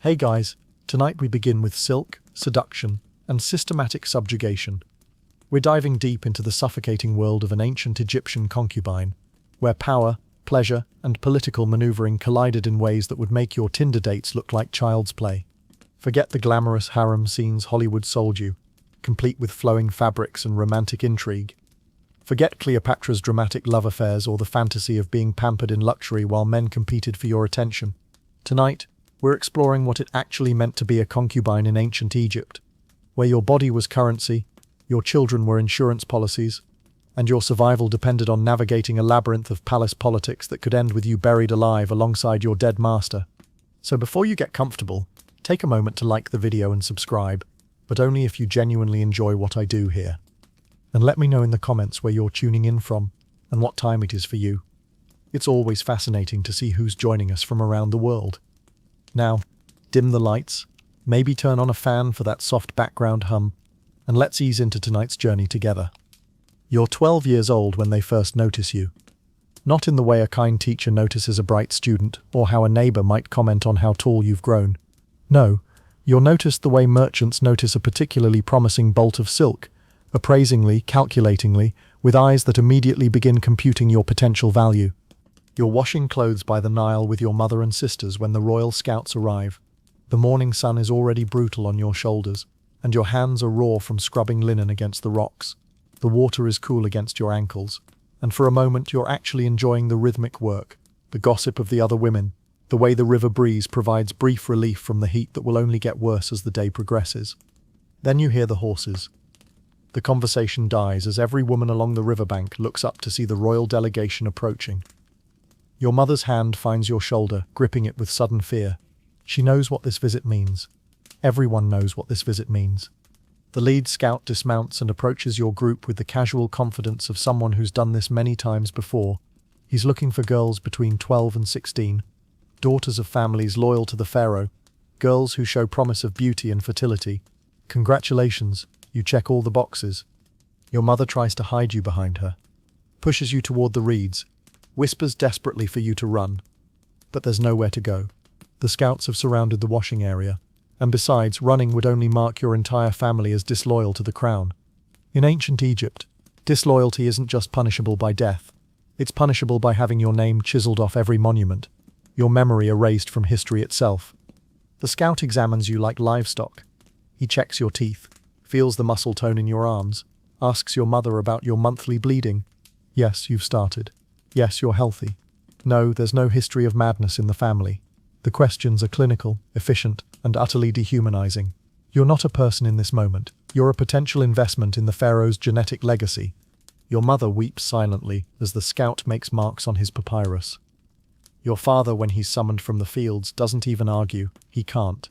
Hey guys, tonight we begin with silk, seduction, and systematic subjugation. We're diving deep into the suffocating world of an ancient Egyptian concubine, where power, pleasure, and political maneuvering collided in ways that would make your Tinder dates look like child's play. Forget the glamorous harem scenes Hollywood sold you, complete with flowing fabrics and romantic intrigue. Forget Cleopatra's dramatic love affairs or the fantasy of being pampered in luxury while men competed for your attention. Tonight, we're exploring what it actually meant to be a concubine in ancient Egypt, where your body was currency, your children were insurance policies, and your survival depended on navigating a labyrinth of palace politics that could end with you buried alive alongside your dead master. So before you get comfortable, take a moment to like the video and subscribe, but only if you genuinely enjoy what I do here. And let me know in the comments where you're tuning in from and what time it is for you. It's always fascinating to see who's joining us from around the world. Now, dim the lights, maybe turn on a fan for that soft background hum, and let's ease into tonight's journey together. You're 12 years old when they first notice you. Not in the way a kind teacher notices a bright student, or how a neighbor might comment on how tall you've grown. No, you're noticed the way merchants notice a particularly promising bolt of silk, appraisingly, calculatingly, with eyes that immediately begin computing your potential value. You're washing clothes by the Nile with your mother and sisters when the royal scouts arrive. The morning sun is already brutal on your shoulders, and your hands are raw from scrubbing linen against the rocks. The water is cool against your ankles, and for a moment you're actually enjoying the rhythmic work, the gossip of the other women, the way the river breeze provides brief relief from the heat that will only get worse as the day progresses. Then you hear the horses. The conversation dies as every woman along the riverbank looks up to see the royal delegation approaching. Your mother's hand finds your shoulder, gripping it with sudden fear. She knows what this visit means. Everyone knows what this visit means. The lead scout dismounts and approaches your group with the casual confidence of someone who's done this many times before. He's looking for girls between 12 and 16, daughters of families loyal to the pharaoh, girls who show promise of beauty and fertility. Congratulations, you check all the boxes. Your mother tries to hide you behind her, pushes you toward the reeds, whispers desperately for you to run. But there's nowhere to go. The scouts have surrounded the washing area, and besides, running would only mark your entire family as disloyal to the crown. In ancient Egypt, disloyalty isn't just punishable by death. It's punishable by having your name chiseled off every monument, your memory erased from history itself. The scout examines you like livestock. He checks your teeth, feels the muscle tone in your arms, asks your mother about your monthly bleeding. Yes, you've started. Yes, you're healthy. No, there's no history of madness in the family. The questions are clinical, efficient, and utterly dehumanizing. You're not a person in this moment. You're a potential investment in the pharaoh's genetic legacy. Your mother weeps silently as the scout makes marks on his papyrus. Your father, when he's summoned from the fields, doesn't even argue. He can't.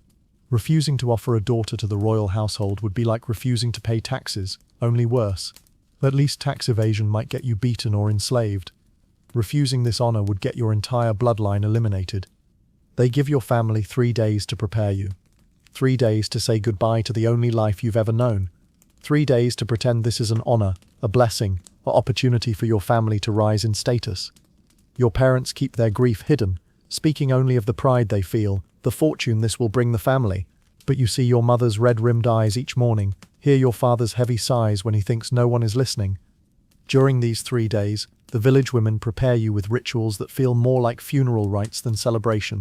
Refusing to offer a daughter to the royal household would be like refusing to pay taxes, only worse. At least tax evasion might get you beaten or enslaved. Refusing this honor would get your entire bloodline eliminated. They give your family 3 days to prepare you. 3 days to say goodbye to the only life you've ever known. 3 days to pretend this is an honor, a blessing, or opportunity for your family to rise in status. Your parents keep their grief hidden, speaking only of the pride they feel, the fortune this will bring the family. But you see your mother's red-rimmed eyes each morning, hear your father's heavy sighs when he thinks no one is listening. During these 3 days, the village women prepare you with rituals that feel more like funeral rites than celebration.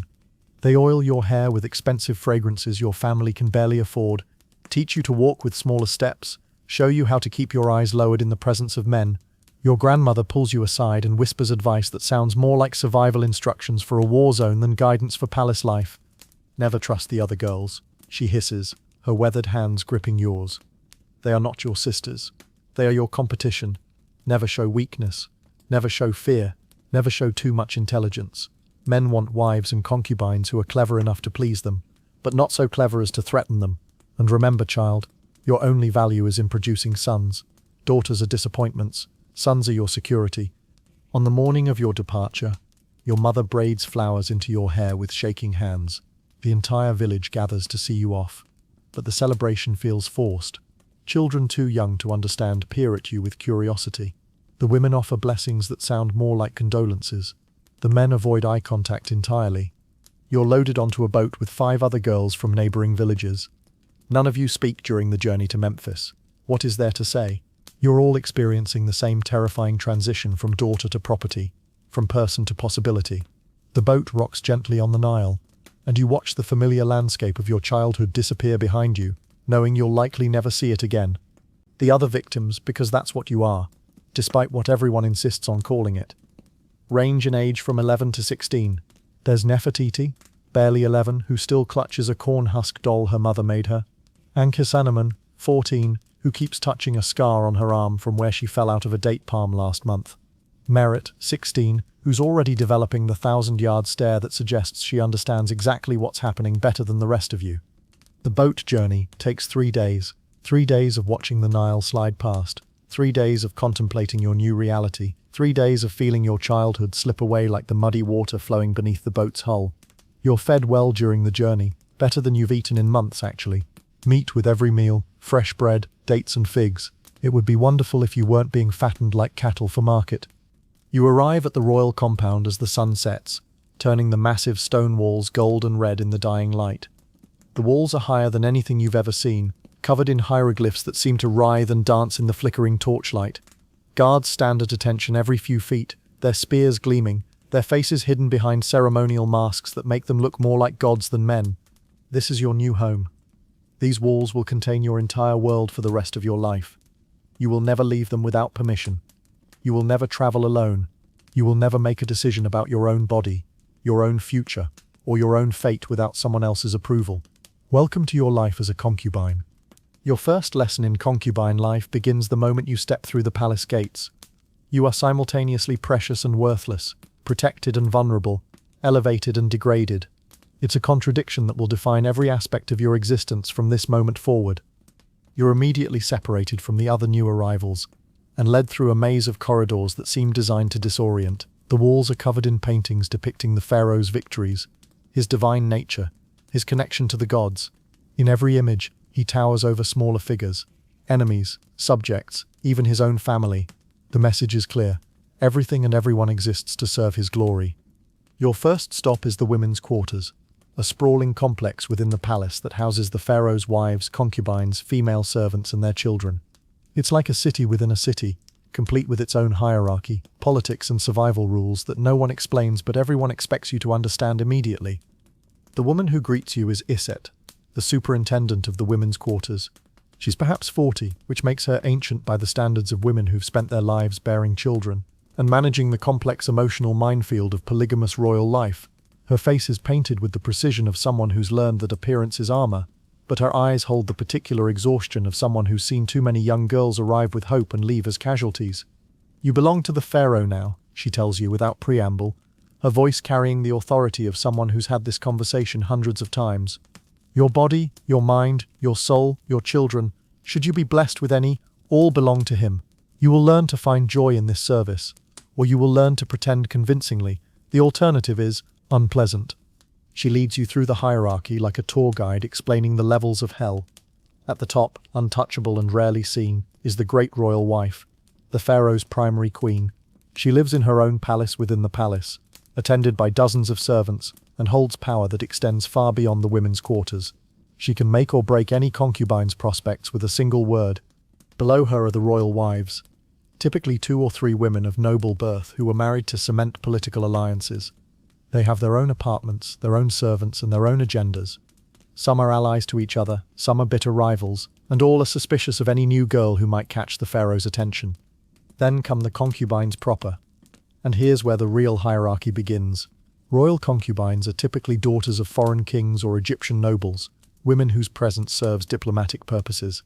They oil your hair with expensive fragrances your family can barely afford, teach you to walk with smaller steps, show you how to keep your eyes lowered in the presence of men. Your grandmother pulls you aside and whispers advice that sounds more like survival instructions for a war zone than guidance for palace life. Never trust the other girls, she hisses, her weathered hands gripping yours. They are not your sisters. They are your competition. Never show weakness. Never show fear. Never show too much intelligence. Men want wives and concubines who are clever enough to please them, but not so clever as to threaten them. And remember, child, your only value is in producing sons. Daughters are disappointments. Sons are your security. On the morning of your departure, your mother braids flowers into your hair with shaking hands. The entire village gathers to see you off, but the celebration feels forced. Children too young to understand peer at you with curiosity. The women offer blessings that sound more like condolences. The men avoid eye contact entirely. You're loaded onto a boat with 5 other girls from neighboring villages. None of you speak during the journey to Memphis. What is there to say? You're all experiencing the same terrifying transition from daughter to property, from person to possibility. The boat rocks gently on the Nile, and you watch the familiar landscape of your childhood disappear behind you, knowing you'll likely never see it again. The other victims, because that's what you are, despite what everyone insists on calling it. Range in age from 11 to 16. There's Nefertiti, barely 11, who still clutches a corn husk doll her mother made her. Ankesanaman, 14, who keeps touching a scar on her arm from where she fell out of a date palm last month. Merit, 16, who's already developing the 1,000-yard stare that suggests she understands exactly what's happening better than the rest of you. The boat journey takes 3 days. 3 days of watching the Nile slide past. 3 days of contemplating your new reality. 3 days of feeling your childhood slip away like the muddy water flowing beneath the boat's hull. You're fed well during the journey, better than you've eaten in months actually. Meat with every meal, fresh bread, dates and figs. It would be wonderful if you weren't being fattened like cattle for market. You arrive at the royal compound as the sun sets, turning the massive stone walls gold and red in the dying light. The walls are higher than anything you've ever seen, covered in hieroglyphs that seem to writhe and dance in the flickering torchlight. Guards stand at attention every few feet, their spears gleaming, their faces hidden behind ceremonial masks that make them look more like gods than men. This is your new home. These walls will contain your entire world for the rest of your life. You will never leave them without permission. You will never travel alone. You will never make a decision about your own body, your own future, or your own fate without someone else's approval. Welcome to your life as a concubine. Your first lesson in concubine life begins the moment you step through the palace gates. You are simultaneously precious and worthless, protected and vulnerable, elevated and degraded. It's a contradiction that will define every aspect of your existence from this moment forward. You're immediately separated from the other new arrivals, and led through a maze of corridors that seem designed to disorient. The walls are covered in paintings depicting the pharaoh's victories, his divine nature, his connection to the gods. In every image, he towers over smaller figures, enemies, subjects, even his own family. The message is clear. Everything and everyone exists to serve his glory. Your first stop is the women's quarters, a sprawling complex within the palace that houses the pharaoh's wives, concubines, female servants and their children. It's like a city within a city, complete with its own hierarchy, politics and survival rules that no one explains but everyone expects you to understand immediately. The woman who greets you is Iset, the superintendent of the women's quarters. She's perhaps 40, which makes her ancient by the standards of women who've spent their lives bearing children and managing the complex emotional minefield of polygamous royal life. Her face is painted with the precision of someone who's learned that appearance is armor, but her eyes hold the particular exhaustion of someone who's seen too many young girls arrive with hope and leave as casualties. You belong to the pharaoh now, she tells you without preamble, her voice carrying the authority of someone who's had this conversation hundreds of times. Your body, your mind, your soul, your children, should you be blessed with any, all belong to him. You will learn to find joy in this service, or you will learn to pretend convincingly. The alternative is unpleasant. She leads you through the hierarchy like a tour guide explaining the levels of hell. At the top, untouchable and rarely seen, is the great royal wife, the pharaoh's primary queen. She lives in her own palace within the palace, attended by dozens of servants, and holds power that extends far beyond the women's quarters. She can make or break any concubine's prospects with a single word. Below her are the royal wives, typically 2 or 3 women of noble birth who were married to cement political alliances. They have their own apartments, their own servants, and their own agendas. Some are allies to each other, some are bitter rivals, and all are suspicious of any new girl who might catch the pharaoh's attention. Then come the concubines proper. And here's where the real hierarchy begins. Royal concubines are typically daughters of foreign kings or Egyptian nobles, women whose presence serves diplomatic purposes.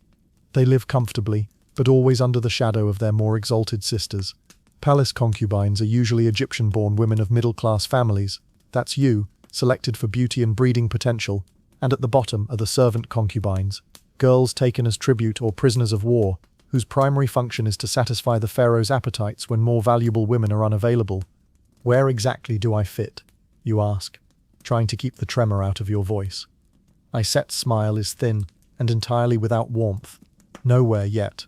They live comfortably, but always under the shadow of their more exalted sisters. Palace concubines are usually Egyptian-born women of middle-class families. That's you, selected for beauty and breeding potential. And at the bottom are the servant concubines, girls taken as tribute or prisoners of war, whose primary function is to satisfy the pharaoh's appetites when more valuable women are unavailable. Where exactly do I fit? You ask, trying to keep the tremor out of your voice. Iset's smile is thin and entirely without warmth. Nowhere yet.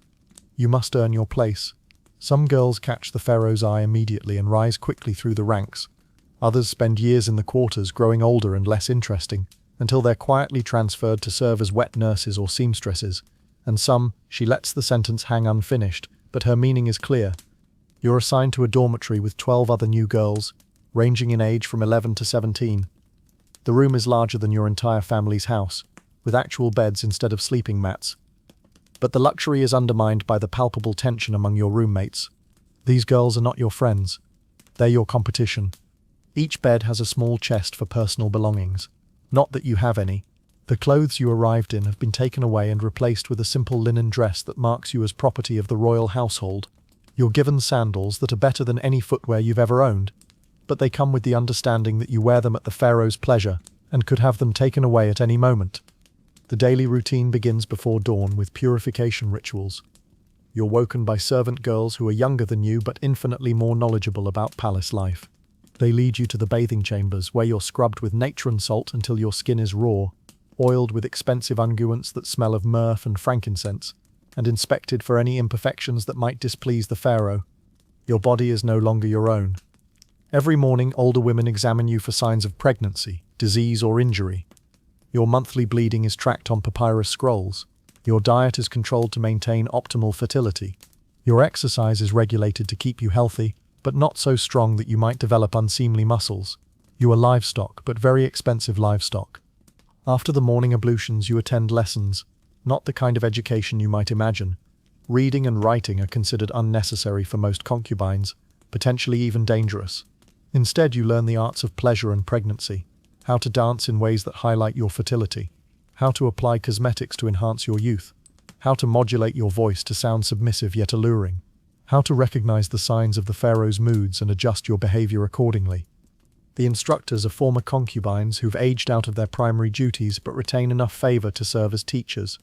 You must earn your place. Some girls catch the pharaoh's eye immediately and rise quickly through the ranks. Others spend years in the quarters growing older and less interesting, until they're quietly transferred to serve as wet nurses or seamstresses. And some, she lets the sentence hang unfinished, but her meaning is clear. You're assigned to a dormitory with 12 other new girls, ranging in age from 11 to 17. The room is larger than your entire family's house, with actual beds instead of sleeping mats. But the luxury is undermined by the palpable tension among your roommates. These girls are not your friends. They're your competition. Each bed has a small chest for personal belongings. Not that you have any. The clothes you arrived in have been taken away and replaced with a simple linen dress that marks you as property of the royal household. You're given sandals that are better than any footwear you've ever owned, but they come with the understanding that you wear them at the pharaoh's pleasure and could have them taken away at any moment. The daily routine begins before dawn with purification rituals. You're woken by servant girls who are younger than you but infinitely more knowledgeable about palace life. They lead you to the bathing chambers where you're scrubbed with natron salt until your skin is raw, oiled with expensive unguents that smell of myrrh and frankincense, and inspected for any imperfections that might displease the pharaoh. Your body is no longer your own. Every morning, older women examine you for signs of pregnancy, disease, or injury. Your monthly bleeding is tracked on papyrus scrolls. Your diet is controlled to maintain optimal fertility. Your exercise is regulated to keep you healthy, but not so strong that you might develop unseemly muscles. You are livestock, but very expensive livestock. After the morning ablutions, you attend lessons, not the kind of education you might imagine. Reading and writing are considered unnecessary for most concubines, potentially even dangerous. Instead, you learn the arts of pleasure and pregnancy, how to dance in ways that highlight your fertility, how to apply cosmetics to enhance your youth, how to modulate your voice to sound submissive yet alluring, how to recognize the signs of the pharaoh's moods and adjust your behavior accordingly. The instructors are former concubines who've aged out of their primary duties but retain enough favor to serve as teachers.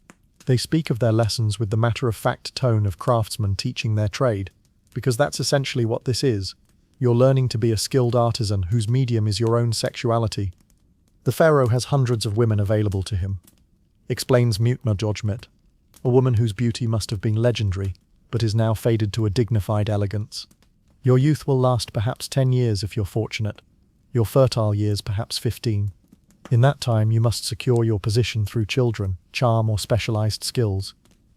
They speak of their lessons with the matter-of-fact tone of craftsmen teaching their trade, because that's essentially what this is. You're learning to be a skilled artisan whose medium is your own sexuality. The pharaoh has hundreds of women available to him, explains Mutna, a woman whose beauty must have been legendary, but is now faded to a dignified elegance. Your youth will last perhaps 10 years if you're fortunate, your fertile years perhaps 15. In that time you must secure your position through children, charm or specialized skills.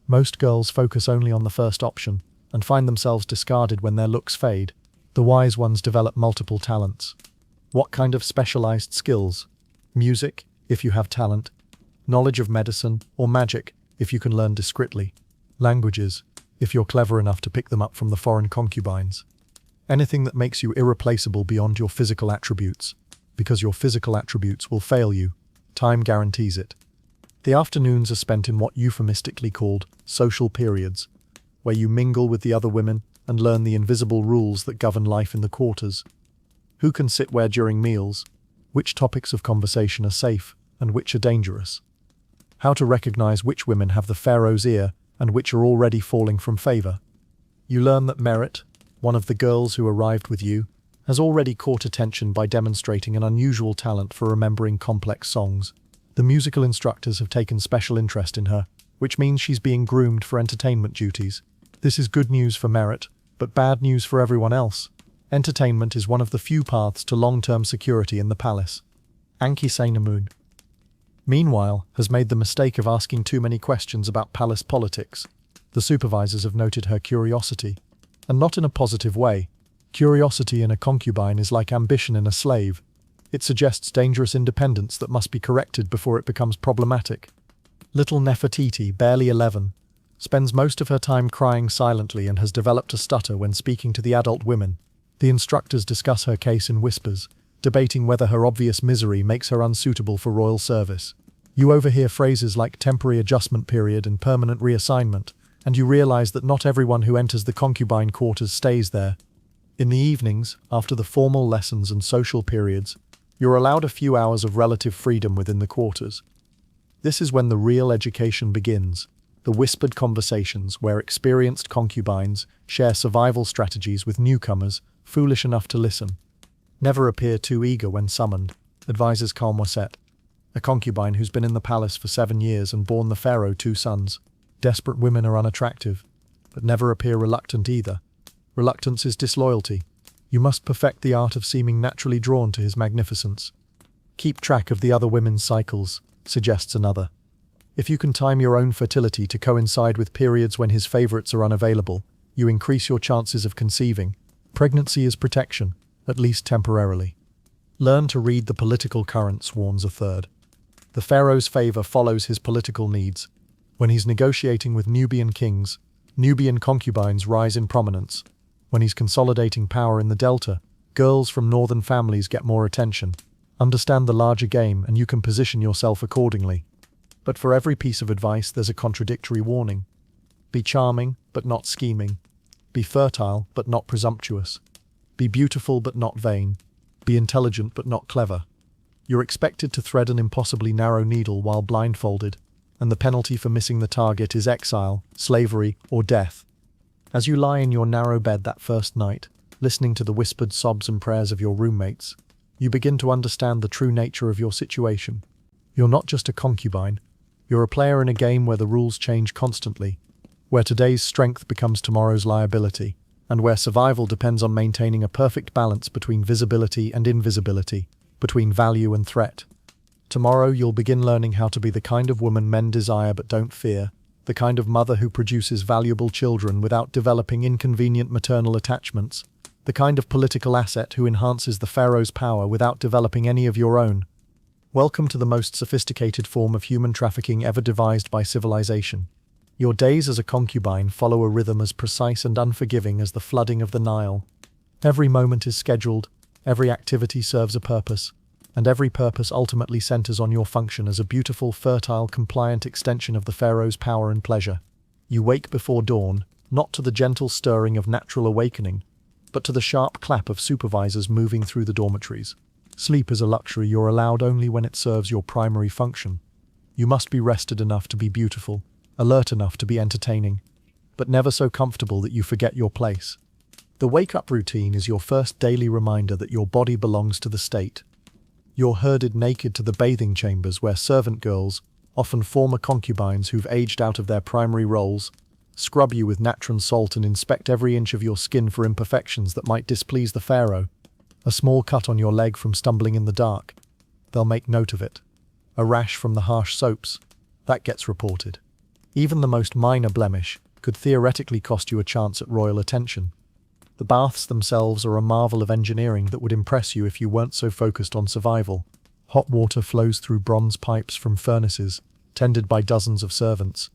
Most girls focus only on the first option, and find themselves discarded when their looks fade. The wise ones develop multiple talents. What kind of specialized skills? Music, if you have talent. Knowledge of medicine, or magic, if you can learn discreetly. Languages, if you're clever enough to pick them up from the foreign concubines. Anything that makes you irreplaceable beyond your physical attributes, because your physical attributes will fail you. Time guarantees it. The afternoons are spent in what euphemistically called social periods, where you mingle with the other women and learn the invisible rules that govern life in the quarters. Who can sit where during meals? Which topics of conversation are safe and which are dangerous? How to recognize which women have the pharaoh's ear and which are already falling from favor. You learn that Merit, one of the girls who arrived with you, has already caught attention by demonstrating an unusual talent for remembering complex songs. The musical instructors have taken special interest in her, which means she's being groomed for entertainment duties. This is good news for Merit, but bad news for everyone else. Entertainment is one of the few paths to long-term security in the palace. Anki Sainamoon, meanwhile, has made the mistake of asking too many questions about palace politics. The supervisors have noted her curiosity, and not in a positive way. Curiosity in a concubine is like ambition in a slave. It suggests dangerous independence that must be corrected before it becomes problematic. Little Nefertiti, barely 11, spends most of her time crying silently and has developed a stutter when speaking to the adult women. The instructors discuss her case in whispers, debating whether her obvious misery makes her unsuitable for royal service. You overhear phrases like temporary adjustment period and permanent reassignment, and you realize that not everyone who enters the concubine quarters stays there. In the evenings, after the formal lessons and social periods, you're allowed a few hours of relative freedom within the quarters. This is when the real education begins, the whispered conversations where experienced concubines share survival strategies with newcomers foolish enough to listen. Never appear too eager when summoned, advises Kalmoset, a concubine who's been in the palace for 7 years and borne the pharaoh 2 sons. Desperate women are unattractive, but never appear reluctant either. Reluctance is disloyalty. You must perfect the art of seeming naturally drawn to his magnificence. Keep track of the other women's cycles, suggests another. If you can time your own fertility to coincide with periods when his favorites are unavailable, you increase your chances of conceiving. Pregnancy is protection, at least temporarily. Learn to read the political currents, warns a third. The pharaoh's favor follows his political needs. When he's negotiating with Nubian kings, Nubian concubines rise in prominence. When he's consolidating power in the delta, girls from northern families get more attention. Understand the larger game and you can position yourself accordingly. But for every piece of advice there's a contradictory warning. Be charming, but not scheming. Be fertile, but not presumptuous. Be beautiful, but not vain. Be intelligent, but not clever. You're expected to thread an impossibly narrow needle while blindfolded, and the penalty for missing the target is exile, slavery, or death. As you lie in your narrow bed that first night, listening to the whispered sobs and prayers of your roommates, you begin to understand the true nature of your situation. You're not just a concubine. You're a player in a game where the rules change constantly, where today's strength becomes tomorrow's liability, and where survival depends on maintaining a perfect balance between visibility and invisibility, between value and threat. Tomorrow you'll begin learning how to be the kind of woman men desire but don't fear, the kind of mother who produces valuable children without developing inconvenient maternal attachments, the kind of political asset who enhances the pharaoh's power without developing any of your own. Welcome to the most sophisticated form of human trafficking ever devised by civilization. Your days as a concubine follow a rhythm as precise and unforgiving as the flooding of the Nile. Every moment is scheduled, every activity serves a purpose, and every purpose ultimately centers on your function as a beautiful, fertile, compliant extension of the pharaoh's power and pleasure. You wake before dawn, not to the gentle stirring of natural awakening, but to the sharp clap of supervisors moving through the dormitories. Sleep is a luxury you're allowed only when it serves your primary function. You must be rested enough to be beautiful, alert enough to be entertaining, but never so comfortable that you forget your place. The wake-up routine is your first daily reminder that your body belongs to the state. You're herded naked to the bathing chambers where servant girls, often former concubines who've aged out of their primary roles, scrub you with natron salt and inspect every inch of your skin for imperfections that might displease the pharaoh. A small cut on your leg from stumbling in the dark, they'll make note of it. A rash from the harsh soaps, that gets reported. Even the most minor blemish could theoretically cost you a chance at royal attention. The baths themselves are a marvel of engineering that would impress you if you weren't so focused on survival. Hot water flows through bronze pipes from furnaces, tended by dozens of servants.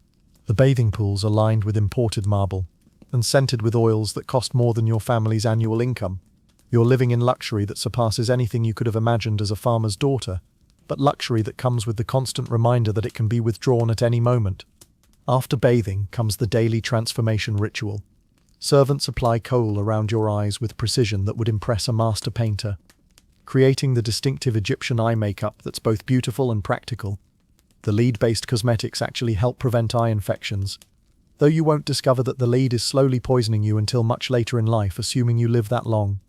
The bathing pools are lined with imported marble, and scented with oils that cost more than your family's annual income. You're living in luxury that surpasses anything you could have imagined as a farmer's daughter, but luxury that comes with the constant reminder that it can be withdrawn at any moment. After bathing comes the daily transformation ritual. Servants apply kohl around your eyes with precision that would impress a master painter, creating the distinctive Egyptian eye makeup that's both beautiful and practical. The lead-based cosmetics actually help prevent eye infections, though you won't discover that the lead is slowly poisoning you until much later in life, assuming you live that long.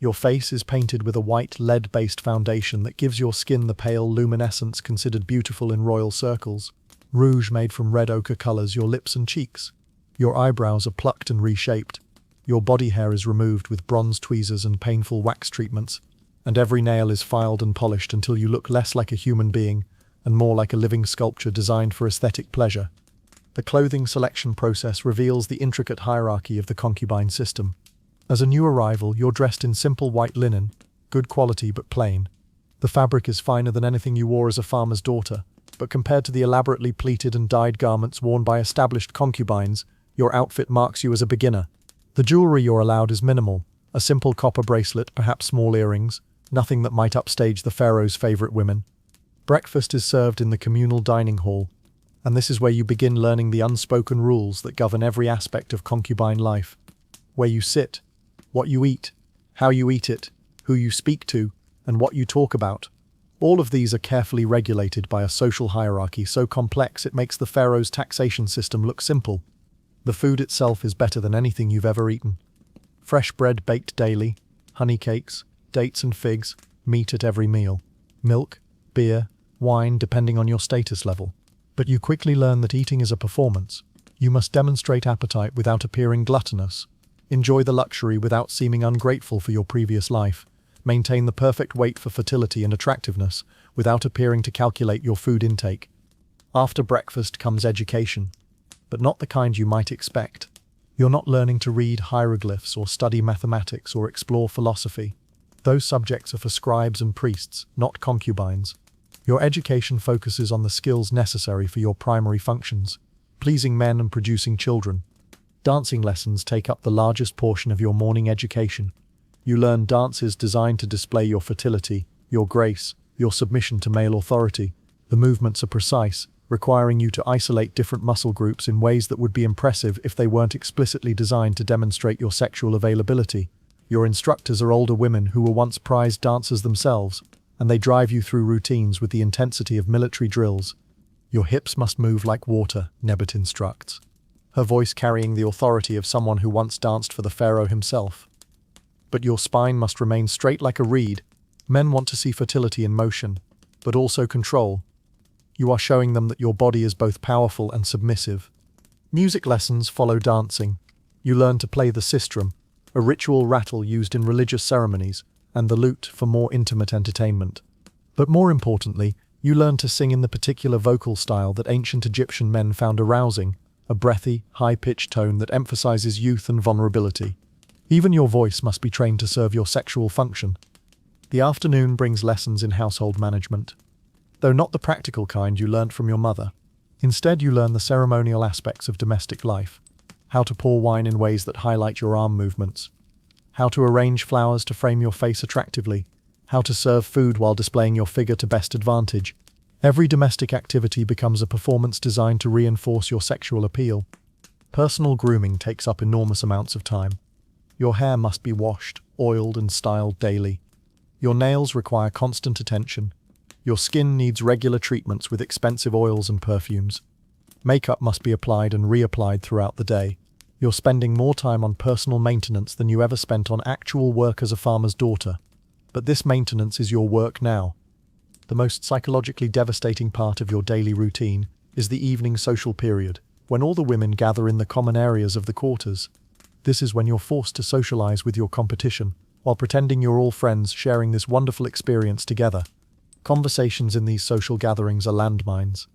Your face is painted with a white lead-based foundation that gives your skin the pale luminescence considered beautiful in royal circles. Rouge made from red ochre colors your lips and cheeks. Your eyebrows are plucked and reshaped. Your body hair is removed with bronze tweezers and painful wax treatments, and every nail is filed and polished until you look less like a human being and more like a living sculpture designed for aesthetic pleasure. The clothing selection process reveals the intricate hierarchy of the concubine system. As a new arrival, you're dressed in simple white linen, good quality but plain. The fabric is finer than anything you wore as a farmer's daughter, but compared to the elaborately pleated and dyed garments worn by established concubines, your outfit marks you as a beginner. The jewelry you're allowed is minimal, a simple copper bracelet, perhaps small earrings, nothing that might upstage the pharaoh's favorite women. Breakfast is served in the communal dining hall, and this is where you begin learning the unspoken rules that govern every aspect of concubine life. Where you sit, what you eat, how you eat it, who you speak to, and what you talk about. All of these are carefully regulated by a social hierarchy so complex it makes the pharaoh's taxation system look simple. The food itself is better than anything you've ever eaten. Fresh bread baked daily, honey cakes, dates and figs, meat at every meal, milk, beer, wine depending on your status level. But you quickly learn that eating is a performance. You must demonstrate appetite without appearing gluttonous. Enjoy the luxury without seeming ungrateful for your previous life. Maintain the perfect weight for fertility and attractiveness without appearing to calculate your food intake. After breakfast comes education, but not the kind you might expect. You're not learning to read hieroglyphs or study mathematics or explore philosophy. Those subjects are for scribes and priests, not concubines. Your education focuses on the skills necessary for your primary functions, pleasing men and producing children. Dancing lessons take up the largest portion of your morning education. You learn dances designed to display your fertility, your grace, your submission to male authority. The movements are precise, requiring you to isolate different muscle groups in ways that would be impressive if they weren't explicitly designed to demonstrate your sexual availability. Your instructors are older women who were once prized dancers themselves, and they drive you through routines with the intensity of military drills. Your hips must move like water, Nebet instructs, her voice carrying the authority of someone who once danced for the pharaoh himself. But your spine must remain straight like a reed. Men want to see fertility in motion, but also control. You are showing them that your body is both powerful and submissive. Music lessons follow dancing. You learn to play the sistrum, a ritual rattle used in religious ceremonies, and the lute for more intimate entertainment. But more importantly, you learn to sing in the particular vocal style that ancient Egyptian men found arousing, a breathy, high-pitched tone that emphasizes youth and vulnerability. Even your voice must be trained to serve your sexual function. The afternoon brings lessons in household management, though not the practical kind you learnt from your mother. Instead, you learn the ceremonial aspects of domestic life, how to pour wine in ways that highlight your arm movements, how to arrange flowers to frame your face attractively, how to serve food while displaying your figure to best advantage. Every domestic activity becomes a performance designed to reinforce your sexual appeal. Personal grooming takes up enormous amounts of time. Your hair must be washed, oiled, and styled daily. Your nails require constant attention. Your skin needs regular treatments with expensive oils and perfumes. Makeup must be applied and reapplied throughout the day. You're spending more time on personal maintenance than you ever spent on actual work as a farmer's daughter. But this maintenance is your work now. The most psychologically devastating part of your daily routine is the evening social period, when all the women gather in the common areas of the quarters. This is when you're forced to socialize with your competition, while pretending you're all friends sharing this wonderful experience together. Conversations in these social gatherings are landmines.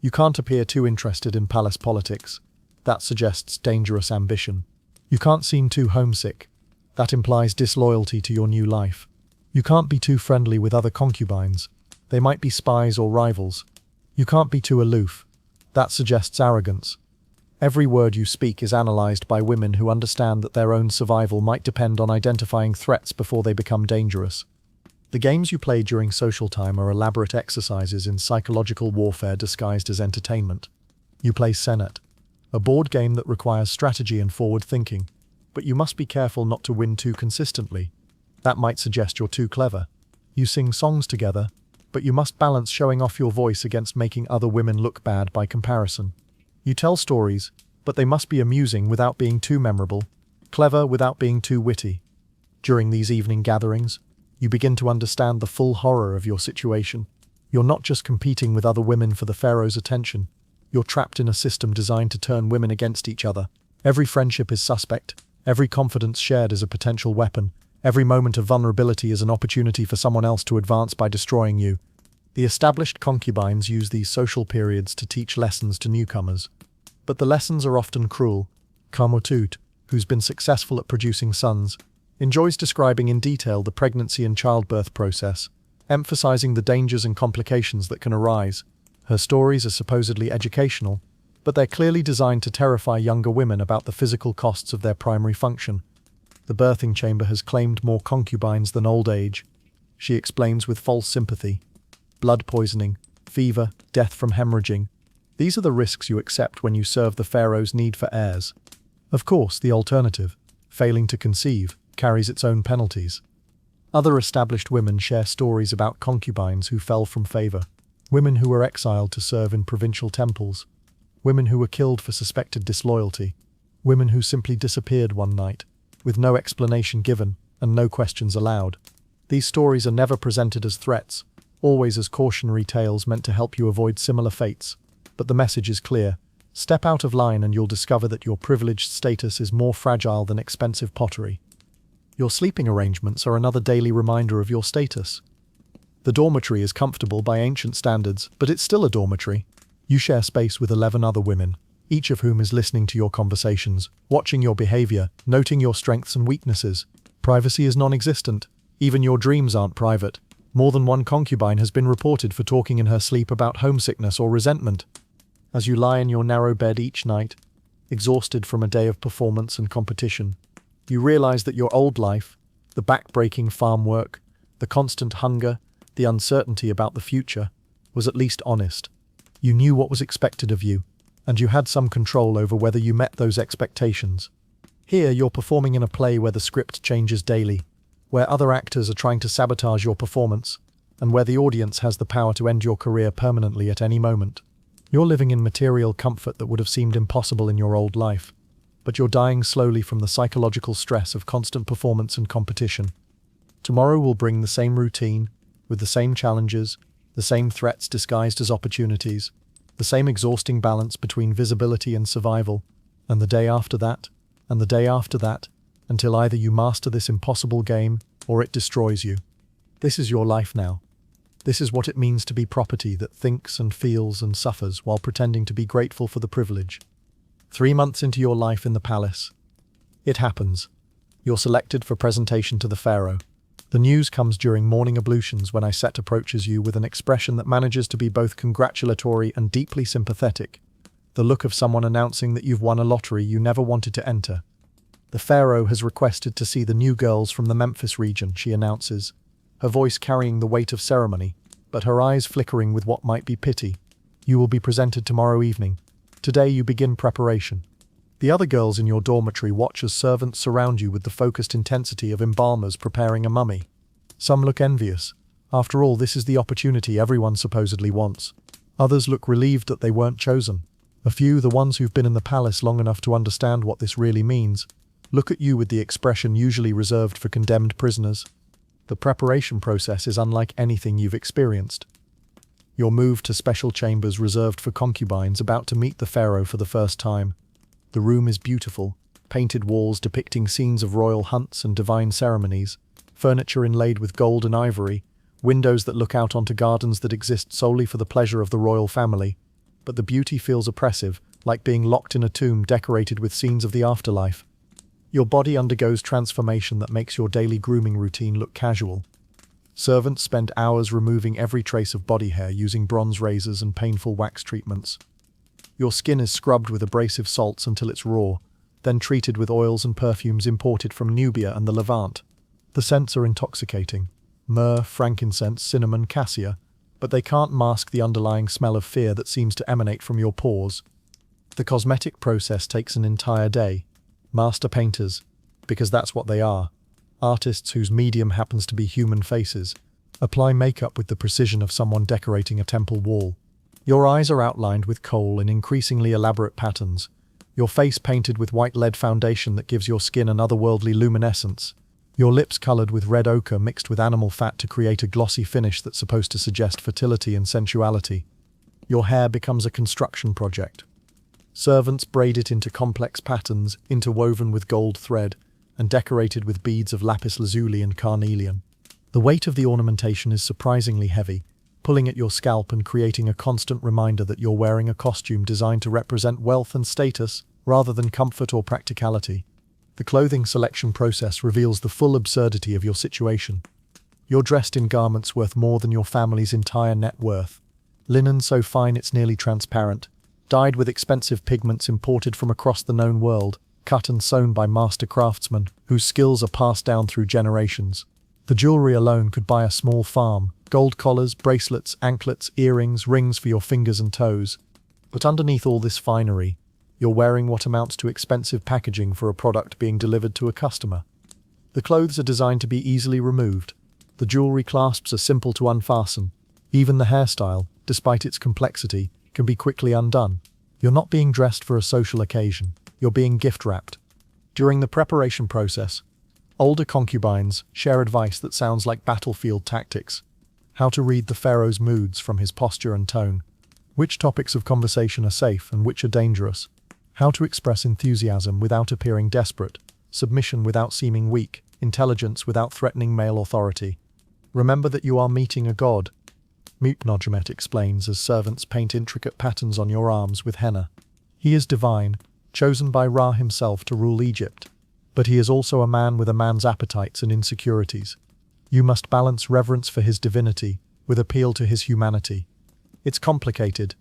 You can't appear too interested in palace politics. That suggests dangerous ambition. You can't seem too homesick. That implies disloyalty to your new life. You can't be too friendly with other concubines. They might be spies or rivals. You can't be too aloof. That suggests arrogance. Every word you speak is analyzed by women who understand that their own survival might depend on identifying threats before they become dangerous. The games you play during social time are elaborate exercises in psychological warfare disguised as entertainment. You play Senet, a board game that requires strategy and forward thinking, but you must be careful not to win too consistently. That might suggest you're too clever. You sing songs together, but you must balance showing off your voice against making other women look bad by comparison. You tell stories, but they must be amusing without being too memorable, clever without being too witty. During these evening gatherings, you begin to understand the full horror of your situation. You're not just competing with other women for the pharaoh's attention. You're trapped in a system designed to turn women against each other. Every friendship is suspect. Every confidence shared is a potential weapon. Every moment of vulnerability is an opportunity for someone else to advance by destroying you. The established concubines use these social periods to teach lessons to newcomers. But the lessons are often cruel. Kamotut, who's been successful at producing sons, enjoys describing in detail the pregnancy and childbirth process, emphasizing the dangers and complications that can arise. Her stories are supposedly educational, but they're clearly designed to terrify younger women about the physical costs of their primary function. The birthing chamber has claimed more concubines than old age, she explains with false sympathy. Blood poisoning, fever, death from hemorrhaging. These are the risks you accept when you serve the pharaoh's need for heirs. Of course, the alternative, failing to conceive, carries its own penalties. Other established women share stories about concubines who fell from favor, women who were exiled to serve in provincial temples, women who were killed for suspected disloyalty, women who simply disappeared one night, with no explanation given and no questions allowed. These stories are never presented as threats, always as cautionary tales meant to help you avoid similar fates. But the message is clear. Step out of line and you'll discover that your privileged status is more fragile than expensive pottery. Your sleeping arrangements are another daily reminder of your status. The dormitory is comfortable by ancient standards, but it's still a dormitory. You share space with 11 other women, each of whom is listening to your conversations, watching your behavior, noting your strengths and weaknesses. Privacy is non-existent. Even your dreams aren't private. More than one concubine has been reported for talking in her sleep about homesickness or resentment. As you lie in your narrow bed each night, exhausted from a day of performance and competition, you realize that your old life, the back-breaking farm work, the constant hunger, the uncertainty about the future, was at least honest. You knew what was expected of you, and you had some control over whether you met those expectations. Here, you're performing in a play where the script changes daily, where other actors are trying to sabotage your performance, and where the audience has the power to end your career permanently at any moment. You're living in material comfort that would have seemed impossible in your old life, but you're dying slowly from the psychological stress of constant performance and competition. Tomorrow will bring the same routine, with the same challenges, the same threats disguised as opportunities, the same exhausting balance between visibility and survival, and the day after that, and the day after that, until either you master this impossible game or it destroys you. This is your life now. This is what it means to be property that thinks and feels and suffers while pretending to be grateful for the privilege. 3 months into your life in the palace, it happens. You're selected for presentation to the pharaoh. The news comes during morning ablutions when Set approaches you with an expression that manages to be both congratulatory and deeply sympathetic, the look of someone announcing that you've won a lottery you never wanted to enter. The pharaoh has requested to see the new girls from the Memphis region, she announces, her voice carrying the weight of ceremony, but her eyes flickering with what might be pity. You will be presented tomorrow evening. Today you begin preparation. The other girls in your dormitory watch as servants surround you with the focused intensity of embalmers preparing a mummy. Some look envious. After all, this is the opportunity everyone supposedly wants. Others look relieved that they weren't chosen. A few, the ones who've been in the palace long enough to understand what this really means, look at you with the expression usually reserved for condemned prisoners. The preparation process is unlike anything you've experienced. You're moved to special chambers reserved for concubines about to meet the pharaoh for the first time. The room is beautiful, painted walls depicting scenes of royal hunts and divine ceremonies, furniture inlaid with gold and ivory, windows that look out onto gardens that exist solely for the pleasure of the royal family. But the beauty feels oppressive, like being locked in a tomb decorated with scenes of the afterlife. Your body undergoes transformation that makes your daily grooming routine look casual. Servants spend hours removing every trace of body hair using bronze razors and painful wax treatments. Your skin is scrubbed with abrasive salts until it's raw, then treated with oils and perfumes imported from Nubia and the Levant. The scents are intoxicating: myrrh, frankincense, cinnamon, cassia, but they can't mask the underlying smell of fear that seems to emanate from your pores. The cosmetic process takes an entire day. Master painters, because that's what they are, artists whose medium happens to be human faces, apply makeup with the precision of someone decorating a temple wall. Your eyes are outlined with kohl in increasingly elaborate patterns, your face painted with white lead foundation that gives your skin an otherworldly luminescence, your lips colored with red ochre mixed with animal fat to create a glossy finish that's supposed to suggest fertility and sensuality. Your hair becomes a construction project. Servants braid it into complex patterns, interwoven with gold thread, and decorated with beads of lapis lazuli and carnelian. The weight of the ornamentation is surprisingly heavy, pulling at your scalp and creating a constant reminder that you're wearing a costume designed to represent wealth and status, rather than comfort or practicality. The clothing selection process reveals the full absurdity of your situation. You're dressed in garments worth more than your family's entire net worth. Linen so fine it's nearly transparent, dyed with expensive pigments imported from across the known world, cut and sewn by master craftsmen whose skills are passed down through generations. The jewelry alone could buy a small farm: gold collars, bracelets, anklets, earrings, rings for your fingers and toes. But underneath all this finery, you're wearing what amounts to expensive packaging for a product being delivered to a customer. The clothes are designed to be easily removed. The jewelry clasps are simple to unfasten. Even the hairstyle, despite its complexity, can be quickly undone. You're not being dressed for a social occasion. You're being gift-wrapped. During the preparation process, older concubines share advice that sounds like battlefield tactics: how to read the pharaoh's moods from his posture and tone, Which topics of conversation are safe and which are dangerous? How to express enthusiasm without appearing desperate, submission without seeming weak, intelligence without threatening male authority. Remember that you are meeting a god. Mutnogemet explains as servants paint intricate patterns on your arms with henna. He is divine, chosen by Ra himself to rule Egypt. But he is also a man with a man's appetites and insecurities. You must balance reverence for his divinity with appeal to his humanity. It's complicated.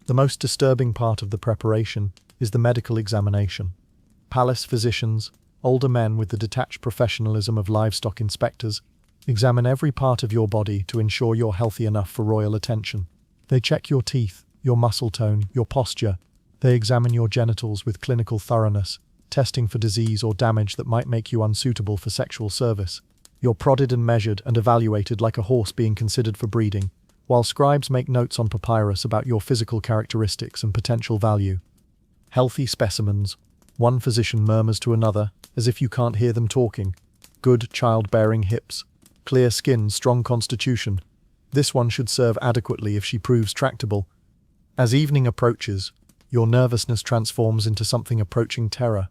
The most disturbing part of the preparation is the medical examination. Palace physicians, older men with the detached professionalism of livestock inspectors, examine every part of your body to ensure you're healthy enough for royal attention. They check your teeth, your muscle tone, your posture. They examine your genitals with clinical thoroughness, testing for disease or damage that might make you unsuitable for sexual service. You're prodded and measured and evaluated like a horse being considered for breeding, while scribes make notes on papyrus about your physical characteristics and potential value. Healthy specimens, one physician murmurs to another, as if you can't hear them talking. Good childbearing hips, clear skin, strong constitution. This one should serve adequately if she proves tractable. As evening approaches, your nervousness transforms into something approaching terror.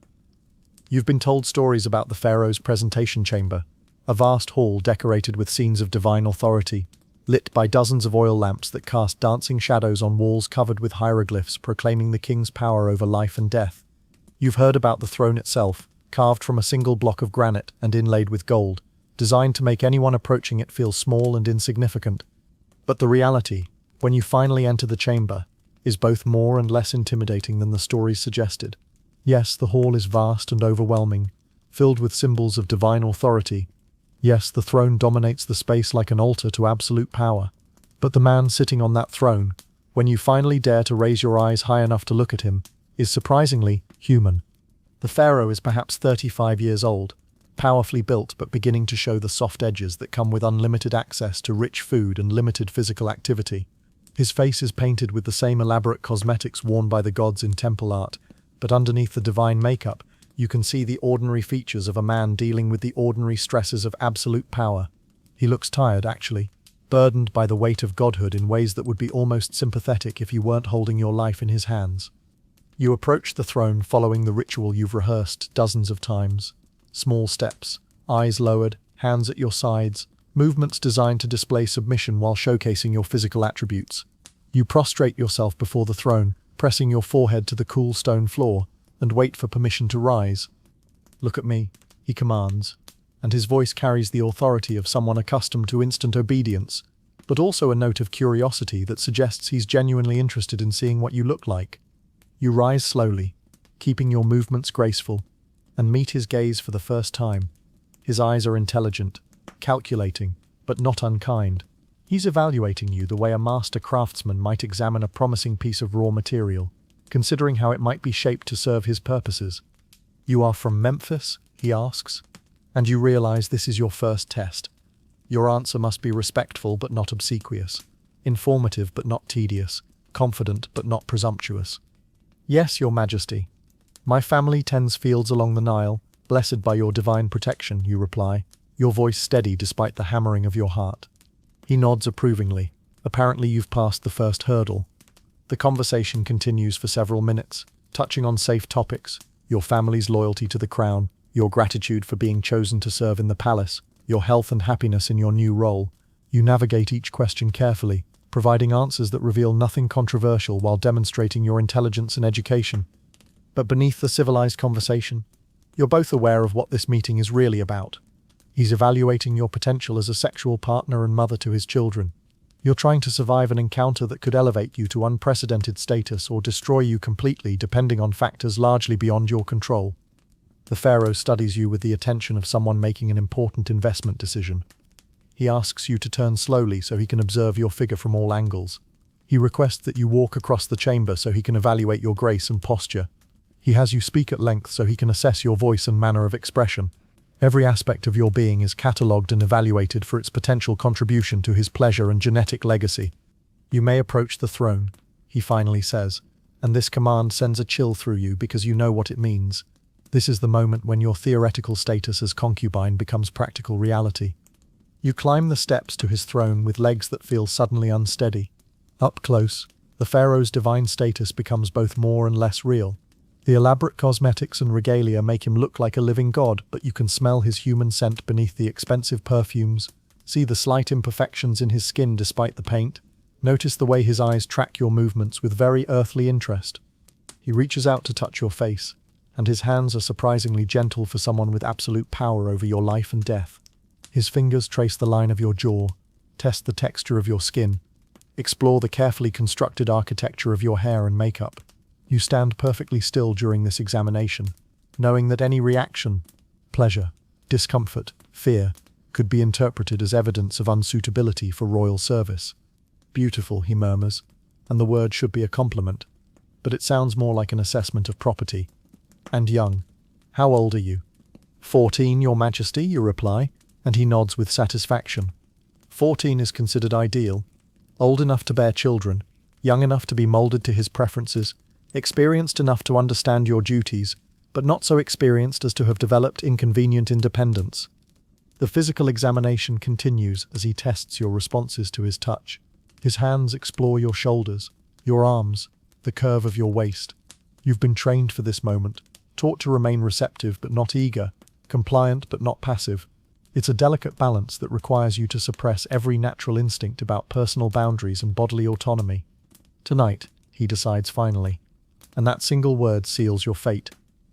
You've been told stories about the pharaoh's presentation chamber, a vast hall decorated with scenes of divine authority, lit by dozens of oil lamps that cast dancing shadows on walls covered with hieroglyphs proclaiming the king's power over life and death. You've heard about the throne itself, carved from a single block of granite and inlaid with gold, designed to make anyone approaching it feel small and insignificant. But the reality, when you finally enter the chamber, is both more and less intimidating than the stories suggested. Yes, the hall is vast and overwhelming, filled with symbols of divine authority. Yes, the throne dominates the space like an altar to absolute power. But the man sitting on that throne, when you finally dare to raise your eyes high enough to look at him, is surprisingly human. The pharaoh is perhaps 35 years old, powerfully built but beginning to show the soft edges that come with unlimited access to rich food and limited physical activity. His face is painted with the same elaborate cosmetics worn by the gods in temple art, but underneath the divine makeup, you can see the ordinary features of a man dealing with the ordinary stresses of absolute power. He looks tired, actually, burdened by the weight of godhood in ways that would be almost sympathetic if you weren't holding your life in his hands. You approach the throne following the ritual you've rehearsed dozens of times. Small steps, eyes lowered, hands at your sides, movements designed to display submission while showcasing your physical attributes. You prostrate yourself before the throne, pressing your forehead to the cool stone floor, and wait for permission to rise. "Look at me," he commands, and his voice carries the authority of someone accustomed to instant obedience, but also a note of curiosity that suggests he's genuinely interested in seeing what you look like. You rise slowly, keeping your movements graceful, and meet his gaze for the first time. His eyes are intelligent, calculating, but not unkind. He's evaluating you the way a master craftsman might examine a promising piece of raw material, considering how it might be shaped to serve his purposes. "You are from Memphis?" he asks, and you realize this is your first test. Your answer must be respectful but not obsequious, informative but not tedious, confident but not presumptuous. "Yes, Your Majesty. My family tends fields along the Nile, blessed by your divine protection," you reply, your voice steady despite the hammering of your heart. He nods approvingly. Apparently you've passed the first hurdle. The conversation continues for several minutes, touching on safe topics: your family's loyalty to the crown, your gratitude for being chosen to serve in the palace, your health and happiness in your new role. You navigate each question carefully, providing answers that reveal nothing controversial while demonstrating your intelligence and education. But beneath the civilized conversation, you're both aware of what this meeting is really about. He's evaluating your potential as a sexual partner and mother to his children. You're trying to survive an encounter that could elevate you to unprecedented status or destroy you completely, depending on factors largely beyond your control. The pharaoh studies you with the attention of someone making an important investment decision. He asks you to turn slowly so he can observe your figure from all angles. He requests that you walk across the chamber so he can evaluate your grace and posture. He has you speak at length so he can assess your voice and manner of expression. Every aspect of your being is catalogued and evaluated for its potential contribution to his pleasure and genetic legacy. "You may approach the throne," he finally says, and this command sends a chill through you because you know what it means. This is the moment when your theoretical status as concubine becomes practical reality. You climb the steps to his throne with legs that feel suddenly unsteady. Up close, the pharaoh's divine status becomes both more and less real. The elaborate cosmetics and regalia make him look like a living god, but you can smell his human scent beneath the expensive perfumes, see the slight imperfections in his skin despite the paint, notice the way his eyes track your movements with very earthly interest. He reaches out to touch your face, and his hands are surprisingly gentle for someone with absolute power over your life and death. His fingers trace the line of your jaw, test the texture of your skin, explore the carefully constructed architecture of your hair and makeup. You stand perfectly still during this examination, knowing that any reaction, pleasure, discomfort, fear, could be interpreted as evidence of unsuitability for royal service. "Beautiful," he murmurs, and the word should be a compliment, but it sounds more like an assessment of property. "And young. How old are you?" 14, Your Majesty," you reply, and he nods with satisfaction. 14 is considered ideal, old enough to bear children, young enough to be molded to his preferences, experienced enough to understand your duties, but not so experienced as to have developed inconvenient independence. The physical examination continues as he tests your responses to his touch. His hands explore your shoulders, your arms, the curve of your waist. You've been trained for this moment, taught to remain receptive but not eager, compliant but not passive. It's a delicate balance that requires you to suppress every natural instinct about personal boundaries and bodily autonomy. "Tonight," he decides finally, and that single word seals your fate.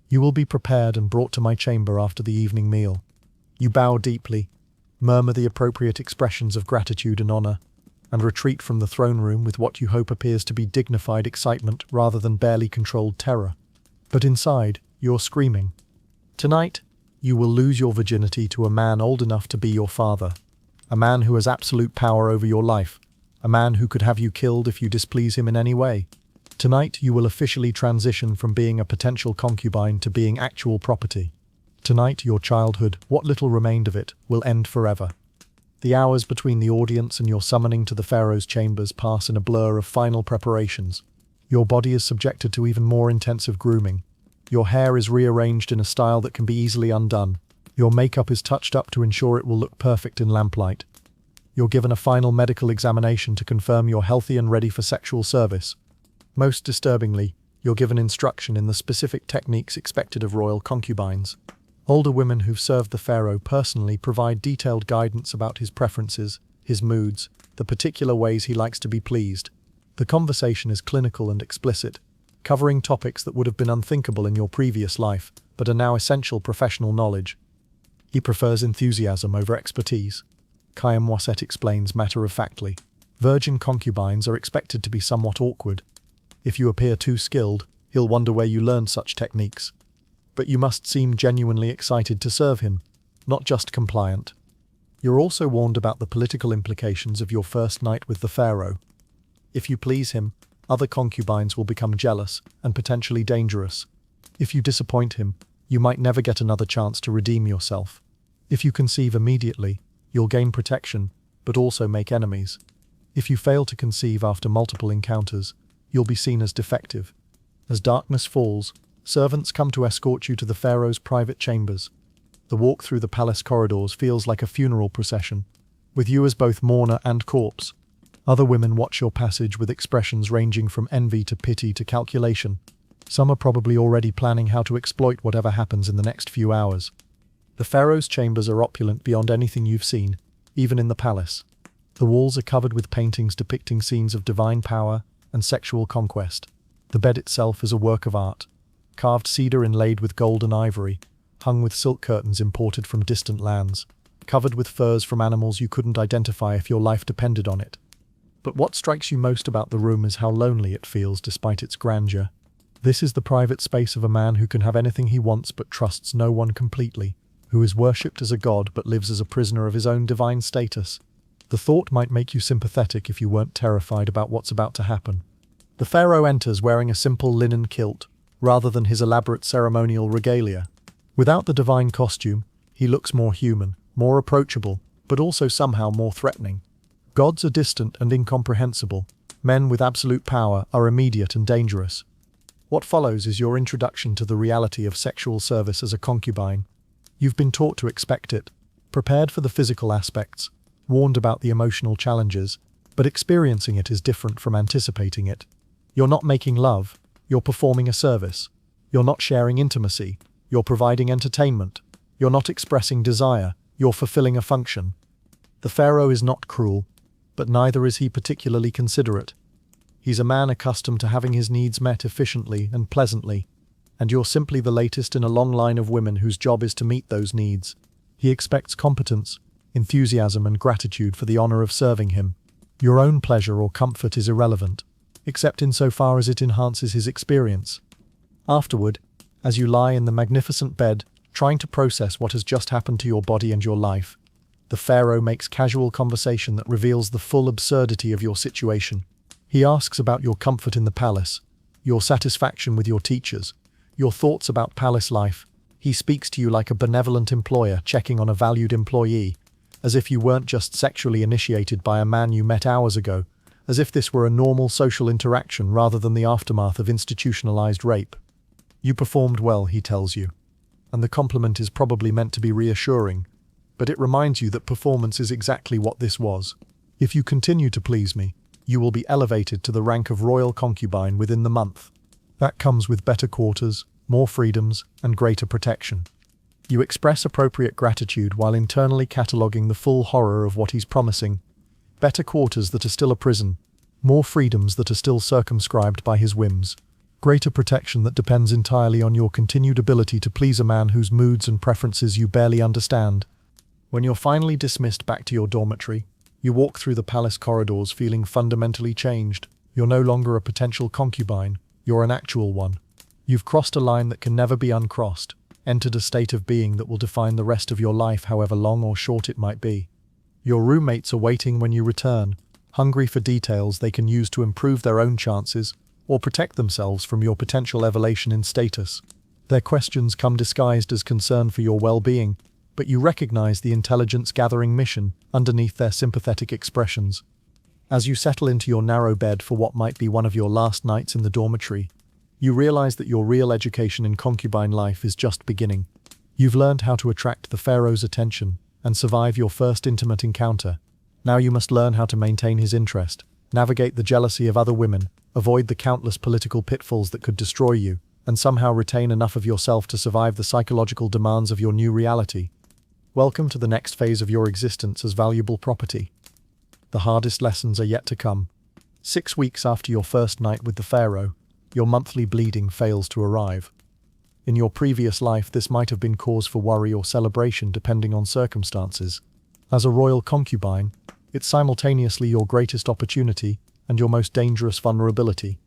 "You will be prepared and brought to my chamber after the evening meal." You bow deeply, murmur the appropriate expressions of gratitude and honor, and retreat from the throne room with what you hope appears to be dignified excitement rather than barely controlled terror. But inside, you're screaming. Tonight, you will lose your virginity to a man old enough to be your father, a man who has absolute power over your life, a man who could have you killed if you displease him in any way. Tonight, you will officially transition from being a potential concubine to being actual property. Tonight, your childhood, what little remained of it, will end forever. The hours between the audience and your summoning to the pharaoh's chambers pass in a blur of final preparations. Your body is subjected to even more intensive grooming. Your hair is rearranged in a style that can be easily undone. Your makeup is touched up to ensure it will look perfect in lamplight. You're given a final medical examination to confirm you're healthy and ready for sexual service. Most disturbingly, you're given instruction in the specific techniques expected of royal concubines. Older women who've served the pharaoh personally provide detailed guidance about his preferences, his moods, the particular ways he likes to be pleased. The conversation is clinical and explicit, covering topics that would have been unthinkable in your previous life, but are now essential professional knowledge. He prefers enthusiasm over expertise. Kayam explains matter-of-factly. Virgin concubines are expected to be somewhat awkward. If you appear too skilled, he'll wonder where you learned such techniques. But you must seem genuinely excited to serve him, not just compliant. You're also warned about the political implications of your first night with the pharaoh. If you please him, other concubines will become jealous and potentially dangerous. If you disappoint him, you might never get another chance to redeem yourself. If you conceive immediately, you'll gain protection, but also make enemies. If you fail to conceive after multiple encounters, you'll be seen as defective. As darkness falls, servants come to escort you to the pharaoh's private chambers. The walk through the palace corridors feels like a funeral procession, with you as both mourner and corpse. Other women watch your passage with expressions ranging from envy to pity to calculation. Some are probably already planning how to exploit whatever happens in the next few hours. The pharaoh's chambers are opulent beyond anything you've seen, even in the palace. The walls are covered with paintings depicting scenes of divine power and sexual conquest. The bed itself is a work of art. Carved cedar inlaid with gold and ivory, hung with silk curtains imported from distant lands, covered with furs from animals you couldn't identify if your life depended on it. But what strikes you most about the room is how lonely it feels despite its grandeur. This is the private space of a man who can have anything he wants but trusts no one completely, who is worshipped as a god but lives as a prisoner of his own divine status. The thought might make you sympathetic if you weren't terrified about what's about to happen. The pharaoh enters wearing a simple linen kilt, rather than his elaborate ceremonial regalia. Without the divine costume, he looks more human, more approachable, but also somehow more threatening. Gods are distant and incomprehensible. Men with absolute power are immediate and dangerous. What follows is your introduction to the reality of sexual service as a concubine. You've been taught to expect it, prepared for the physical aspects, warned about the emotional challenges, but experiencing it is different from anticipating it. You're not making love, you're performing a service. You're not sharing intimacy, you're providing entertainment. You're not expressing desire, you're fulfilling a function. The pharaoh is not cruel, but neither is he particularly considerate. He's a man accustomed to having his needs met efficiently and pleasantly, and you're simply the latest in a long line of women whose job is to meet those needs. He expects competence, enthusiasm, and gratitude for the honor of serving him. Your own pleasure or comfort is irrelevant, except insofar as it enhances his experience. Afterward, as you lie in the magnificent bed, trying to process what has just happened to your body and your life, the pharaoh makes casual conversation that reveals the full absurdity of your situation. He asks about your comfort in the palace, your satisfaction with your teachers, your thoughts about palace life. He speaks to you like a benevolent employer checking on a valued employee, as if you weren't just sexually initiated by a man you met hours ago, as if this were a normal social interaction rather than the aftermath of institutionalized rape. You performed well, he tells you, and the compliment is probably meant to be reassuring, but it reminds you that performance is exactly what this was. If you continue to please me, you will be elevated to the rank of royal concubine within the month. That comes with better quarters, more freedoms, and greater protection. You express appropriate gratitude while internally cataloguing the full horror of what he's promising. Better quarters that are still a prison, more freedoms that are still circumscribed by his whims, greater protection that depends entirely on your continued ability to please a man whose moods and preferences you barely understand. When you're finally dismissed back to your dormitory, you walk through the palace corridors feeling fundamentally changed. You're no longer a potential concubine, you're an actual one. You've crossed a line that can never be uncrossed, entered a state of being that will define the rest of your life, however long or short it might be. Your roommates are waiting when you return, hungry for details they can use to improve their own chances or protect themselves from your potential elevation in status. Their questions come disguised as concern for your well-being, but you recognize the intelligence-gathering mission underneath their sympathetic expressions. As you settle into your narrow bed for what might be one of your last nights in the dormitory, you realize that your real education in concubine life is just beginning. You've learned how to attract the pharaoh's attention and survive your first intimate encounter. Now you must learn how to maintain his interest, navigate the jealousy of other women, avoid the countless political pitfalls that could destroy you, and somehow retain enough of yourself to survive the psychological demands of your new reality. Welcome to the next phase of your existence as valuable property. The hardest lessons are yet to come. 6 weeks after your first night with the pharaoh, your monthly bleeding fails to arrive. In your previous life, this might have been cause for worry or celebration depending on circumstances. As a royal concubine, it's simultaneously your greatest opportunity and your most dangerous vulnerability.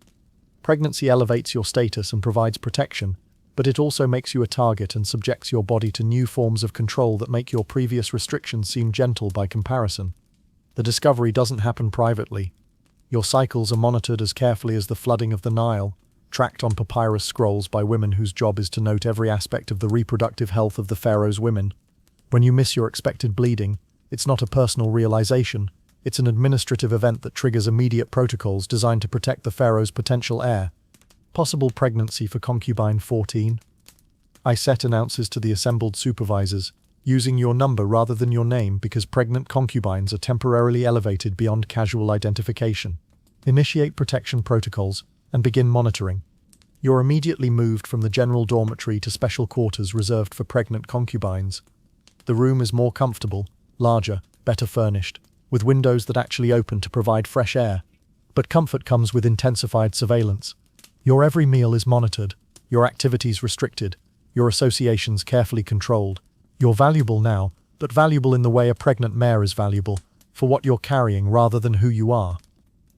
Pregnancy elevates your status and provides protection, but it also makes you a target and subjects your body to new forms of control that make your previous restrictions seem gentle by comparison. The discovery doesn't happen privately. Your cycles are monitored as carefully as the flooding of the Nile, tracked on papyrus scrolls by women whose job is to note every aspect of the reproductive health of the pharaoh's women. When you miss your expected bleeding, it's not a personal realization, it's an administrative event that triggers immediate protocols designed to protect the pharaoh's potential heir. Possible pregnancy for concubine 14. I set announces to the assembled supervisors, using your number rather than your name because pregnant concubines are temporarily elevated beyond casual identification. Initiate protection protocols and begin monitoring. You're immediately moved from the general dormitory to special quarters reserved for pregnant concubines. The room is more comfortable, larger, better furnished, with windows that actually open to provide fresh air. But comfort comes with intensified surveillance. Your every meal is monitored, your activities restricted, your associations carefully controlled. You're valuable now, but valuable in the way a pregnant mare is valuable, for what you're carrying rather than who you are.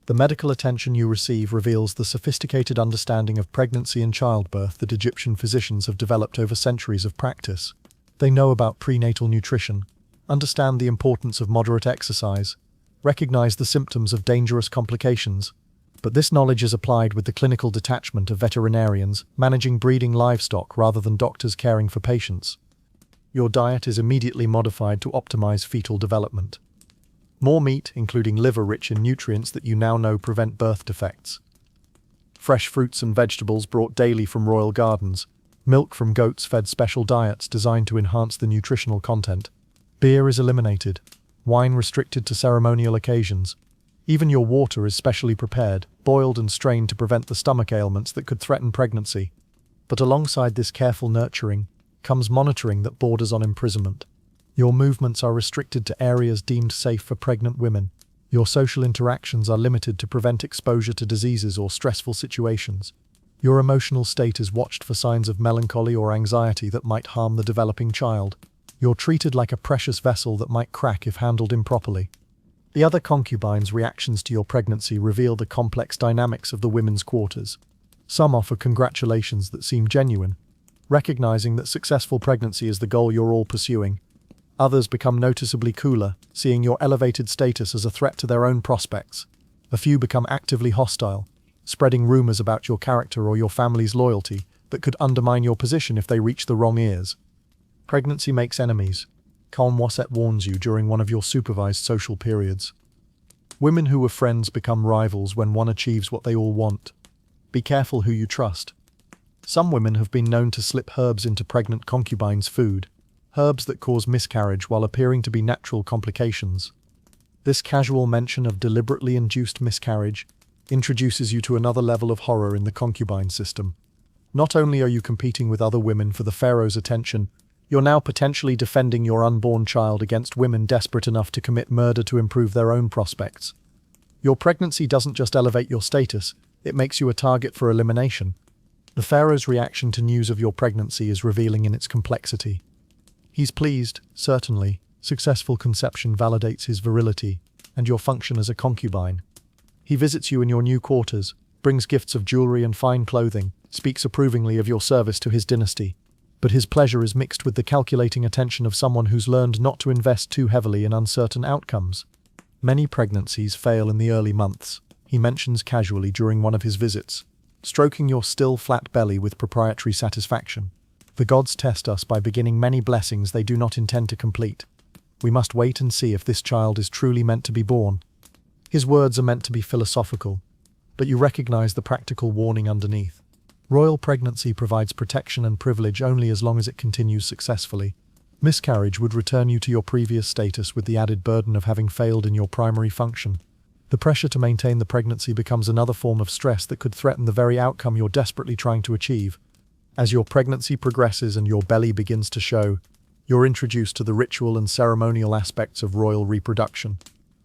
The medical attention you receive reveals the sophisticated understanding of pregnancy and childbirth that Egyptian physicians have developed over centuries of practice. They know about prenatal nutrition, understand the importance of moderate exercise, recognize the symptoms of dangerous complications, but this knowledge is applied with the clinical detachment of veterinarians managing breeding livestock rather than doctors caring for patients. Your diet is immediately modified to optimize fetal development. More meat, including liver rich in nutrients that you now know prevent birth defects. Fresh fruits and vegetables brought daily from royal gardens. Milk from goats fed special diets designed to enhance the nutritional content. Beer is eliminated. Wine restricted to ceremonial occasions. Even your water is specially prepared, boiled and strained to prevent the stomach ailments that could threaten pregnancy. But alongside this careful nurturing comes monitoring that borders on imprisonment. Your movements are restricted to areas deemed safe for pregnant women. Your social interactions are limited to prevent exposure to diseases or stressful situations. Your emotional state is watched for signs of melancholy or anxiety that might harm the developing child. You're treated like a precious vessel that might crack if handled improperly. The other concubines' reactions to your pregnancy reveal the complex dynamics of the women's quarters. Some offer congratulations that seem genuine, recognizing that successful pregnancy is the goal you're all pursuing. Others become noticeably cooler, seeing your elevated status as a threat to their own prospects. A few become actively hostile, spreading rumors about your character or your family's loyalty that could undermine your position if they reach the wrong ears. Pregnancy makes enemies. CONCUBINE warns you during one of your supervised social periods. Women who were friends become rivals when one achieves what they all want. Be careful who you trust. Some women have been known to slip herbs into pregnant concubines' food, herbs that cause miscarriage while appearing to be natural complications. This casual mention of deliberately induced miscarriage introduces you to another level of horror in the concubine system. Not only are you competing with other women for the pharaoh's attention, you're now potentially defending your unborn child against women desperate enough to commit murder to improve their own prospects. Your pregnancy doesn't just elevate your status, it makes you a target for elimination. The pharaoh's reaction to news of your pregnancy is revealing in its complexity. He's pleased, certainly. Successful conception validates his virility and your function as a concubine. He visits you in your new quarters, brings gifts of jewelry and fine clothing, speaks approvingly of your service to his dynasty. But his pleasure is mixed with the calculating attention of someone who's learned not to invest too heavily in uncertain outcomes. Many pregnancies fail in the early months, he mentions casually during one of his visits, stroking your still flat belly with proprietary satisfaction. The gods test us by beginning many blessings they do not intend to complete. We must wait and see if this child is truly meant to be born. His words are meant to be philosophical, but you recognize the practical warning underneath. Royal pregnancy provides protection and privilege only as long as it continues successfully. Miscarriage would return you to your previous status with the added burden of having failed in your primary function. The pressure to maintain the pregnancy becomes another form of stress that could threaten the very outcome you're desperately trying to achieve. As your pregnancy progresses and your belly begins to show, you're introduced to the ritual and ceremonial aspects of royal reproduction.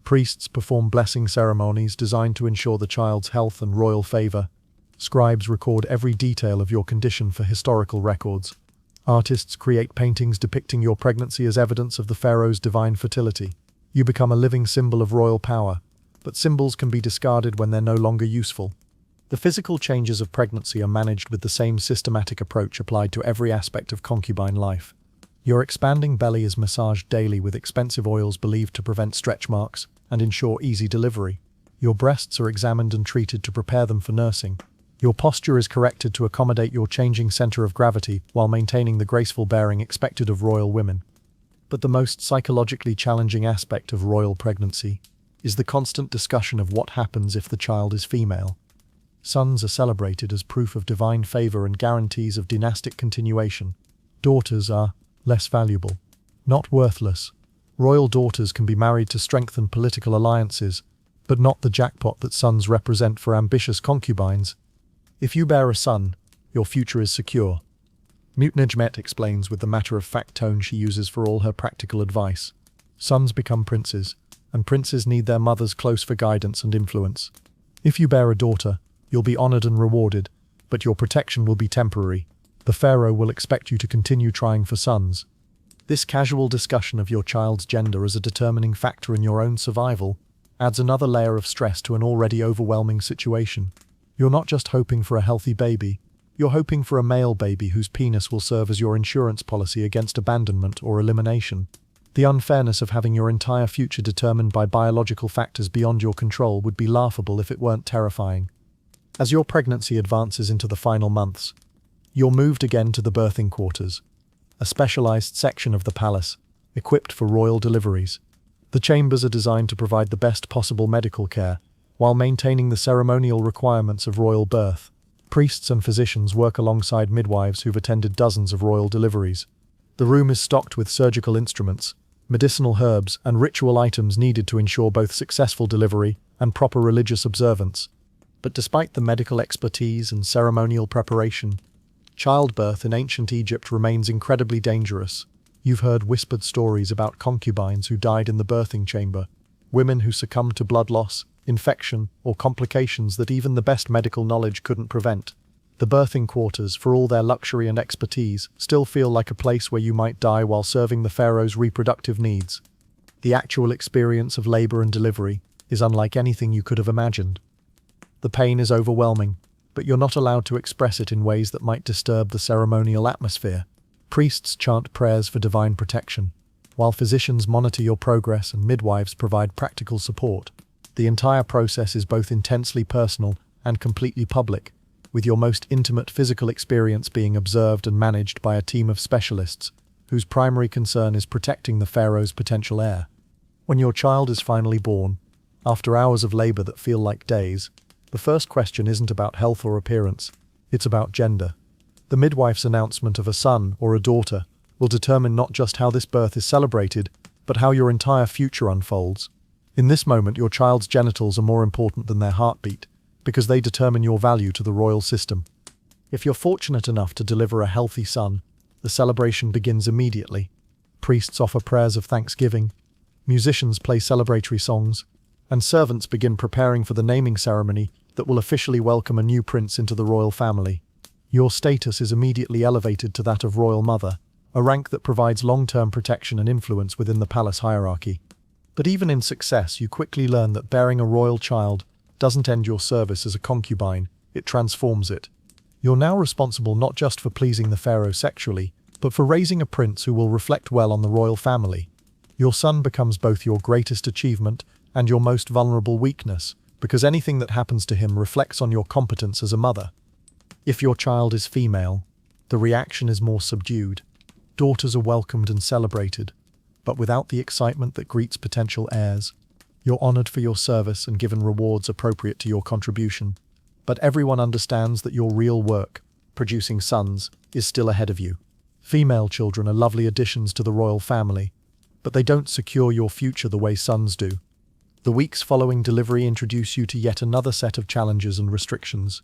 Priests perform blessing ceremonies designed to ensure the child's health and royal favor. Scribes record every detail of your condition for historical records. Artists create paintings depicting your pregnancy as evidence of the pharaoh's divine fertility. You become a living symbol of royal power, but symbols can be discarded when they're no longer useful. The physical changes of pregnancy are managed with the same systematic approach applied to every aspect of concubine life. Your expanding belly is massaged daily with expensive oils believed to prevent stretch marks and ensure easy delivery. Your breasts are examined and treated to prepare them for nursing. Your posture is corrected to accommodate your changing center of gravity while maintaining the graceful bearing expected of royal women. But the most psychologically challenging aspect of royal pregnancy is the constant discussion of what happens if the child is female. Sons are celebrated as proof of divine favor and guarantees of dynastic continuation. Daughters are less valuable, not worthless. Royal daughters can be married to strengthen political alliances, but not the jackpot that sons represent for ambitious concubines. If you bear a son, your future is secure. Mutnejmet explains with the matter-of-fact tone she uses for all her practical advice. Sons become princes, and princes need their mothers close for guidance and influence. If you bear a daughter, you'll be honored and rewarded, but your protection will be temporary. The pharaoh will expect you to continue trying for sons. This casual discussion of your child's gender as a determining factor in your own survival adds another layer of stress to an already overwhelming situation. You're not just hoping for a healthy baby, you're hoping for a male baby whose penis will serve as your insurance policy against abandonment or elimination. The unfairness of having your entire future determined by biological factors beyond your control would be laughable if it weren't terrifying. As your pregnancy advances into the final months, you're moved again to the birthing quarters, a specialized section of the palace, equipped for royal deliveries. The chambers are designed to provide the best possible medical care, while maintaining the ceremonial requirements of royal birth. Priests and physicians work alongside midwives who've attended dozens of royal deliveries. The room is stocked with surgical instruments, medicinal herbs, and ritual items needed to ensure both successful delivery and proper religious observance. But despite the medical expertise and ceremonial preparation, childbirth in ancient Egypt remains incredibly dangerous. You've heard whispered stories about concubines who died in the birthing chamber, women who succumbed to blood loss, infection, or complications that even the best medical knowledge couldn't prevent. The birthing quarters, for all their luxury and expertise, still feel like a place where you might die while serving the pharaoh's reproductive needs. The actual experience of labor and delivery is unlike anything you could have imagined. The pain is overwhelming, but you're not allowed to express it in ways that might disturb the ceremonial atmosphere. Priests chant prayers for divine protection, while physicians monitor your progress and midwives provide practical support. The entire process is both intensely personal and completely public, with your most intimate physical experience being observed and managed by a team of specialists, whose primary concern is protecting the pharaoh's potential heir. When your child is finally born, after hours of labor that feel like days, the first question isn't about health or appearance, it's about gender. The midwife's announcement of a son or a daughter will determine not just how this birth is celebrated, but how your entire future unfolds. In this moment, your child's genitals are more important than their heartbeat, because they determine your value to the royal system. If you're fortunate enough to deliver a healthy son, the celebration begins immediately. Priests offer prayers of thanksgiving, musicians play celebratory songs, and servants begin preparing for the naming ceremony that will officially welcome a new prince into the royal family. Your status is immediately elevated to that of royal mother, a rank that provides long-term protection and influence within the palace hierarchy. But even in success, you quickly learn that bearing a royal child doesn't end your service as a concubine, it transforms it. You're now responsible not just for pleasing the pharaoh sexually, but for raising a prince who will reflect well on the royal family. Your son becomes both your greatest achievement and your most vulnerable weakness, because anything that happens to him reflects on your competence as a mother. If your child is female, the reaction is more subdued. Daughters are welcomed and celebrated, but without the excitement that greets potential heirs. You're honored for your service and given rewards appropriate to your contribution. But everyone understands that your real work, producing sons, is still ahead of you. Female children are lovely additions to the royal family, but they don't secure your future the way sons do. The weeks following delivery introduce you to yet another set of challenges and restrictions.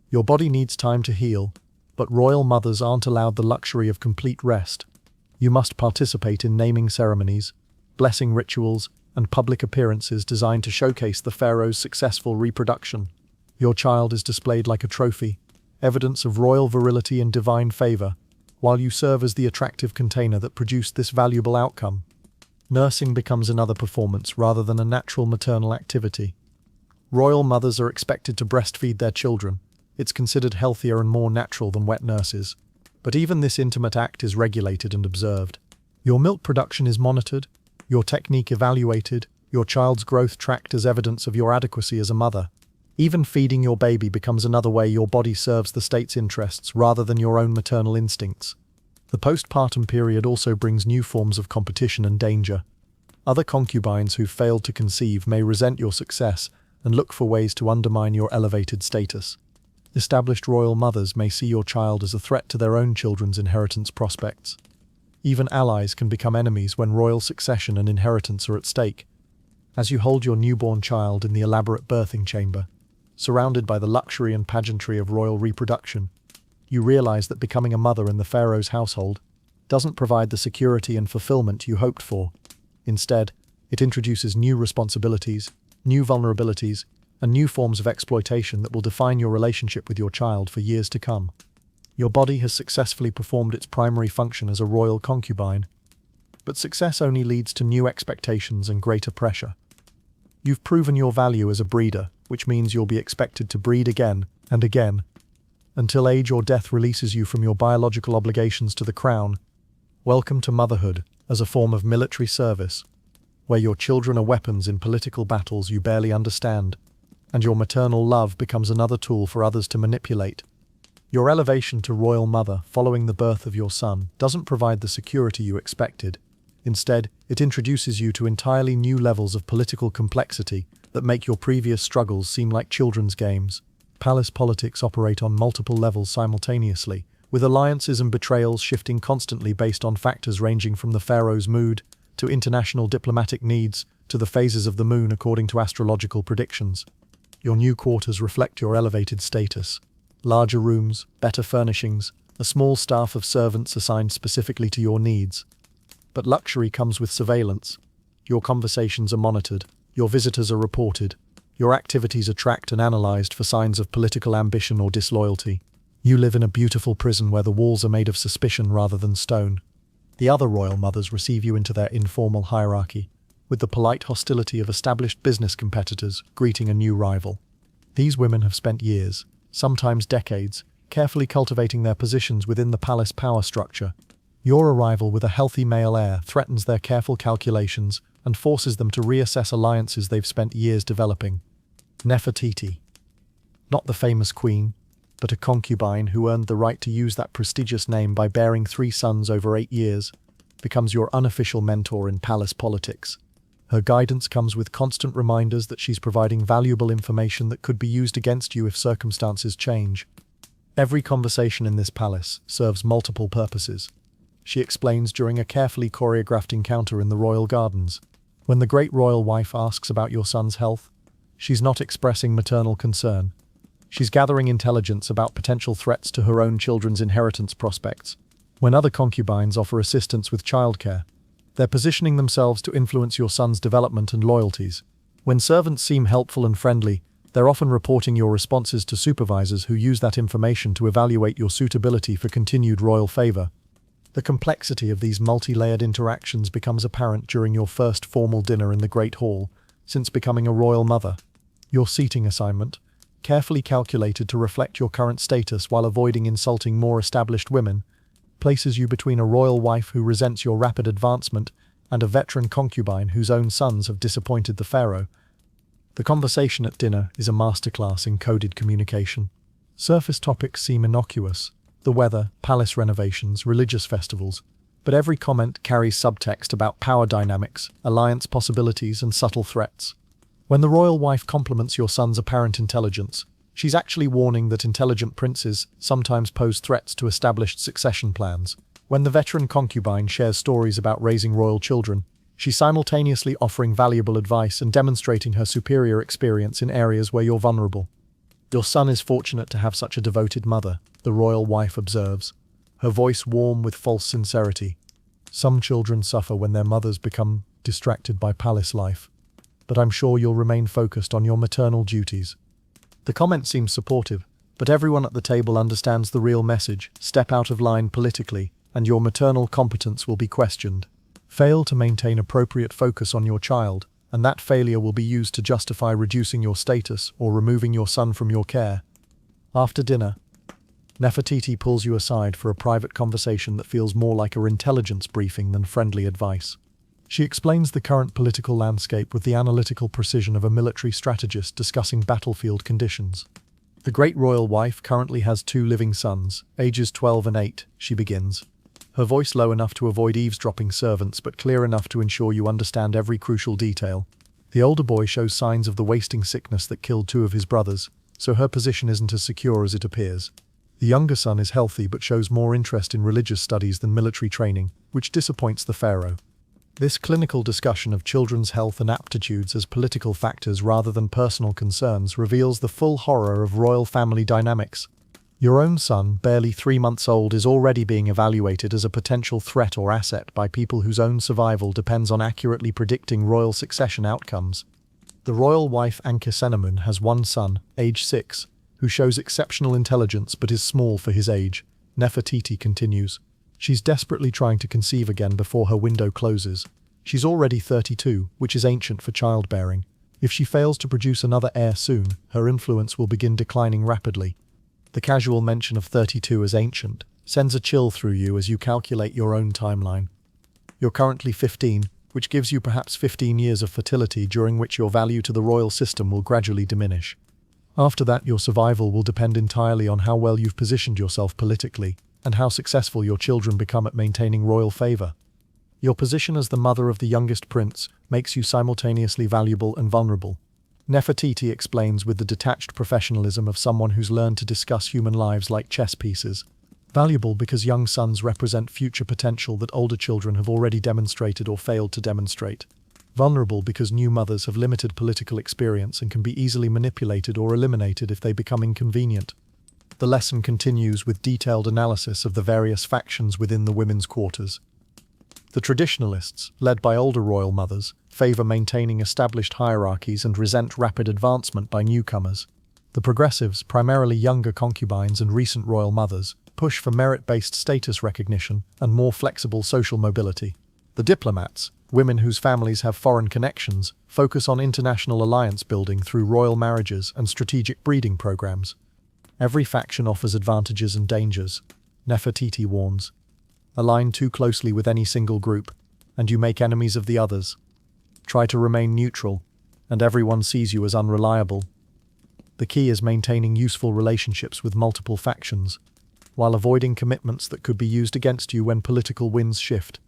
Your body needs time to heal, but royal mothers aren't allowed the luxury of complete rest. You must participate in naming ceremonies, blessing rituals, and public appearances designed to showcase the pharaoh's successful reproduction. Your child is displayed like a trophy, evidence of royal virility and divine favor, while you serve as the attractive container that produced this valuable outcome. Nursing becomes another performance rather than a natural maternal activity. Royal mothers are expected to breastfeed their children. It's considered healthier and more natural than wet nurses. But even this intimate act is regulated and observed. Your milk production is monitored, your technique evaluated, your child's growth tracked as evidence of your adequacy as a mother. Even feeding your baby becomes another way your body serves the state's interests rather than your own maternal instincts. The postpartum period also brings new forms of competition and danger. Other concubines who've failed to conceive may resent your success and look for ways to undermine your elevated status. Established royal mothers may see your child as a threat to their own children's inheritance prospects. Even allies can become enemies when royal succession and inheritance are at stake. As you hold your newborn child in the elaborate birthing chamber, surrounded by the luxury and pageantry of royal reproduction, you realize that becoming a mother in the pharaoh's household doesn't provide the security and fulfillment you hoped for. Instead, it introduces new responsibilities, new vulnerabilities, and new forms of exploitation that will define your relationship with your child for years to come. Your body has successfully performed its primary function as a royal concubine, but success only leads to new expectations and greater pressure. You've proven your value as a breeder, which means you'll be expected to breed again and again, until age or death releases you from your biological obligations to the crown. Welcome to motherhood as a form of military service, where your children are weapons in political battles you barely understand, and your maternal love becomes another tool for others to manipulate. Your elevation to royal mother following the birth of your son doesn't provide the security you expected. Instead, it introduces you to entirely new levels of political complexity that make your previous struggles seem like children's games. Palace politics operate on multiple levels simultaneously, with alliances and betrayals shifting constantly based on factors ranging from the pharaoh's mood to international diplomatic needs to the phases of the moon according to astrological predictions. Your new quarters reflect your elevated status. Larger rooms, better furnishings, a small staff of servants assigned specifically to your needs. But luxury comes with surveillance. Your conversations are monitored, your visitors are reported, your activities are tracked and analyzed for signs of political ambition or disloyalty. You live in a beautiful prison where the walls are made of suspicion rather than stone. The other royal mothers receive you into their informal hierarchy, with the polite hostility of established business competitors greeting a new rival. These women have spent years, sometimes decades, carefully cultivating their positions within the palace power structure. Your arrival with a healthy male heir threatens their careful calculations and forces them to reassess alliances they've spent years developing. Nefertiti. Not the famous queen, but a concubine who earned the right to use that prestigious name by bearing 3 sons over 8 years, becomes your unofficial mentor in palace politics. Her guidance comes with constant reminders that she's providing valuable information that could be used against you if circumstances change. Every conversation in this palace serves multiple purposes. She explains during a carefully choreographed encounter in the royal gardens. When the great royal wife asks about your son's health, she's not expressing maternal concern. She's gathering intelligence about potential threats to her own children's inheritance prospects. When other concubines offer assistance with childcare, they're positioning themselves to influence your son's development and loyalties. When servants seem helpful and friendly, they're often reporting your responses to supervisors who use that information to evaluate your suitability for continued royal favor. The complexity of these multi-layered interactions becomes apparent during your first formal dinner in the Great Hall, since becoming a royal mother. Your seating assignment, carefully calculated to reflect your current status while avoiding insulting more established women, places you between a royal wife who resents your rapid advancement and a veteran concubine whose own sons have disappointed the pharaoh. The conversation at dinner is a masterclass in coded communication. Surface topics seem innocuous: the weather, palace renovations, religious festivals, but every comment carries subtext about power dynamics, alliance possibilities, and subtle threats. When the royal wife compliments your son's apparent intelligence, she's actually warning that intelligent princes sometimes pose threats to established succession plans. When the veteran concubine shares stories about raising royal children, she's simultaneously offering valuable advice and demonstrating her superior experience in areas where you're vulnerable. Your son is fortunate to have such a devoted mother, the royal wife observes, her voice warm with false sincerity. Some children suffer when their mothers become distracted by palace life, but I'm sure you'll remain focused on your maternal duties. The comment seems supportive, but everyone at the table understands the real message: step out of line politically, and your maternal competence will be questioned. Fail to maintain appropriate focus on your child, and that failure will be used to justify reducing your status or removing your son from your care. After dinner, Nefertiti pulls you aside for a private conversation that feels more like a intelligence briefing than friendly advice. She explains the current political landscape with the analytical precision of a military strategist discussing battlefield conditions. The great royal wife currently has 2 living sons, ages 12 and 8, she begins. Her voice low enough to avoid eavesdropping servants but clear enough to ensure you understand every crucial detail. The older boy shows signs of the wasting sickness that killed 2 of his brothers, so her position isn't as secure as it appears. The younger son is healthy but shows more interest in religious studies than military training, which disappoints the pharaoh. This clinical discussion of children's health and aptitudes as political factors rather than personal concerns reveals the full horror of royal family dynamics. Your own son, barely 3 months old, is already being evaluated as a potential threat or asset by people whose own survival depends on accurately predicting royal succession outcomes. The royal wife Ankhesenamun has 1 son, age 6, who shows exceptional intelligence but is small for his age. Nefertiti continues. She's desperately trying to conceive again before her window closes. She's already 32, which is ancient for childbearing. If she fails to produce another heir soon, her influence will begin declining rapidly. The casual mention of 32 as ancient sends a chill through you as you calculate your own timeline. You're currently 15, which gives you perhaps 15 years of fertility during which your value to the royal system will gradually diminish. After that, your survival will depend entirely on how well you've positioned yourself politically, and how successful your children become at maintaining royal favor. Your position as the mother of the youngest prince makes you simultaneously valuable and vulnerable. Nefertiti explains with the detached professionalism of someone who's learned to discuss human lives like chess pieces. Valuable because young sons represent future potential that older children have already demonstrated or failed to demonstrate. Vulnerable because new mothers have limited political experience and can be easily manipulated or eliminated if they become inconvenient. The lesson continues with detailed analysis of the various factions within the women's quarters. The traditionalists, led by older royal mothers, favor maintaining established hierarchies and resent rapid advancement by newcomers. The progressives, primarily younger concubines and recent royal mothers, push for merit-based status recognition and more flexible social mobility. The diplomats, women whose families have foreign connections, focus on international alliance building through royal marriages and strategic breeding programs. Every faction offers advantages and dangers, Nefertiti warns. Align too closely with any single group, and you make enemies of the others. Try to remain neutral, and everyone sees you as unreliable. The key is maintaining useful relationships with multiple factions, while avoiding commitments that could be used against you when political winds shift.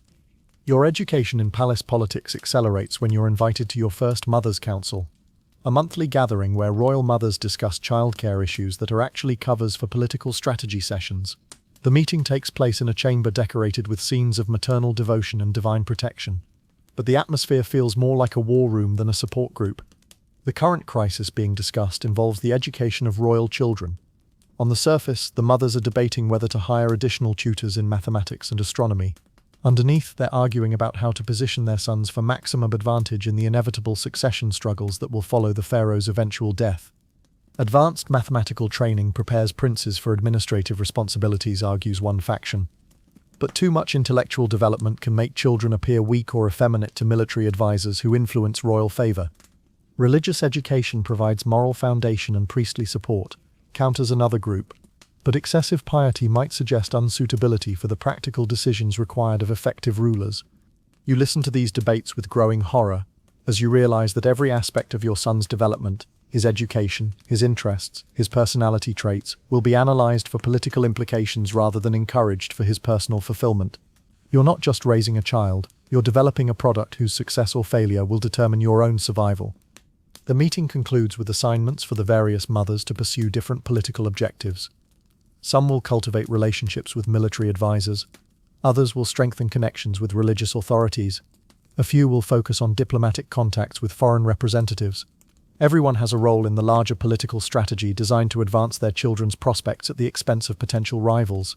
Your education in palace politics accelerates when you're invited to your first Mothers' Council, a monthly gathering where royal mothers discuss childcare issues that are actually covers for political strategy sessions. The meeting takes place in a chamber decorated with scenes of maternal devotion and divine protection. But the atmosphere feels more like a war room than a support group. The current crisis being discussed involves the education of royal children. On the surface, the mothers are debating whether to hire additional tutors in mathematics and astronomy. Underneath, they're arguing about how to position their sons for maximum advantage in the inevitable succession struggles that will follow the pharaoh's eventual death. Advanced mathematical training prepares princes for administrative responsibilities, argues one faction. But too much intellectual development can make children appear weak or effeminate to military advisors who influence royal favor. Religious education provides moral foundation and priestly support, counters another group. But excessive piety might suggest unsuitability for the practical decisions required of effective rulers. You listen to these debates with growing horror, as you realize that every aspect of your son's development, his education, his interests, his personality traits, will be analyzed for political implications rather than encouraged for his personal fulfillment. You're not just raising a child, you're developing a product whose success or failure will determine your own survival. The meeting concludes with assignments for the various mothers to pursue different political objectives. Some will cultivate relationships with military advisors. Others will strengthen connections with religious authorities. A few will focus on diplomatic contacts with foreign representatives. Everyone has a role in the larger political strategy designed to advance their children's prospects at the expense of potential rivals.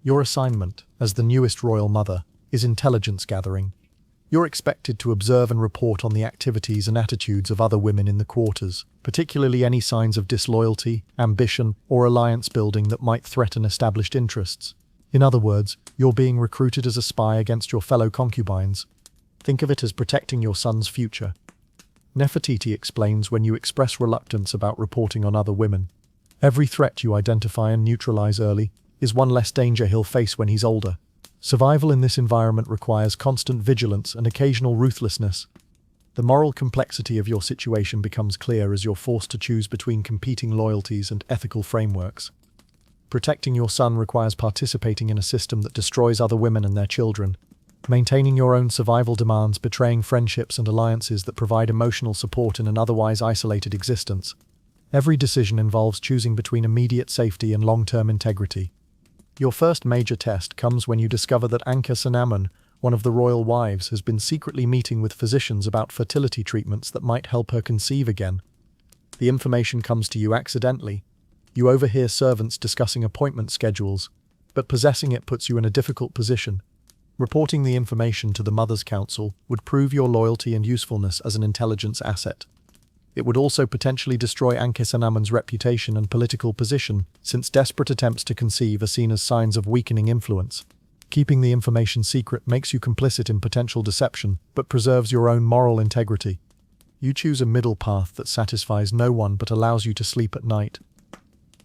Your assignment, as the newest royal mother, is intelligence gathering. You're expected to observe and report on the activities and attitudes of other women in the quarters, particularly any signs of disloyalty, ambition, or alliance building that might threaten established interests. In other words, you're being recruited as a spy against your fellow concubines. Think of it as protecting your son's future. Nefertiti explains when you express reluctance about reporting on other women. Every threat you identify and neutralize early is one less danger he'll face when he's older. Survival in this environment requires constant vigilance and occasional ruthlessness. The moral complexity of your situation becomes clear as you're forced to choose between competing loyalties and ethical frameworks. Protecting your son requires participating in a system that destroys other women and their children. Maintaining your own survival demands betraying friendships and alliances that provide emotional support in an otherwise isolated existence. Every decision involves choosing between immediate safety and long-term integrity. Your first major test comes when you discover that Ankhesenamun, one of the royal wives, has been secretly meeting with physicians about fertility treatments that might help her conceive again. The information comes to you accidentally. You overhear servants discussing appointment schedules, but possessing it puts you in a difficult position. Reporting the information to the Mothers' Council would prove your loyalty and usefulness as an intelligence asset. It would also potentially destroy Ankhesenamun's reputation and political position, since desperate attempts to conceive are seen as signs of weakening influence. Keeping the information secret makes you complicit in potential deception, but preserves your own moral integrity. You choose a middle path that satisfies no one but allows you to sleep at night.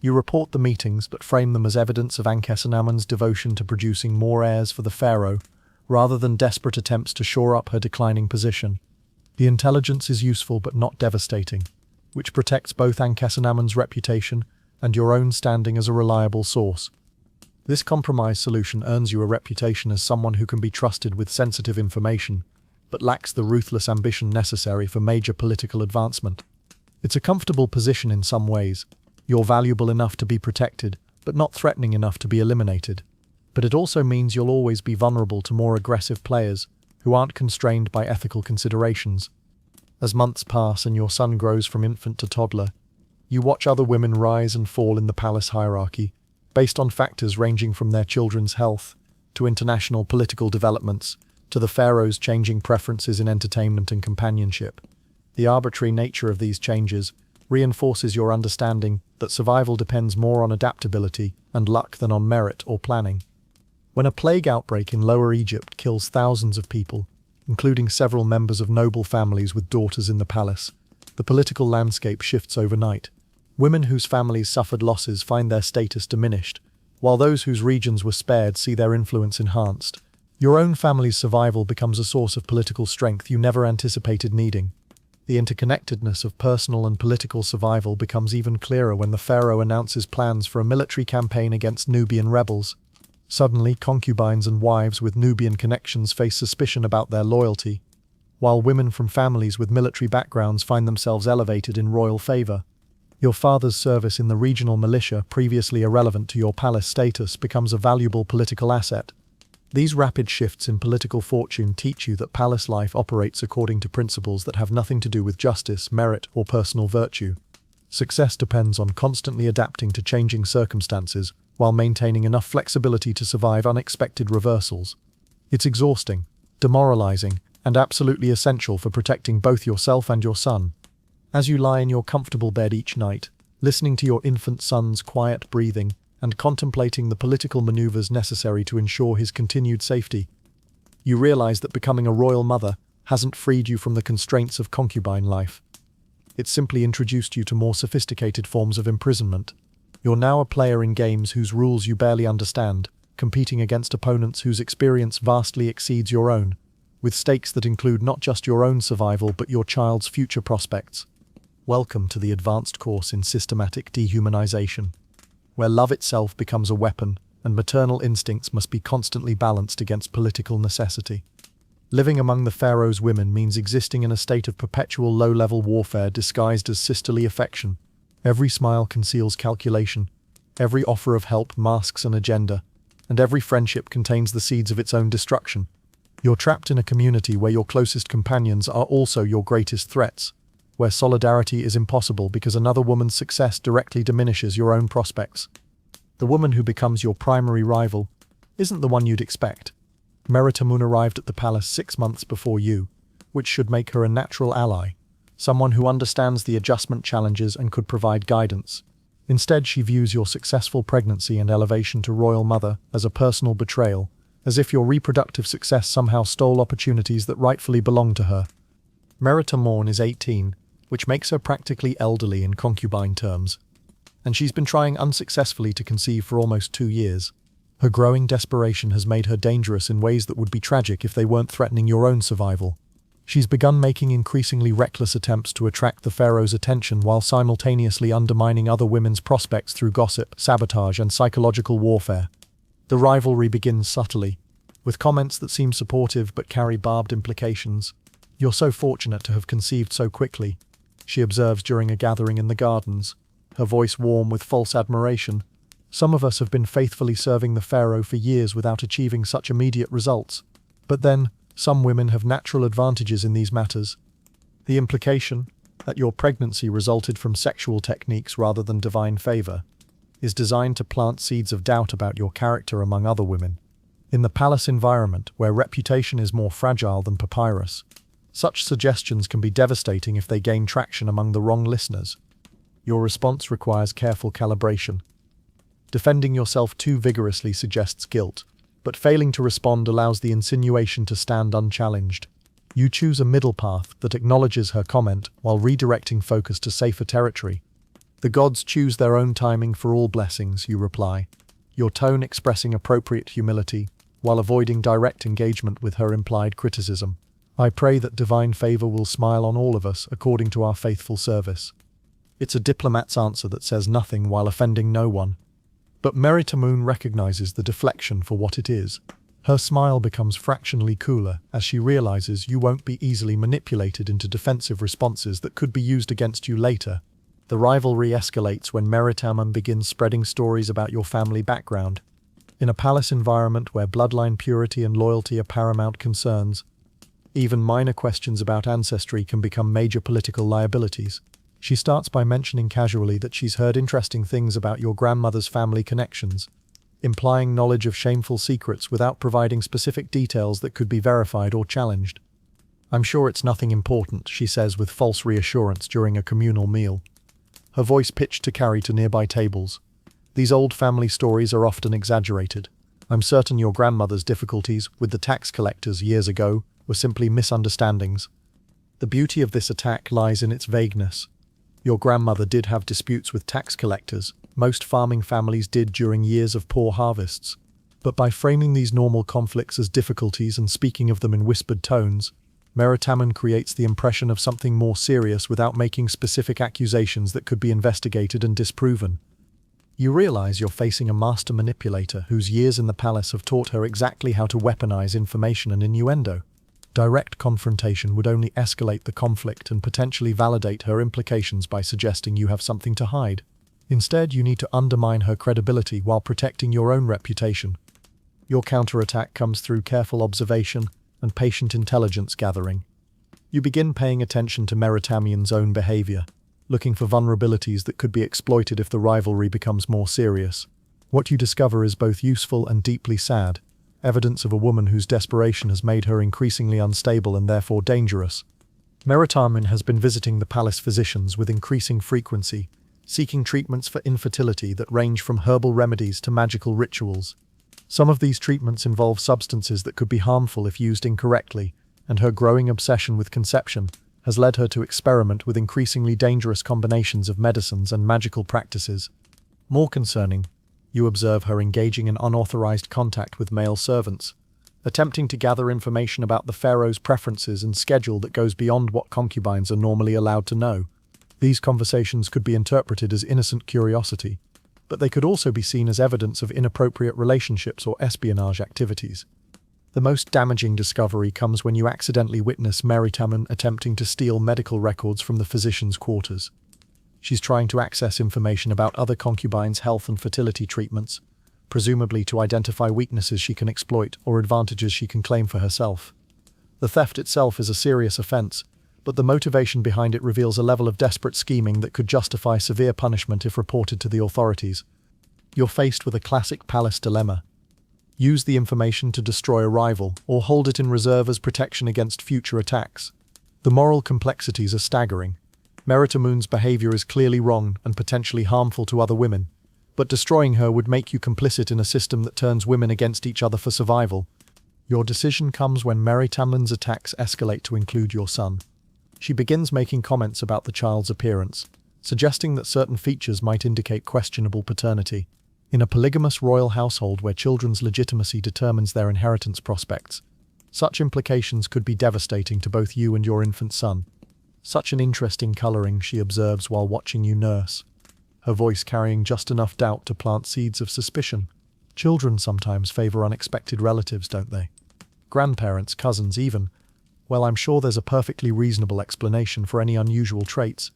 You report the meetings, but frame them as evidence of Ankhesenamun's devotion to producing more heirs for the pharaoh, rather than desperate attempts to shore up her declining position. The intelligence is useful but not devastating, which protects both Ankhesenamun's reputation and your own standing as a reliable source. This compromise solution earns you a reputation as someone who can be trusted with sensitive information, but lacks the ruthless ambition necessary for major political advancement. It's a comfortable position in some ways. You're valuable enough to be protected, but not threatening enough to be eliminated. But it also means you'll always be vulnerable to more aggressive players, who aren't constrained by ethical considerations. As months pass and your son grows from infant to toddler, you watch other women rise and fall in the palace hierarchy, based on factors ranging from their children's health, to international political developments, to the pharaoh's changing preferences in entertainment and companionship. The arbitrary nature of these changes reinforces your understanding that survival depends more on adaptability and luck than on merit or planning. When a plague outbreak in Lower Egypt kills thousands of people, including several members of noble families with daughters in the palace, the political landscape shifts overnight. Women whose families suffered losses find their status diminished, while those whose regions were spared see their influence enhanced. Your own family's survival becomes a source of political strength you never anticipated needing. The interconnectedness of personal and political survival becomes even clearer when the pharaoh announces plans for a military campaign against Nubian rebels. Suddenly, concubines and wives with Nubian connections face suspicion about their loyalty, while women from families with military backgrounds find themselves elevated in royal favor. Your father's service in the regional militia, previously irrelevant to your palace status, becomes a valuable political asset. These rapid shifts in political fortune teach you that palace life operates according to principles that have nothing to do with justice, merit, or personal virtue. Success depends on constantly adapting to changing circumstances, while maintaining enough flexibility to survive unexpected reversals. It's exhausting, demoralizing, and absolutely essential for protecting both yourself and your son. As you lie in your comfortable bed each night, listening to your infant son's quiet breathing and contemplating the political maneuvers necessary to ensure his continued safety, you realize that becoming a royal mother hasn't freed you from the constraints of concubine life. It's simply introduced you to more sophisticated forms of imprisonment. You're now a player in games whose rules you barely understand, competing against opponents whose experience vastly exceeds your own, with stakes that include not just your own survival but your child's future prospects. Welcome to the advanced course in systematic dehumanization, where love itself becomes a weapon and maternal instincts must be constantly balanced against political necessity. Living among the pharaoh's women means existing in a state of perpetual low-level warfare disguised as sisterly affection. Every smile conceals calculation, every offer of help masks an agenda, and every friendship contains the seeds of its own destruction. You're trapped in a community where your closest companions are also your greatest threats, where solidarity is impossible because another woman's success directly diminishes your own prospects. The woman who becomes your primary rival isn't the one you'd expect. Meritamun arrived at the palace 6 months before you, which should make her a natural ally, someone who understands the adjustment challenges and could provide guidance. Instead, she views your successful pregnancy and elevation to royal mother as a personal betrayal, as if your reproductive success somehow stole opportunities that rightfully belong to her. Meritamun is 18, which makes her practically elderly in concubine terms, and she's been trying unsuccessfully to conceive for almost 2 years. Her growing desperation has made her dangerous in ways that would be tragic if they weren't threatening your own survival. She's begun making increasingly reckless attempts to attract the pharaoh's attention while simultaneously undermining other women's prospects through gossip, sabotage, and psychological warfare. The rivalry begins subtly, with comments that seem supportive but carry barbed implications. "You're so fortunate to have conceived so quickly," she observes during a gathering in the gardens, her voice warm with false admiration. "Some of us have been faithfully serving the pharaoh for years without achieving such immediate results. But then, some women have natural advantages in these matters." The implication, that your pregnancy resulted from sexual techniques rather than divine favor, is designed to plant seeds of doubt about your character among other women. In the palace environment, where reputation is more fragile than papyrus, such suggestions can be devastating if they gain traction among the wrong listeners. Your response requires careful calibration. Defending yourself too vigorously suggests guilt, but failing to respond allows the insinuation to stand unchallenged. You choose a middle path that acknowledges her comment while redirecting focus to safer territory. "The gods choose their own timing for all blessings," you reply, your tone expressing appropriate humility while avoiding direct engagement with her implied criticism. "I pray that divine favor will smile on all of us according to our faithful service." It's a diplomat's answer that says nothing while offending no one. But Meritamun recognizes the deflection for what it is. Her smile becomes fractionally cooler as she realizes you won't be easily manipulated into defensive responses that could be used against you later. The rivalry escalates when Meritamun begins spreading stories about your family background. In a palace environment where bloodline purity and loyalty are paramount concerns, Even minor questions about ancestry can become major political liabilities. She starts by mentioning casually that she's heard interesting things about your grandmother's family connections, implying knowledge of shameful secrets without providing specific details that could be verified or challenged. "I'm sure it's nothing important," she says with false reassurance during a communal meal, her voice pitched to carry to nearby tables. "These old family stories are often exaggerated. I'm certain your grandmother's difficulties with the tax collectors years ago were simply misunderstandings." The beauty of this attack lies in its vagueness. Your grandmother did have disputes with tax collectors. Most farming families did during years of poor harvests. But by framing these normal conflicts as difficulties and speaking of them in whispered tones, Recruitment creates the impression of something more serious without making specific accusations that could be investigated and disproven. You realize you're facing a master manipulator whose years in the palace have taught her exactly how to weaponize information and innuendo. Direct confrontation would only escalate the conflict and potentially validate her implications by suggesting you have something to hide. Instead, you need to undermine her credibility while protecting your own reputation. Your counterattack comes through careful observation and patient intelligence gathering. You begin paying attention to Recruitment's own behavior, looking for vulnerabilities that could be exploited if the rivalry becomes more serious. What you discover is both useful and deeply sad, evidence of a woman whose desperation has made her increasingly unstable and therefore dangerous. Recruitment has been visiting the palace physicians with increasing frequency, seeking treatments for infertility that range from herbal remedies to magical rituals. Some of these treatments involve substances that could be harmful if used incorrectly, and her growing obsession with conception has led her to experiment with increasingly dangerous combinations of medicines and magical practices. More concerning, you observe her engaging in unauthorized contact with male servants, attempting to gather information about the pharaoh's preferences and schedule that goes beyond what concubines are normally allowed to know. These conversations could be interpreted as innocent curiosity, but they could also be seen as evidence of inappropriate relationships or espionage activities. The most damaging discovery comes when you accidentally witness Recruitment attempting to steal medical records from the physician's quarters. She's trying to access information about other concubines' health and fertility treatments, presumably to identify weaknesses she can exploit or advantages she can claim for herself. The theft itself is a serious offense, but the motivation behind it reveals a level of desperate scheming that could justify severe punishment if reported to the authorities. You're faced with a classic palace dilemma. Use the information to destroy a rival, or hold it in reserve as protection against future attacks. The moral complexities are staggering. Recruitment's behavior is clearly wrong and potentially harmful to other women, but destroying her would make you complicit in a system that turns women against each other for survival. Your decision comes when Recruitment's attacks escalate to include your son. She begins making comments about the child's appearance, suggesting that certain features might indicate questionable paternity. In a polygamous royal household where children's legitimacy determines their inheritance prospects, such implications could be devastating to both you and your infant son. "Such an interesting coloring," she observes while watching you nurse, her voice carrying just enough doubt to plant seeds of suspicion. Children sometimes favor unexpected relatives, don't they? Grandparents, cousins, even. Well, I'm sure there's a perfectly reasonable explanation for any unusual traits.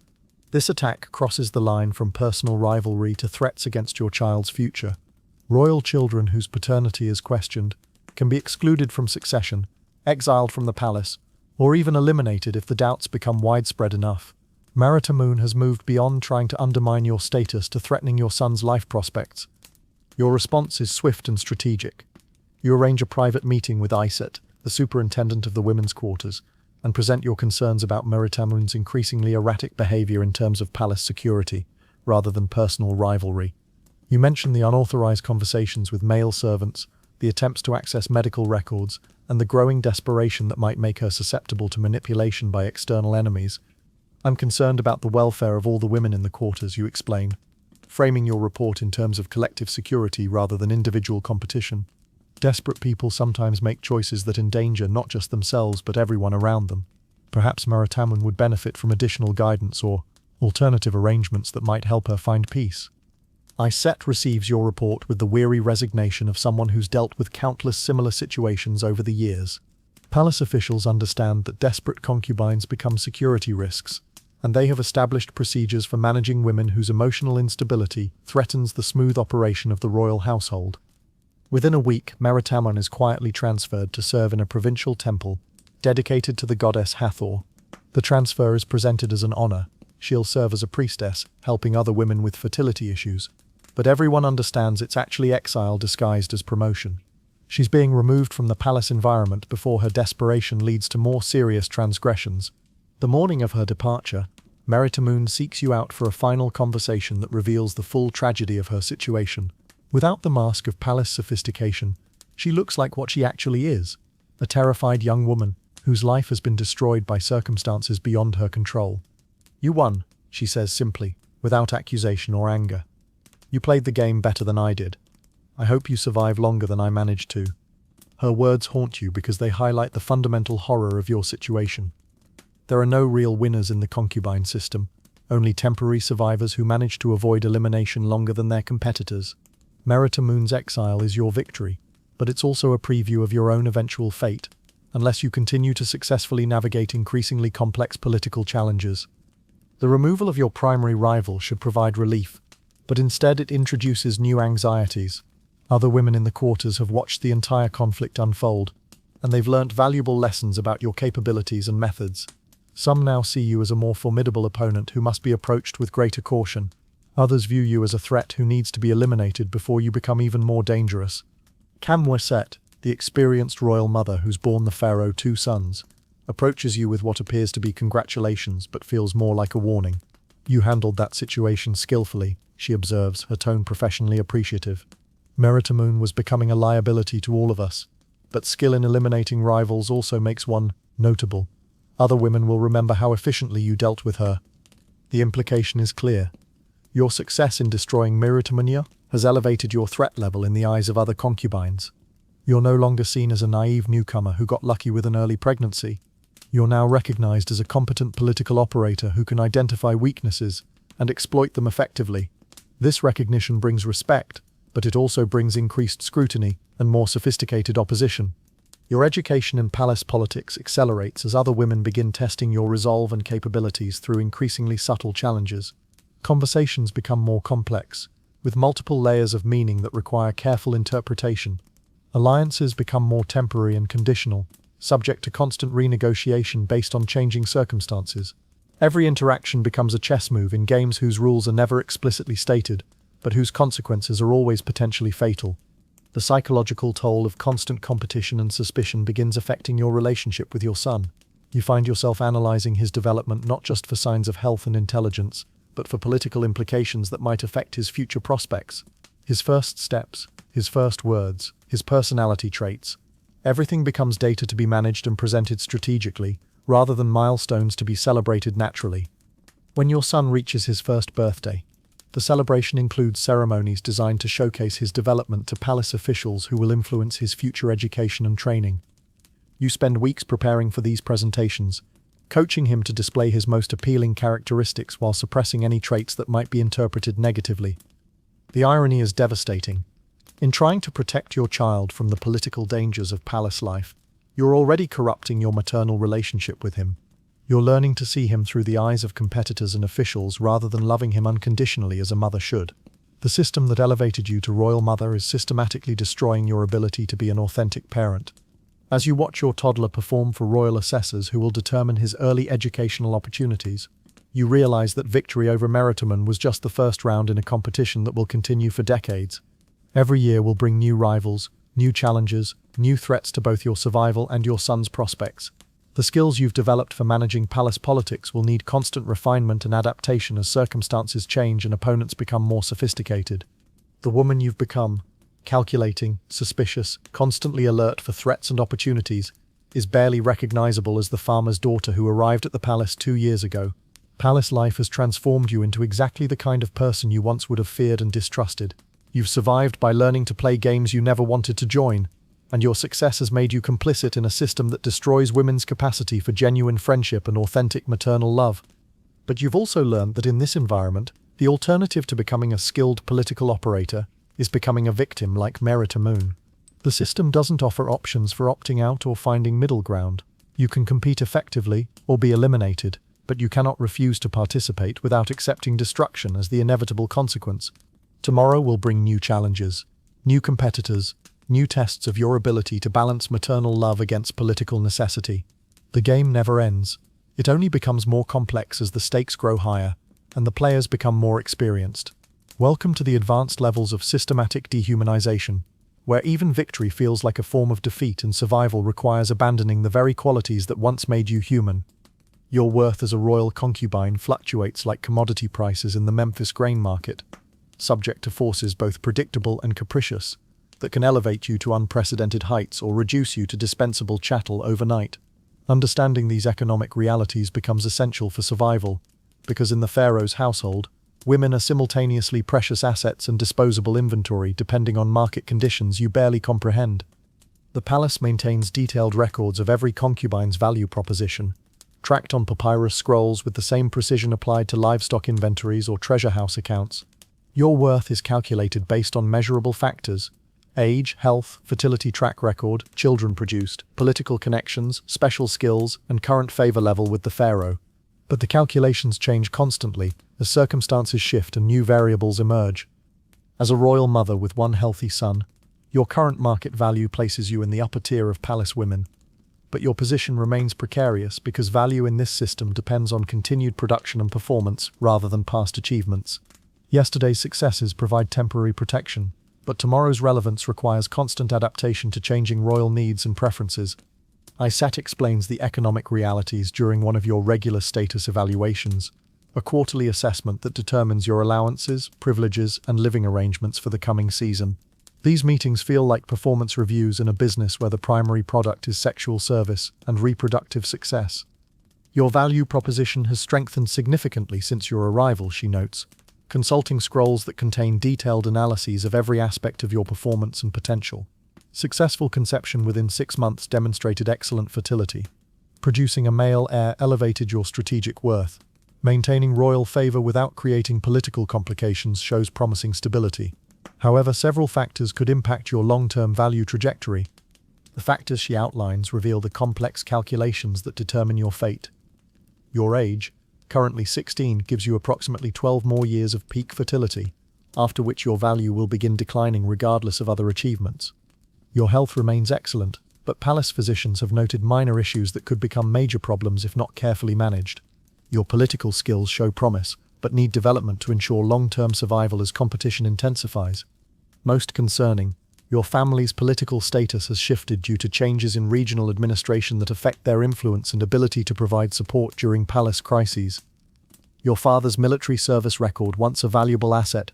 This attack crosses the line from personal rivalry to threats against your child's future. Royal children whose paternity is questioned can be excluded from succession, exiled from the palace, or even eliminated if the doubts become widespread enough. Recruitment has moved beyond trying to undermine your status to threatening your son's life prospects. Your response is swift and strategic. You arrange a private meeting with Iset, the superintendent of the women's quarters, and present your concerns about Recruitment's increasingly erratic behavior in terms of palace security, rather than personal rivalry. You mention the unauthorized conversations with male servants, the attempts to access medical records, and the growing desperation that might make her susceptible to manipulation by external enemies. "I'm concerned about the welfare of all the women in the quarters," you explain, framing your report in terms of collective security rather than individual competition. Desperate people sometimes make choices that endanger not just themselves but everyone around them. Perhaps Recruitment would benefit from additional guidance or alternative arrangements that might help her find peace. Iset receives your report with the weary resignation of someone who's dealt with countless similar situations over the years. Palace officials understand that desperate concubines become security risks, and they have established procedures for managing women whose emotional instability threatens the smooth operation of the royal household. Within a week, Recruitment is quietly transferred to serve in a provincial temple, dedicated to the goddess Hathor. The transfer is presented as an honor. She'll serve as a priestess, helping other women with fertility issues. But everyone understands it's actually exile disguised as promotion. She's being removed from the palace environment before her desperation leads to more serious transgressions. The morning of her departure, Meritamun seeks you out for a final conversation that reveals the full tragedy of her situation. Without the mask of palace sophistication, she looks like what she actually is, a terrified young woman whose life has been destroyed by circumstances beyond her control. "You won," she says simply, without accusation or anger. "You played the game better than I did. I hope you survive longer than I managed to." Her words haunt you because they highlight the fundamental horror of your situation. There are no real winners in the concubine system, only temporary survivors who manage to avoid elimination longer than their competitors. Meritamun's exile is your victory, but it's also a preview of your own eventual fate, unless you continue to successfully navigate increasingly complex political challenges. The removal of your primary rival should provide relief, but instead it introduces new anxieties. Other women in the quarters have watched the entire conflict unfold, and they've learnt valuable lessons about your capabilities and methods. Some now see you as a more formidable opponent who must be approached with greater caution. Others view you as a threat who needs to be eliminated before you become even more dangerous. Kamweset, the experienced royal mother who's borne the pharaoh 2 sons, approaches you with what appears to be congratulations but feels more like a warning. "You handled that situation skillfully," she observes, her tone professionally appreciative. Meritamun was becoming a liability to all of us, but skill in eliminating rivals also makes one notable. Other women will remember how efficiently you dealt with her. The implication is clear. Your success in destroying Meritamun has elevated your threat level in the eyes of other concubines. You're no longer seen as a naive newcomer who got lucky with an early pregnancy. You're now recognized as a competent political operator who can identify weaknesses and exploit them effectively. This recognition brings respect, but it also brings increased scrutiny and more sophisticated opposition. Your education in palace politics accelerates as other women begin testing your resolve and capabilities through increasingly subtle challenges. Conversations become more complex, with multiple layers of meaning that require careful interpretation. Alliances become more temporary and conditional, subject to constant renegotiation based on changing circumstances. Every interaction becomes a chess move in games whose rules are never explicitly stated, but whose consequences are always potentially fatal. The psychological toll of constant competition and suspicion begins affecting your relationship with your son. You find yourself analyzing his development not just for signs of health and intelligence, but for political implications that might affect his future prospects. His first steps, his first words, his personality traits. Everything becomes data to be managed and presented strategically, rather than milestones to be celebrated naturally. When your son reaches his first birthday, the celebration includes ceremonies designed to showcase his development to palace officials who will influence his future education and training. You spend weeks preparing for these presentations, coaching him to display his most appealing characteristics while suppressing any traits that might be interpreted negatively. The irony is devastating. In trying to protect your child from the political dangers of palace life, you're already corrupting your maternal relationship with him. You're learning to see him through the eyes of competitors and officials rather than loving him unconditionally as a mother should. The system that elevated you to royal mother is systematically destroying your ability to be an authentic parent. As you watch your toddler perform for royal assessors who will determine his early educational opportunities, you realize that victory over Meritamun was just the first round in a competition that will continue for decades. Every year will bring new rivals, new challenges, new threats to both your survival and your son's prospects. The skills you've developed for managing palace politics will need constant refinement and adaptation as circumstances change and opponents become more sophisticated. The woman you've become, calculating, suspicious, constantly alert for threats and opportunities, is barely recognizable as the farmer's daughter who arrived at the palace 2 years ago. Palace life has transformed you into exactly the kind of person you once would have feared and distrusted. You've survived by learning to play games you never wanted to join, and your success has made you complicit in a system that destroys women's capacity for genuine friendship and authentic maternal love. But you've also learned that in this environment, the alternative to becoming a skilled political operator is becoming a victim like Meritamun. The system doesn't offer options for opting out or finding middle ground. You can compete effectively or be eliminated, but you cannot refuse to participate without accepting destruction as the inevitable consequence. Tomorrow will bring new challenges, new competitors, new tests of your ability to balance maternal love against political necessity. The game never ends. It only becomes more complex as the stakes grow higher and the players become more experienced. Welcome to the advanced levels of systematic dehumanization, where even victory feels like a form of defeat and survival requires abandoning the very qualities that once made you human. Your worth as a royal concubine fluctuates like commodity prices in the Memphis grain market, subject to forces both predictable and capricious, that can elevate you to unprecedented heights or reduce you to dispensable chattel overnight. Understanding these economic realities becomes essential for survival, because in the pharaoh's household, women are simultaneously precious assets and disposable inventory depending on market conditions you barely comprehend. The palace maintains detailed records of every concubine's value proposition, tracked on papyrus scrolls with the same precision applied to livestock inventories or treasure house accounts. Your worth is calculated based on measurable factors: age, health, fertility track record, children produced, political connections, special skills, and current favor level with the pharaoh. But the calculations change constantly as circumstances shift and new variables emerge. As a royal mother with one healthy son, your current market value places you in the upper tier of palace women. But your position remains precarious because value in this system depends on continued production and performance rather than past achievements. Yesterday's successes provide temporary protection, but tomorrow's relevance requires constant adaptation to changing royal needs and preferences. ISAT explains the economic realities during one of your regular status evaluations, a quarterly assessment that determines your allowances, privileges, and living arrangements for the coming season. These meetings feel like performance reviews in a business where the primary product is sexual service and reproductive success. Your value proposition has strengthened significantly since your arrival, she notes, consulting scrolls that contain detailed analyses of every aspect of your performance and potential. Successful conception within 6 months demonstrated excellent fertility. Producing a male heir elevated your strategic worth. Maintaining royal favor without creating political complications shows promising stability. However, several factors could impact your long-term value trajectory. The factors she outlines reveal the complex calculations that determine your fate. Your age, currently 16, gives you approximately 12 more years of peak fertility, after which your value will begin declining regardless of other achievements. Your health remains excellent, but palace physicians have noted minor issues that could become major problems if not carefully managed. Your political skills show promise, but need development to ensure long-term survival as competition intensifies. Most concerning, your family's political status has shifted due to changes in regional administration that affect their influence and ability to provide support during palace crises. Your father's military service record, once a valuable asset,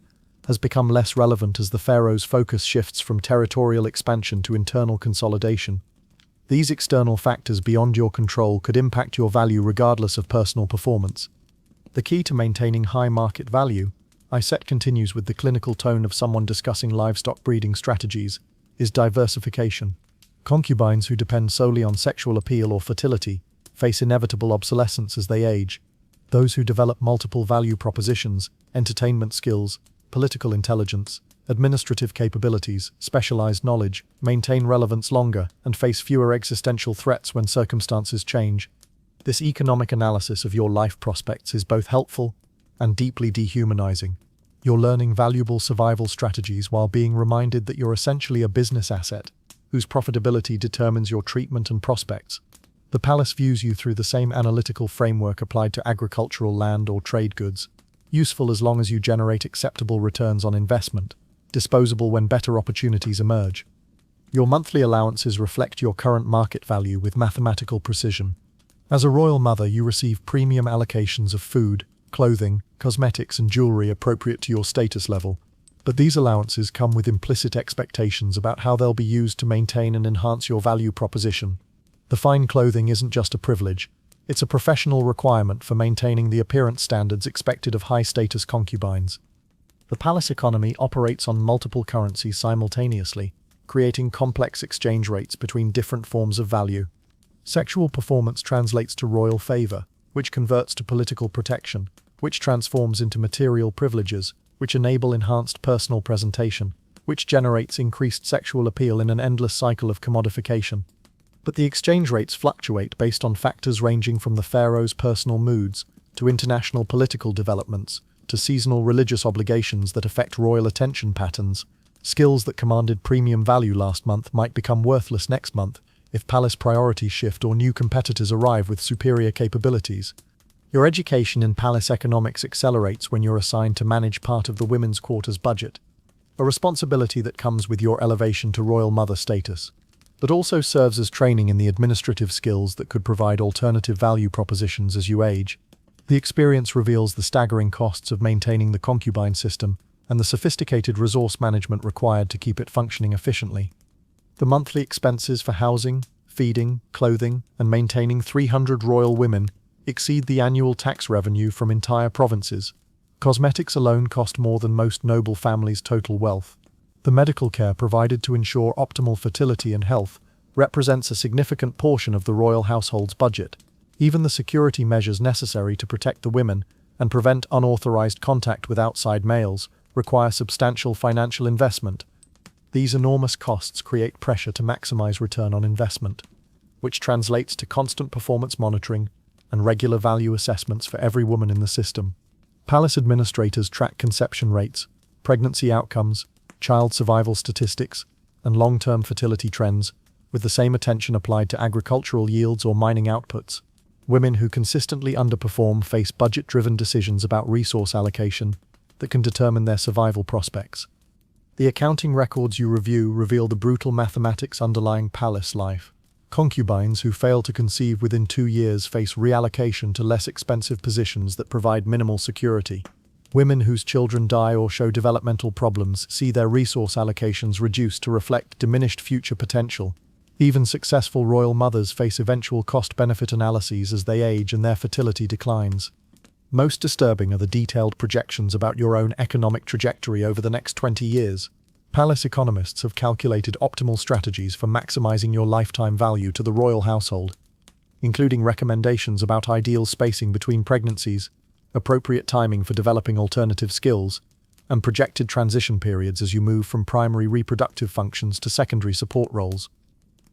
has become less relevant as the pharaoh's focus shifts from territorial expansion to internal consolidation. These external factors beyond your control could impact your value regardless of personal performance. The key to maintaining high market value, ISET continues with the clinical tone of someone discussing livestock breeding strategies, is diversification. Concubines who depend solely on sexual appeal or fertility face inevitable obsolescence as they age. Those who develop multiple value propositions, entertainment skills, political intelligence, administrative capabilities, specialized knowledge, maintain relevance longer and face fewer existential threats when circumstances change. This economic analysis of your life prospects is both helpful and deeply dehumanizing. You're learning valuable survival strategies while being reminded that you're essentially a business asset, whose profitability determines your treatment and prospects. The palace views you through the same analytical framework applied to agricultural land or trade goods, useful as long as you generate acceptable returns on investment, disposable when better opportunities emerge. Your monthly allowances reflect your current market value with mathematical precision. As a royal mother, you receive premium allocations of food, clothing, cosmetics, and jewelry appropriate to your status level. But these allowances come with implicit expectations about how they'll be used to maintain and enhance your value proposition. The fine clothing isn't just a privilege, it's a professional requirement for maintaining the appearance standards expected of high-status concubines. The palace economy operates on multiple currencies simultaneously, creating complex exchange rates between different forms of value. Sexual performance translates to royal favor, which converts to political protection, which transforms into material privileges, which enable enhanced personal presentation, which generates increased sexual appeal in an endless cycle of commodification. But the exchange rates fluctuate based on factors ranging from the pharaoh's personal moods, to international political developments, to seasonal religious obligations that affect royal attention patterns. Skills that commanded premium value last month might become worthless next month if palace priorities shift or new competitors arrive with superior capabilities. Your education in palace economics accelerates when you're assigned to manage part of the women's quarters budget, a responsibility that comes with your elevation to royal mother status, but also serves as training in the administrative skills that could provide alternative value propositions as you age. The experience reveals the staggering costs of maintaining the concubine system and the sophisticated resource management required to keep it functioning efficiently. The monthly expenses for housing, feeding, clothing, and maintaining 300 royal women exceed the annual tax revenue from entire provinces. Cosmetics alone cost more than most noble families' total wealth. The medical care provided to ensure optimal fertility and health represents a significant portion of the royal household's budget. Even the security measures necessary to protect the women and prevent unauthorized contact with outside males require substantial financial investment. These enormous costs create pressure to maximize return on investment, which translates to constant performance monitoring and regular value assessments for every woman in the system. Palace administrators track conception rates, pregnancy outcomes, child survival statistics, and long-term fertility trends, with the same attention applied to agricultural yields or mining outputs. Women who consistently underperform face budget-driven decisions about resource allocation that can determine their survival prospects. The accounting records you review reveal the brutal mathematics underlying palace life. Concubines who fail to conceive within 2 years face reallocation to less expensive positions that provide minimal security. Women whose children die or show developmental problems see their resource allocations reduced to reflect diminished future potential. Even successful royal mothers face eventual cost-benefit analyses as they age and their fertility declines. Most disturbing are the detailed projections about your own economic trajectory over the next 20 years. Palace economists have calculated optimal strategies for maximizing your lifetime value to the royal household, including recommendations about ideal spacing between pregnancies, appropriate timing for developing alternative skills, and projected transition periods as you move from primary reproductive functions to secondary support roles.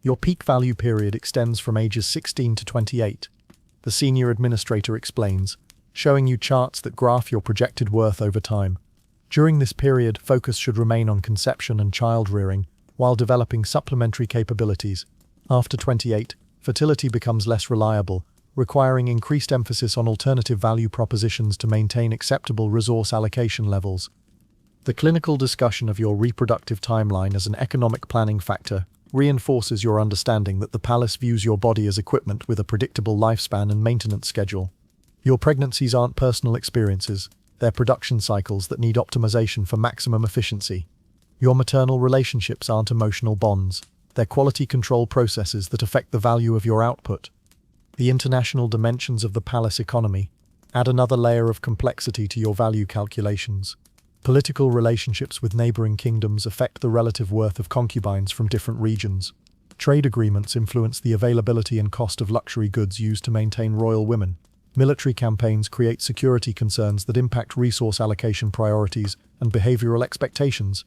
Your peak value period extends from ages 16 to 28, the senior administrator explains, showing you charts that graph your projected worth over time. During this period, focus should remain on conception and child-rearing, while developing supplementary capabilities. After 28, fertility becomes less reliable, requiring increased emphasis on alternative value propositions to maintain acceptable resource allocation levels. The clinical discussion of your reproductive timeline as an economic planning factor reinforces your understanding that the palace views your body as equipment with a predictable lifespan and maintenance schedule. Your pregnancies aren't personal experiences, they're production cycles that need optimization for maximum efficiency. Your maternal relationships aren't emotional bonds, they're quality control processes that affect the value of your output. The international dimensions of the palace economy add another layer of complexity to your value calculations. Political relationships with neighboring kingdoms affect the relative worth of concubines from different regions. Trade agreements influence the availability and cost of luxury goods used to maintain royal women. Military campaigns create security concerns that impact resource allocation priorities and behavioral expectations.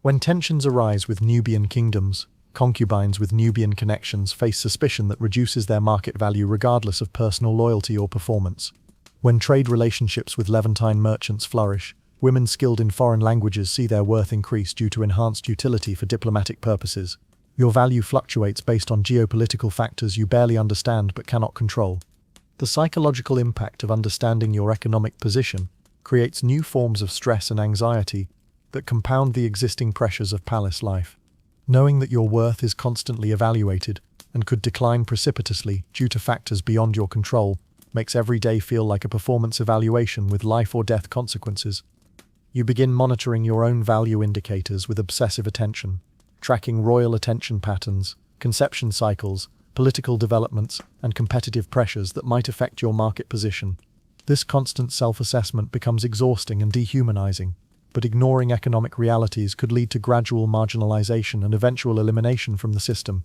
When tensions arise with Nubian kingdoms, concubines with Nubian connections face suspicion that reduces their market value regardless of personal loyalty or performance. When trade relationships with Levantine merchants flourish, women skilled in foreign languages see their worth increase due to enhanced utility for diplomatic purposes. Your value fluctuates based on geopolitical factors you barely understand but cannot control. The psychological impact of understanding your economic position creates new forms of stress and anxiety that compound the existing pressures of palace life. Knowing that your worth is constantly evaluated and could decline precipitously due to factors beyond your control makes every day feel like a performance evaluation with life or death consequences. You begin monitoring your own value indicators with obsessive attention, tracking royal attention patterns, conception cycles, political developments, and competitive pressures that might affect your market position. This constant self-assessment becomes exhausting and dehumanizing, but ignoring economic realities could lead to gradual marginalization and eventual elimination from the system.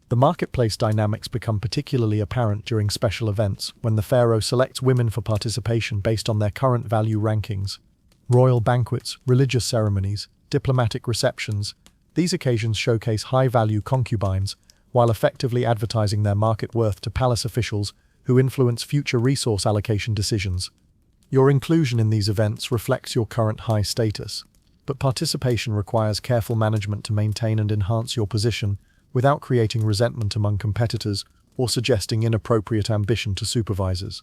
The marketplace dynamics become particularly apparent during special events when the pharaoh selects women for participation based on their current value rankings. Royal banquets, religious ceremonies, diplomatic receptions, these occasions showcase high-value concubines while effectively advertising their market worth to palace officials who influence future resource allocation decisions. Your inclusion in these events reflects your current high status, but participation requires careful management to maintain and enhance your position without creating resentment among competitors or suggesting inappropriate ambition to supervisors.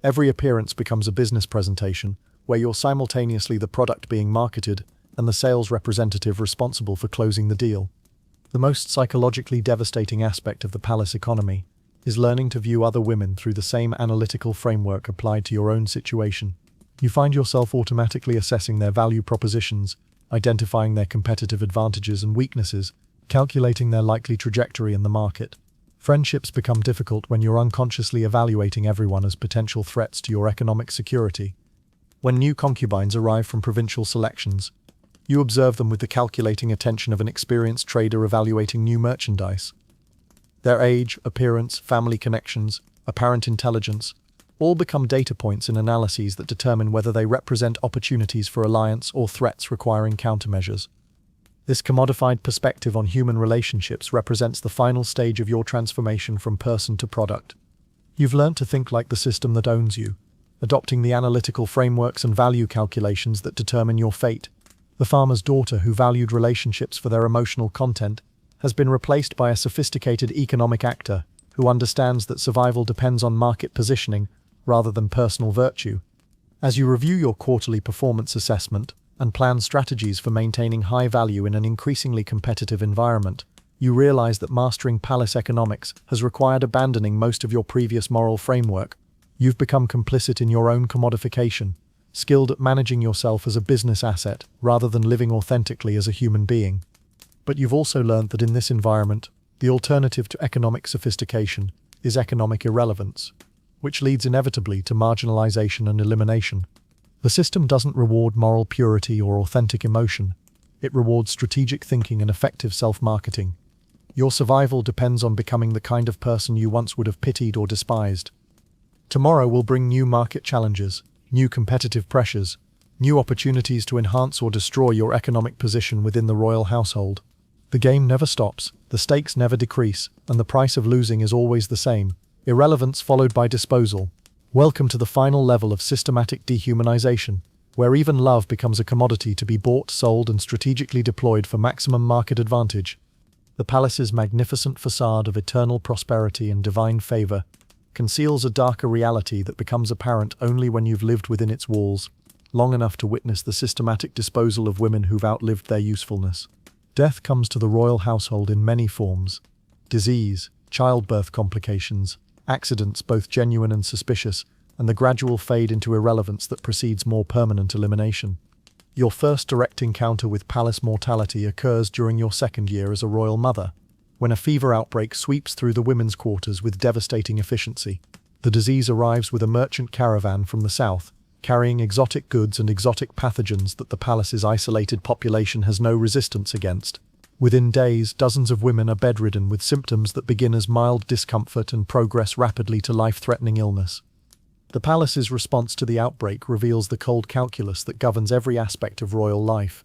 Every appearance becomes a business presentation, where you're simultaneously the product being marketed and the sales representative responsible for closing the deal. The most psychologically devastating aspect of the palace economy is learning to view other women through the same analytical framework applied to your own situation. You find yourself automatically assessing their value propositions, identifying their competitive advantages and weaknesses, calculating their likely trajectory in the market. Friendships become difficult when you're unconsciously evaluating everyone as potential threats to your economic security. When new concubines arrive from provincial selections, you observe them with the calculating attention of an experienced trader evaluating new merchandise. Their age, appearance, family connections, apparent intelligence, all become data points in analyses that determine whether they represent opportunities for alliance or threats requiring countermeasures. This commodified perspective on human relationships represents the final stage of your transformation from person to product. You've learned to think like the system that owns you, adopting the analytical frameworks and value calculations that determine your fate. The farmer's daughter who valued relationships for their emotional content has been replaced by a sophisticated economic actor who understands that survival depends on market positioning rather than personal virtue. As you review your quarterly performance assessment and plan strategies for maintaining high value in an increasingly competitive environment, you realize that mastering palace economics has required abandoning most of your previous moral framework. You've become complicit in your own commodification, skilled at managing yourself as a business asset rather than living authentically as a human being. But you've also learned that in this environment, the alternative to economic sophistication is economic irrelevance, which leads inevitably to marginalization and elimination. The system doesn't reward moral purity or authentic emotion. It rewards strategic thinking and effective self-marketing. Your survival depends on becoming the kind of person you once would have pitied or despised. Tomorrow will bring new market challenges, new competitive pressures, new opportunities to enhance or destroy your economic position within the royal household. The game never stops, the stakes never decrease, and the price of losing is always the same: irrelevance followed by disposal. Welcome to the final level of systematic dehumanization, where even love becomes a commodity to be bought, sold, and strategically deployed for maximum market advantage. The palace's magnificent facade of eternal prosperity and divine favor conceals a darker reality that becomes apparent only when you've lived within its walls, long enough to witness the systematic disposal of women who've outlived their usefulness. Death comes to the royal household in many forms: disease, childbirth complications, accidents both genuine and suspicious, and the gradual fade into irrelevance that precedes more permanent elimination. Your first direct encounter with palace mortality occurs during your second year as a royal mother, when a fever outbreak sweeps through the women's quarters with devastating efficiency. The disease arrives with a merchant caravan from the south, carrying exotic goods and exotic pathogens that the palace's isolated population has no resistance against. Within days, dozens of women are bedridden with symptoms that begin as mild discomfort and progress rapidly to life-threatening illness. The palace's response to the outbreak reveals the cold calculus that governs every aspect of royal life.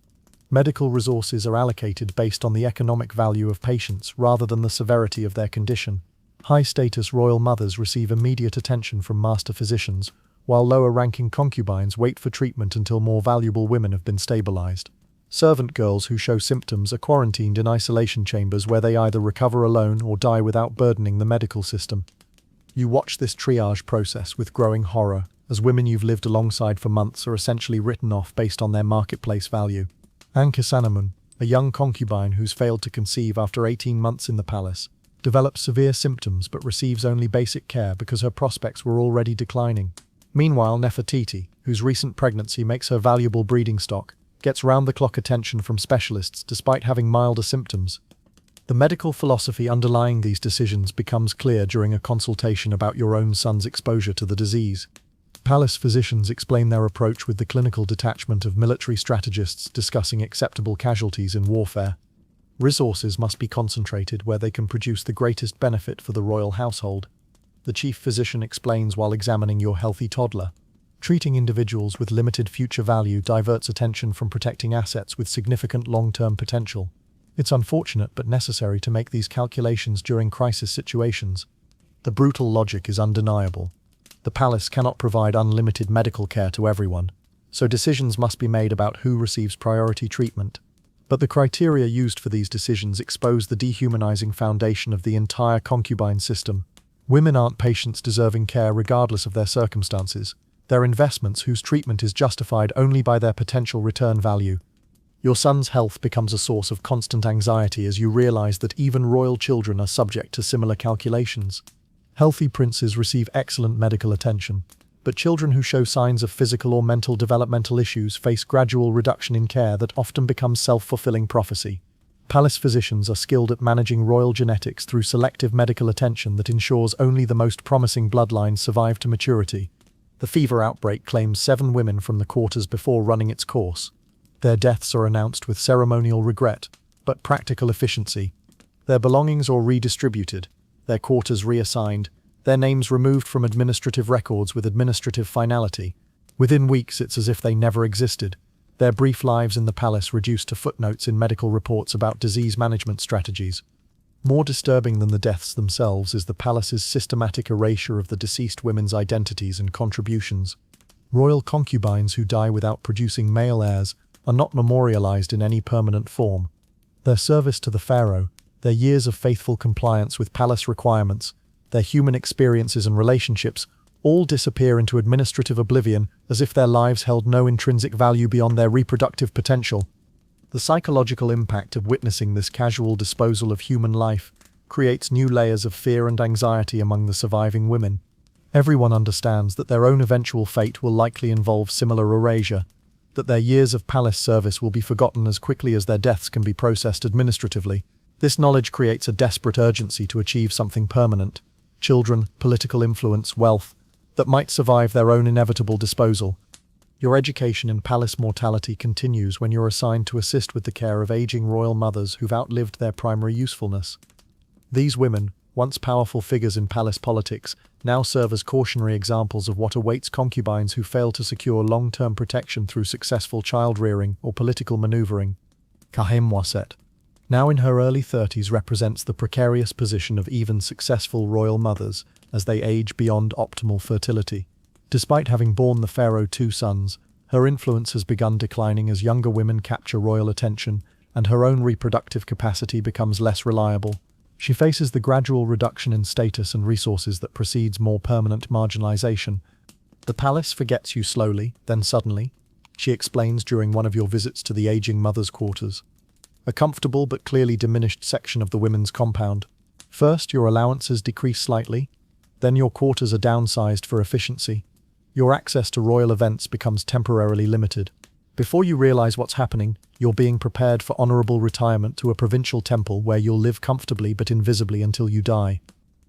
Medical resources are allocated based on the economic value of patients rather than the severity of their condition. High-status royal mothers receive immediate attention from master physicians, while lower-ranking concubines wait for treatment until more valuable women have been stabilized. Servant girls who show symptoms are quarantined in isolation chambers where they either recover alone or die without burdening the medical system. You watch this triage process with growing horror, as women you've lived alongside for months are essentially written off based on their marketplace value. Ankesanamun, a young concubine who's failed to conceive after 18 months in the palace, develops severe symptoms but receives only basic care because her prospects were already declining. Meanwhile, Nefertiti, whose recent pregnancy makes her valuable breeding stock, gets round-the-clock attention from specialists despite having milder symptoms. The medical philosophy underlying these decisions becomes clear during a consultation about your own son's exposure to the disease. Palace physicians explain their approach with the clinical detachment of military strategists discussing acceptable casualties in warfare. Resources must be concentrated where they can produce the greatest benefit for the royal household, the chief physician explains while examining your healthy toddler. Treating individuals with limited future value diverts attention from protecting assets with significant long-term potential. It's unfortunate but necessary to make these calculations during crisis situations. The brutal logic is undeniable. The palace cannot provide unlimited medical care to everyone, so decisions must be made about who receives priority treatment. But the criteria used for these decisions expose the dehumanizing foundation of the entire concubine system. Women aren't patients deserving care regardless of their circumstances. They're investments whose treatment is justified only by their potential return value. Your son's health becomes a source of constant anxiety as you realize that even royal children are subject to similar calculations. Healthy princes receive excellent medical attention, but children who show signs of physical or mental developmental issues face gradual reduction in care that often becomes self-fulfilling prophecy. Palace physicians are skilled at managing royal genetics through selective medical attention that ensures only the most promising bloodlines survive to maturity. The fever outbreak claims 7 women from the quarters before running its course. Their deaths are announced with ceremonial regret, but practical efficiency. Their belongings are redistributed, their quarters reassigned, their names removed from administrative records with administrative finality. Within weeks, it's as if they never existed. Their brief lives in the palace reduced to footnotes in medical reports about disease management strategies. More disturbing than the deaths themselves is the palace's systematic erasure of the deceased women's identities and contributions. Royal concubines who die without producing male heirs are not memorialized in any permanent form. Their service to the pharaoh, their years of faithful compliance with palace requirements, their human experiences and relationships all disappear into administrative oblivion as if their lives held no intrinsic value beyond their reproductive potential. The psychological impact of witnessing this casual disposal of human life creates new layers of fear and anxiety among the surviving women. Everyone understands that their own eventual fate will likely involve similar erasure, that their years of palace service will be forgotten as quickly as their deaths can be processed administratively. This knowledge creates a desperate urgency to achieve something permanent: children, political influence, wealth, that might survive their own inevitable disposal. Your education in palace mortality continues when you're assigned to assist with the care of aging royal mothers who've outlived their primary usefulness. These women, once powerful figures in palace politics, now serve as cautionary examples of what awaits concubines who fail to secure long-term protection through successful child-rearing or political maneuvering. Kahemwaset, now in her early 30s, represents the precarious position of even successful royal mothers as they age beyond optimal fertility. Despite having borne the pharaoh 2 sons, her influence has begun declining as younger women capture royal attention and her own reproductive capacity becomes less reliable. She faces the gradual reduction in status and resources that precedes more permanent marginalization. "The palace forgets you slowly, then suddenly," she explains during one of your visits to the aging mother's quarters. A comfortable but clearly diminished section of the women's compound. First, your allowances decrease slightly, then your quarters are downsized for efficiency. Your access to royal events becomes temporarily limited. Before you realize what's happening, you're being prepared for honorable retirement to a provincial temple where you'll live comfortably but invisibly until you die.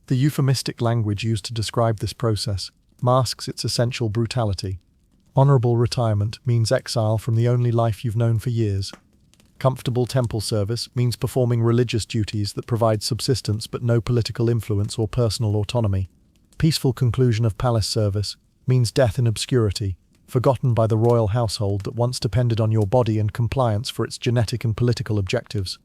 The euphemistic language used to describe this process masks its essential brutality. Honorable retirement means exile from the only life you've known for years. Comfortable temple service means performing religious duties that provide subsistence but no political influence or personal autonomy. Peaceful conclusion of palace service means death in obscurity, forgotten by the royal household that once depended on your body and compliance for its genetic and political objectives.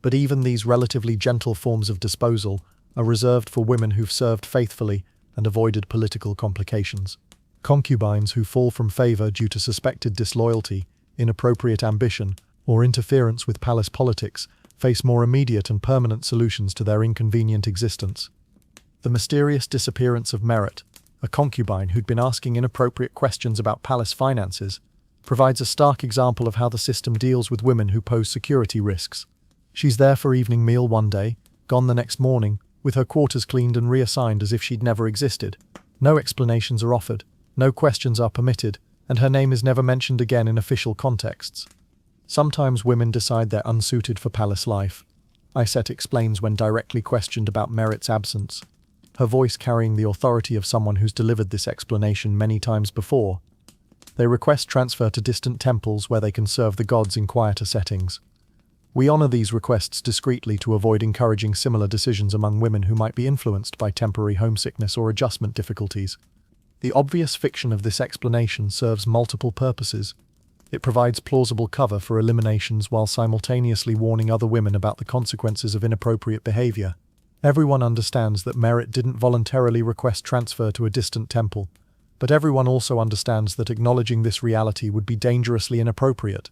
But even these relatively gentle forms of disposal are reserved for women who've served faithfully and avoided political complications. Concubines who fall from favor due to suspected disloyalty, inappropriate ambition, or interference with palace politics face more immediate and permanent solutions to their inconvenient existence. The mysterious disappearance of Merit, a concubine who'd been asking inappropriate questions about palace finances, provides a stark example of how the system deals with women who pose security risks. She's there for evening meal one day, gone the next morning, with her quarters cleaned and reassigned as if she'd never existed. No explanations are offered, no questions are permitted, and her name is never mentioned again in official contexts. Sometimes women decide they're unsuited for palace life. Iset explains when directly questioned about Merit's absence, her voice carrying the authority of someone who's delivered this explanation many times before. They request transfer to distant temples where they can serve the gods in quieter settings. We honor these requests discreetly to avoid encouraging similar decisions among women who might be influenced by temporary homesickness or adjustment difficulties. The obvious fiction of this explanation serves multiple purposes. It provides plausible cover for eliminations while simultaneously warning other women about the consequences of inappropriate behavior. Everyone understands that Merit didn't voluntarily request transfer to a distant temple, but everyone also understands that acknowledging this reality would be dangerously inappropriate.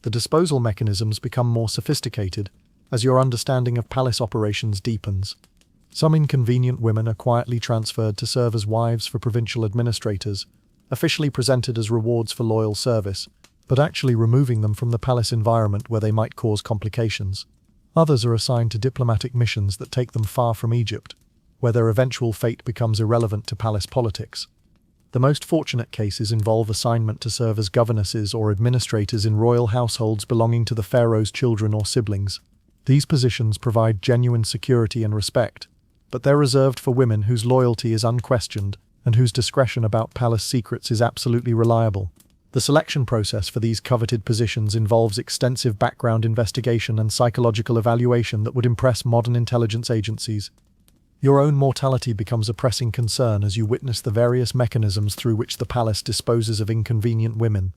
The disposal mechanisms become more sophisticated as your understanding of palace operations deepens. Some inconvenient women are quietly transferred to serve as wives for provincial administrators, officially presented as rewards for loyal service, but actually removing them from the palace environment where they might cause complications. Others are assigned to diplomatic missions that take them far from Egypt, where their eventual fate becomes irrelevant to palace politics. The most fortunate cases involve assignment to serve as governesses or administrators in royal households belonging to the pharaoh's children or siblings. These positions provide genuine security and respect, but they're reserved for women whose loyalty is unquestioned and whose discretion about palace secrets is absolutely reliable. The selection process for these coveted positions involves extensive background investigation and psychological evaluation that would impress modern intelligence agencies. Your own mortality becomes a pressing concern as you witness the various mechanisms through which the palace disposes of inconvenient women.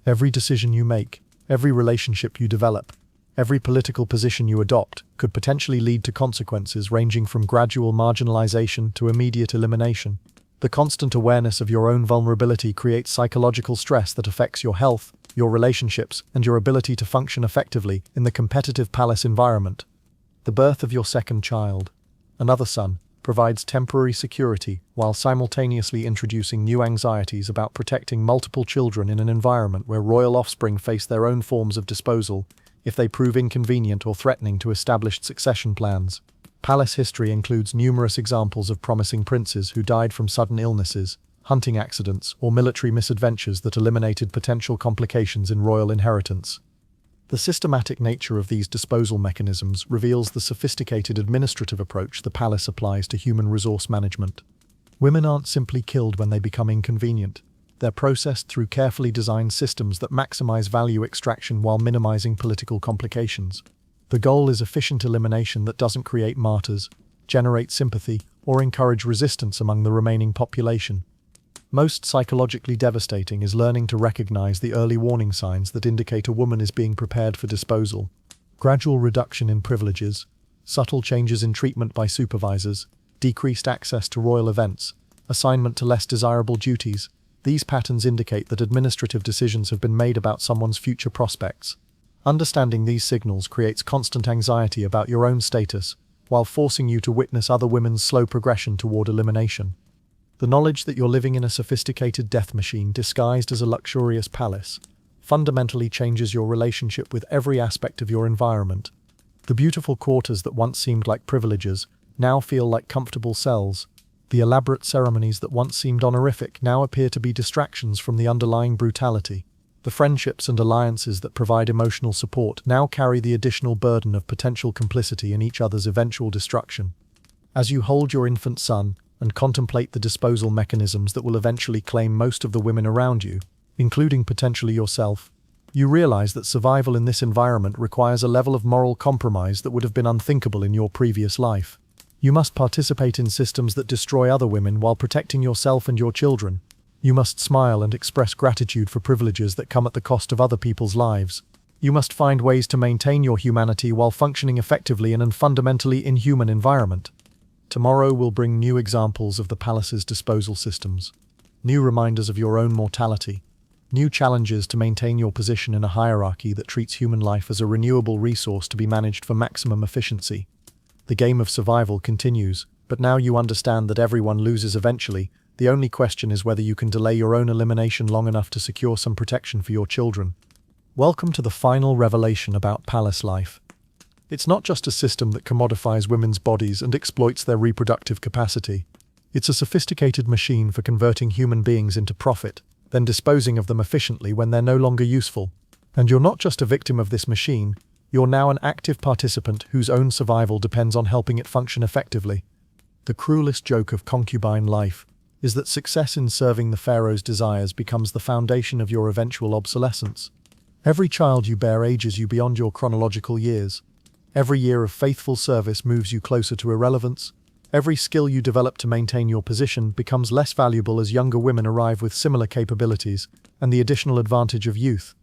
Every decision you make, every relationship you develop, every political position you adopt could potentially lead to consequences ranging from gradual marginalization to immediate elimination. The constant awareness of your own vulnerability creates psychological stress that affects your health, your relationships, and your ability to function effectively in the competitive palace environment. The birth of your second child, another son, provides temporary security while simultaneously introducing new anxieties about protecting multiple children in an environment where royal offspring face their own forms of disposal if they prove inconvenient or threatening to established succession plans. Palace history includes numerous examples of promising princes who died from sudden illnesses, hunting accidents, or military misadventures that eliminated potential complications in royal inheritance. The systematic nature of these disposal mechanisms reveals the sophisticated administrative approach the palace applies to human resource management. Women aren't simply killed when they become inconvenient. They're processed through carefully designed systems that maximize value extraction while minimizing political complications. The goal is efficient elimination that doesn't create martyrs, generate sympathy, or encourage resistance among the remaining population. Most psychologically devastating is learning to recognize the early warning signs that indicate a woman is being prepared for disposal. Gradual reduction in privileges, subtle changes in treatment by supervisors, decreased access to royal events, assignment to less desirable duties. These patterns indicate that administrative decisions have been made about someone's future prospects. Understanding these signals creates constant anxiety about your own status, while forcing you to witness other women's slow progression toward elimination. The knowledge that you're living in a sophisticated death machine disguised as a luxurious palace fundamentally changes your relationship with every aspect of your environment. The beautiful quarters that once seemed like privileges now feel like comfortable cells. The elaborate ceremonies that once seemed honorific now appear to be distractions from the underlying brutality. The friendships and alliances that provide emotional support now carry the additional burden of potential complicity in each other's eventual destruction. As you hold your infant son and contemplate the disposal mechanisms that will eventually claim most of the women around you, including potentially yourself, you realize that survival in this environment requires a level of moral compromise that would have been unthinkable in your previous life. You must participate in systems that destroy other women while protecting yourself and your children. You must smile and express gratitude for privileges that come at the cost of other people's lives. You must find ways to maintain your humanity while functioning effectively in an fundamentally inhuman environment. Tomorrow will bring new examples of the palace's disposal systems, new reminders of your own mortality, new challenges to maintain your position in a hierarchy that treats human life as a renewable resource to be managed for maximum efficiency. The game of survival continues, but now you understand that everyone loses eventually. The only question is whether you can delay your own elimination long enough to secure some protection for your children. Welcome to the final revelation about palace life. It's not just a system that commodifies women's bodies and exploits their reproductive capacity. It's a sophisticated machine for converting human beings into profit, then disposing of them efficiently when they're no longer useful. And you're not just a victim of this machine, you're now an active participant whose own survival depends on helping it function effectively. The cruelest joke of concubine life is that success in serving the pharaoh's desires becomes the foundation of your eventual obsolescence. Every child you bear ages you beyond your chronological years. Every year of faithful service moves you closer to irrelevance. Every skill you develop to maintain your position becomes less valuable as younger women arrive with similar capabilities and the additional advantage of youth.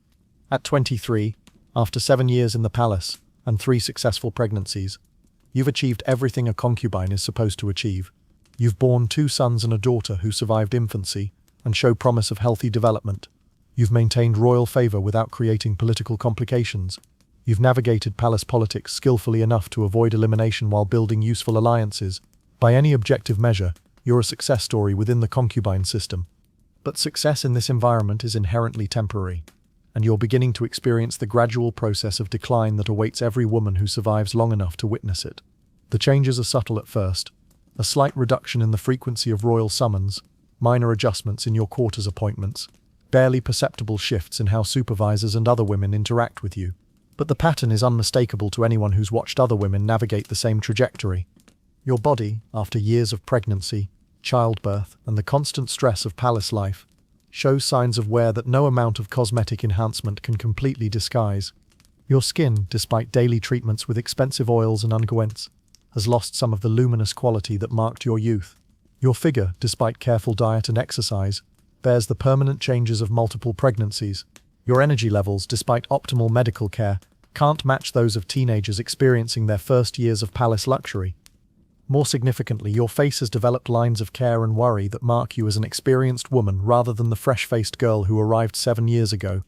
At 23, after 7 years in the palace and 3 successful pregnancies, you've achieved everything a concubine is supposed to achieve. You've borne 2 sons and a daughter who survived infancy and show promise of healthy development. You've maintained royal favor without creating political complications. You've navigated palace politics skillfully enough to avoid elimination while building useful alliances. By any objective measure, you're a success story within the concubine system. But success in this environment is inherently temporary, and you're beginning to experience the gradual process of decline that awaits every woman who survives long enough to witness it. The changes are subtle at first. A slight reduction in the frequency of royal summons, minor adjustments in your quarters appointments, barely perceptible shifts in how supervisors and other women interact with you. But the pattern is unmistakable to anyone who's watched other women navigate the same trajectory. Your body, after years of pregnancy, childbirth, and the constant stress of palace life, shows signs of wear that no amount of cosmetic enhancement can completely disguise. Your skin, despite daily treatments with expensive oils and unguents, has lost some of the luminous quality that marked your youth. Your figure, despite careful diet and exercise, bears the permanent changes of multiple pregnancies. Your energy levels, despite optimal medical care, can't match those of teenagers experiencing their first years of palace luxury. More significantly, your face has developed lines of care and worry that mark you as an experienced woman rather than the fresh-faced girl who arrived 7 years ago.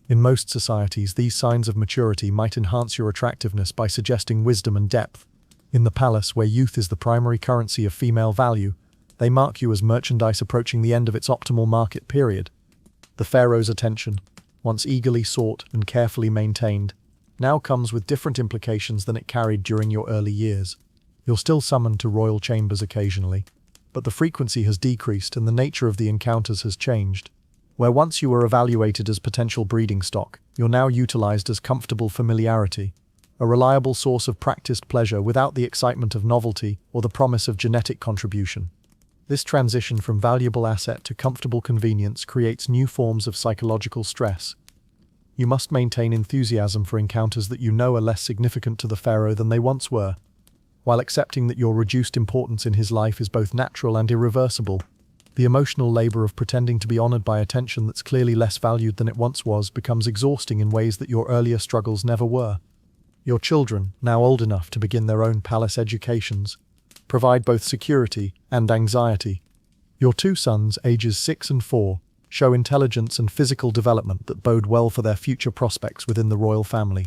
In most societies, these signs of maturity might enhance your attractiveness by suggesting wisdom and depth. In the palace, where youth is the primary currency of female value, they mark you as merchandise approaching the end of its optimal market period. The pharaoh's attention, once eagerly sought and carefully maintained, now comes with different implications than it carried during your early years. You're still summoned to royal chambers occasionally, but the frequency has decreased and the nature of the encounters has changed. Where once you were evaluated as potential breeding stock, you're now utilized as comfortable familiarity, a reliable source of practiced pleasure without the excitement of novelty or the promise of genetic contribution. This transition from valuable asset to comfortable convenience creates new forms of psychological stress. You must maintain enthusiasm for encounters that you know are less significant to the pharaoh than they once were, while accepting that your reduced importance in his life is both natural and irreversible. The emotional labor of pretending to be honored by attention that's clearly less valued than it once was becomes exhausting in ways that your earlier struggles never were. Your children, now old enough to begin their own palace educations, provide both security and anxiety. Your 2 sons, ages 6 and 4, show intelligence and physical development that bode well for their future prospects within the royal family.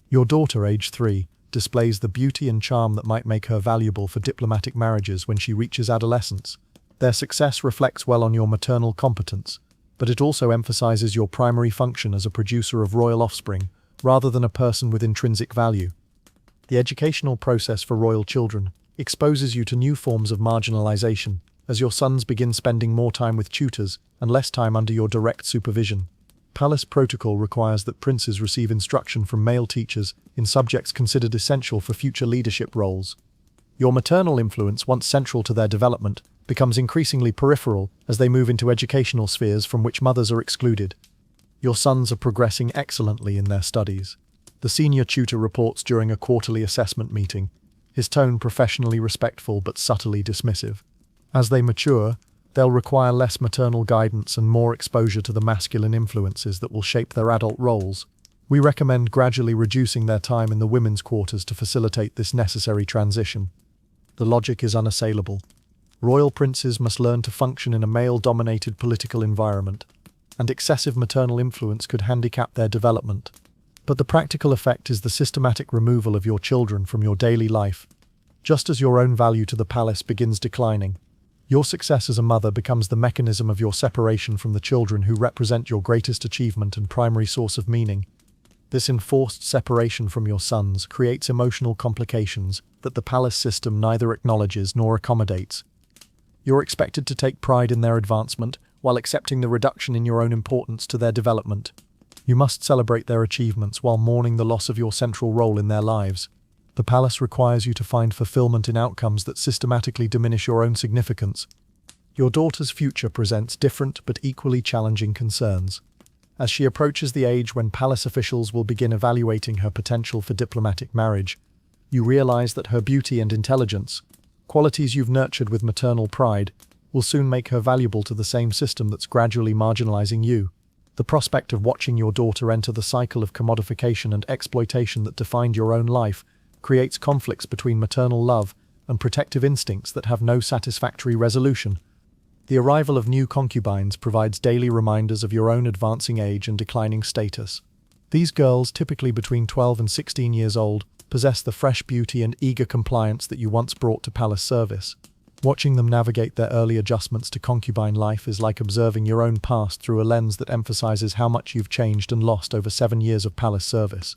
Your daughter, age 3, displays the beauty and charm that might make her valuable for diplomatic marriages when she reaches adolescence. Their success reflects well on your maternal competence, but it also emphasizes your primary function as a producer of royal offspring, rather than a person with intrinsic value. The educational process for royal children exposes you to new forms of marginalization, as your sons begin spending more time with tutors and less time under your direct supervision. Palace protocol requires that princes receive instruction from male teachers in subjects considered essential for future leadership roles. Your maternal influence, once central to their development, becomes increasingly peripheral as they move into educational spheres from which mothers are excluded. Your sons are progressing excellently in their studies. The senior tutor reports during a quarterly assessment meeting, his tone professionally respectful but subtly dismissive. As they mature, they'll require less maternal guidance and more exposure to the masculine influences that will shape their adult roles. We recommend gradually reducing their time in the women's quarters to facilitate this necessary transition. The logic is unassailable. Royal princes must learn to function in a male-dominated political environment, and excessive maternal influence could handicap their development. But the practical effect is the systematic removal of your children from your daily life. Just as your own value to the palace begins declining, your success as a mother becomes the mechanism of your separation from the children who represent your greatest achievement and primary source of meaning. This enforced separation from your sons creates emotional complications that the palace system neither acknowledges nor accommodates. You're expected to take pride in their advancement while accepting the reduction in your own importance to their development. You must celebrate their achievements while mourning the loss of your central role in their lives. The palace requires you to find fulfillment in outcomes that systematically diminish your own significance. Your daughter's future presents different but equally challenging concerns. As she approaches the age when palace officials will begin evaluating her potential for diplomatic marriage, you realize that her beauty and intelligence, qualities you've nurtured with maternal pride, will soon make her valuable to the same system that's gradually marginalizing you. The prospect of watching your daughter enter the cycle of commodification and exploitation that defined your own life creates conflicts between maternal love and protective instincts that have no satisfactory resolution. The arrival of new concubines provides daily reminders of your own advancing age and declining status. These girls, typically between 12 and 16 years old, possess the fresh beauty and eager compliance that you once brought to palace service. Watching them navigate their early adjustments to concubine life is like observing your own past through a lens that emphasizes how much you've changed and lost over 7 years of palace service.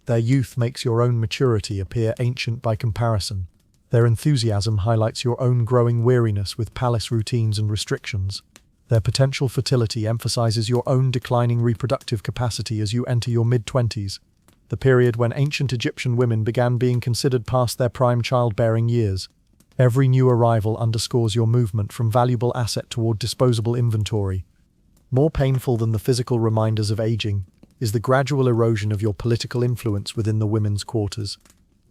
Their youth makes your own maturity appear ancient by comparison. Their enthusiasm highlights your own growing weariness with palace routines and restrictions. Their potential fertility emphasizes your own declining reproductive capacity as you enter your mid-20s, the period when ancient Egyptian women began being considered past their prime childbearing years. Every new arrival underscores your movement from valuable asset toward disposable inventory. More painful than the physical reminders of aging is the gradual erosion of your political influence within the women's quarters.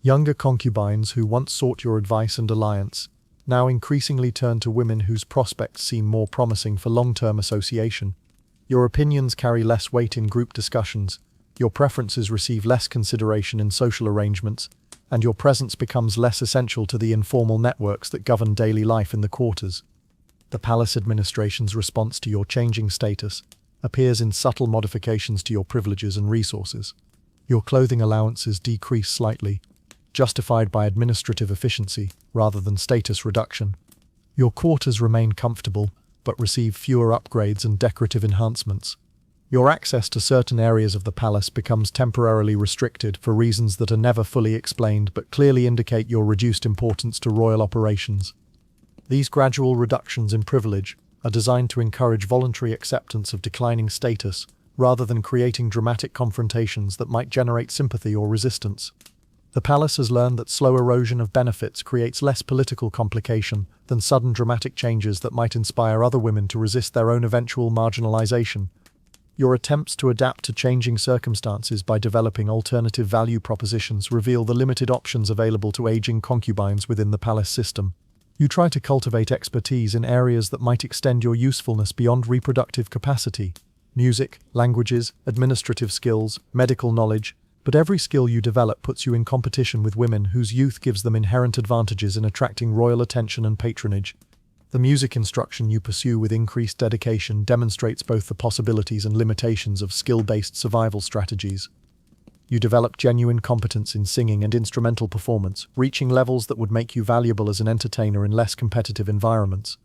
Younger concubines who once sought your advice and alliance now increasingly turn to women whose prospects seem more promising for long-term association. Your opinions carry less weight in group discussions, your preferences receive less consideration in social arrangements, and your presence becomes less essential to the informal networks that govern daily life in the quarters. The palace administration's response to your changing status appears in subtle modifications to your privileges and resources. Your clothing allowances decrease slightly, justified by administrative efficiency rather than status reduction. Your quarters remain comfortable, but receive fewer upgrades and decorative enhancements. Your access to certain areas of the palace becomes temporarily restricted for reasons that are never fully explained but clearly indicate your reduced importance to royal operations. These gradual reductions in privilege are designed to encourage voluntary acceptance of declining status rather than creating dramatic confrontations that might generate sympathy or resistance. The palace has learned that slow erosion of benefits creates less political complication than sudden dramatic changes that might inspire other women to resist their own eventual marginalization. Your attempts to adapt to changing circumstances by developing alternative value propositions reveal the limited options available to aging concubines within the palace system. You try to cultivate expertise in areas that might extend your usefulness beyond reproductive capacity: music, languages, administrative skills, medical knowledge, but every skill you develop puts you in competition with women whose youth gives them inherent advantages in attracting royal attention and patronage. The music instruction you pursue with increased dedication demonstrates both the possibilities and limitations of skill-based survival strategies. You develop genuine competence in singing and instrumental performance, reaching levels that would make you valuable as an entertainer in less competitive environments.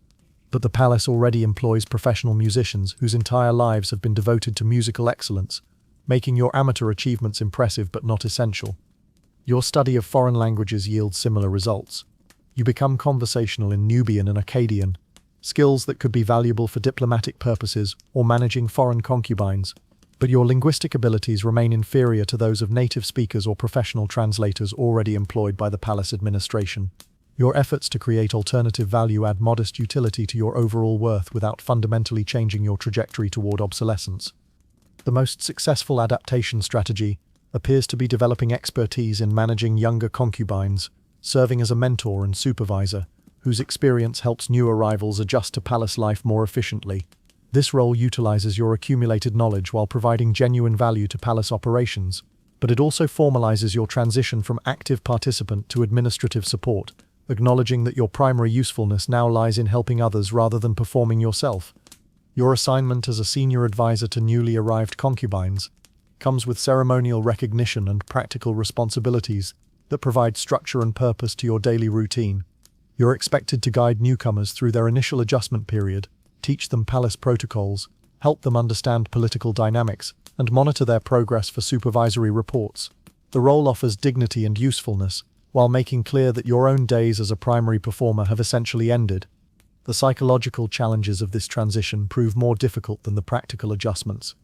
But the palace already employs professional musicians whose entire lives have been devoted to musical excellence, making your amateur achievements impressive but not essential. Your study of foreign languages yields similar results. You become conversational in Nubian and Akkadian, skills that could be valuable for diplomatic purposes or managing foreign concubines, but your linguistic abilities remain inferior to those of native speakers or professional translators already employed by the palace administration. Your efforts to create alternative value add modest utility to your overall worth without fundamentally changing your trajectory toward obsolescence. The most successful adaptation strategy appears to be developing expertise in managing younger concubines, serving as a mentor and supervisor, whose experience helps new arrivals adjust to palace life more efficiently. This role utilizes your accumulated knowledge while providing genuine value to palace operations, but it also formalizes your transition from active participant to administrative support, acknowledging that your primary usefulness now lies in helping others rather than performing yourself. Your assignment as a senior advisor to newly arrived concubines comes with ceremonial recognition and practical responsibilities that provide structure and purpose to your daily routine. You're expected to guide newcomers through their initial adjustment period, teach them palace protocols, help them understand political dynamics, and monitor their progress for supervisory reports. The role offers dignity and usefulness, while making clear that your own days as a primary performer have essentially ended. The psychological challenges of this transition prove more difficult than the practical adjustments.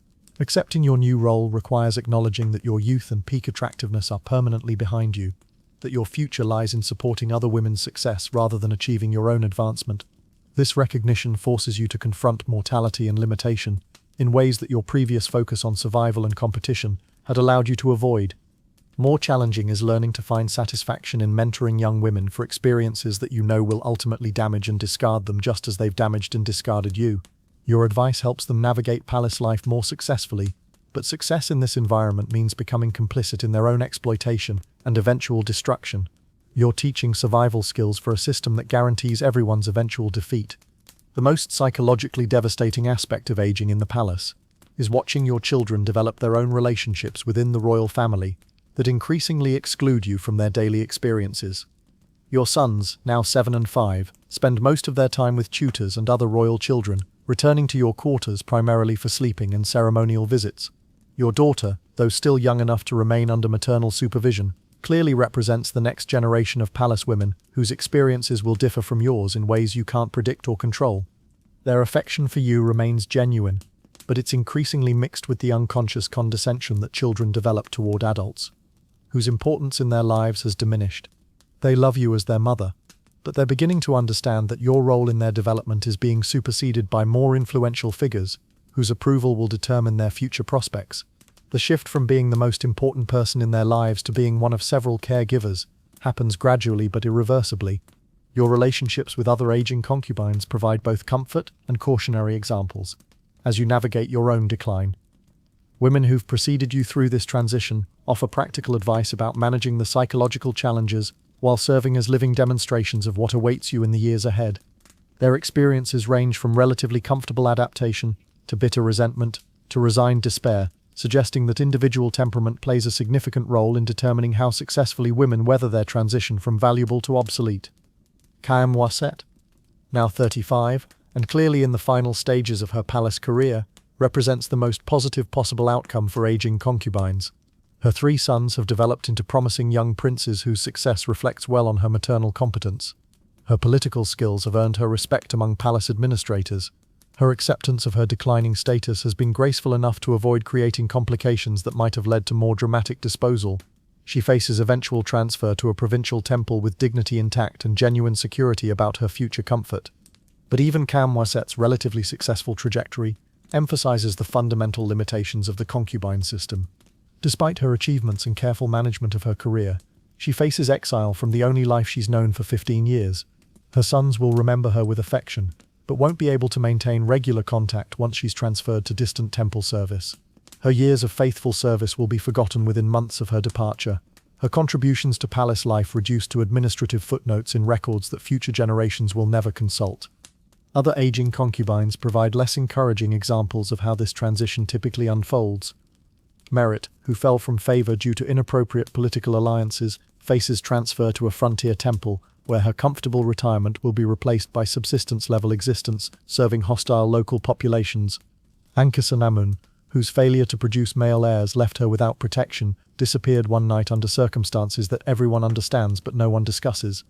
Accepting your new role requires acknowledging that your youth and peak attractiveness are permanently behind you, that your future lies in supporting other women's success rather than achieving your own advancement. This recognition forces you to confront mortality and limitation in ways that your previous focus on survival and competition had allowed you to avoid. More challenging is learning to find satisfaction in mentoring young women for experiences that you know will ultimately damage and discard them just as they've damaged and discarded you. Your advice helps them navigate palace life more successfully, but success in this environment means becoming complicit in their own exploitation and eventual destruction. You're teaching survival skills for a system that guarantees everyone's eventual defeat. The most psychologically devastating aspect of aging in the palace is watching your children develop their own relationships within the royal family that increasingly exclude you from their daily experiences. Your sons, now 7 and 5, spend most of their time with tutors and other royal children, returning to your quarters primarily for sleeping and ceremonial visits. Your daughter, though still young enough to remain under maternal supervision, clearly represents the next generation of palace women whose experiences will differ from yours in ways you can't predict or control. Their affection for you remains genuine, but it's increasingly mixed with the unconscious condescension that children develop toward adults, whose importance in their lives has diminished. They love you as their mother, but they're beginning to understand that your role in their development is being superseded by more influential figures whose approval will determine their future prospects. The shift from being the most important person in their lives to being one of several caregivers happens gradually but irreversibly. Your relationships with other aging concubines provide both comfort and cautionary examples as you navigate your own decline. Women who've preceded you through this transition offer practical advice about managing the psychological challenges while serving as living demonstrations of what awaits you in the years ahead. Their experiences range from relatively comfortable adaptation to bitter resentment to resigned despair, suggesting that individual temperament plays a significant role in determining how successfully women weather their transition from valuable to obsolete. Camouflage, now 35, and clearly in the final stages of her palace career, represents the most positive possible outcome for aging concubines. Her 3 sons have developed into promising young princes whose success reflects well on her maternal competence. Her political skills have earned her respect among palace administrators. Her acceptance of her declining status has been graceful enough to avoid creating complications that might have led to more dramatic disposal. She faces eventual transfer to a provincial temple with dignity intact and genuine security about her future comfort. But even Camouflage's relatively successful trajectory emphasizes the fundamental limitations of the concubine system. Despite her achievements and careful management of her career, she faces exile from the only life she's known for 15 years. Her sons will remember her with affection, but won't be able to maintain regular contact once she's transferred to distant temple service. Her years of faithful service will be forgotten within months of her departure, her contributions to palace life reduced to administrative footnotes in records that future generations will never consult. Other aging concubines provide less encouraging examples of how this transition typically unfolds. Merit, who fell from favor due to inappropriate political alliances, faces transfer to a frontier temple, where her comfortable retirement will be replaced by subsistence-level existence, serving hostile local populations. Ankesanamun, whose failure to produce male heirs left her without protection, disappeared one night under circumstances that everyone understands but no one discusses.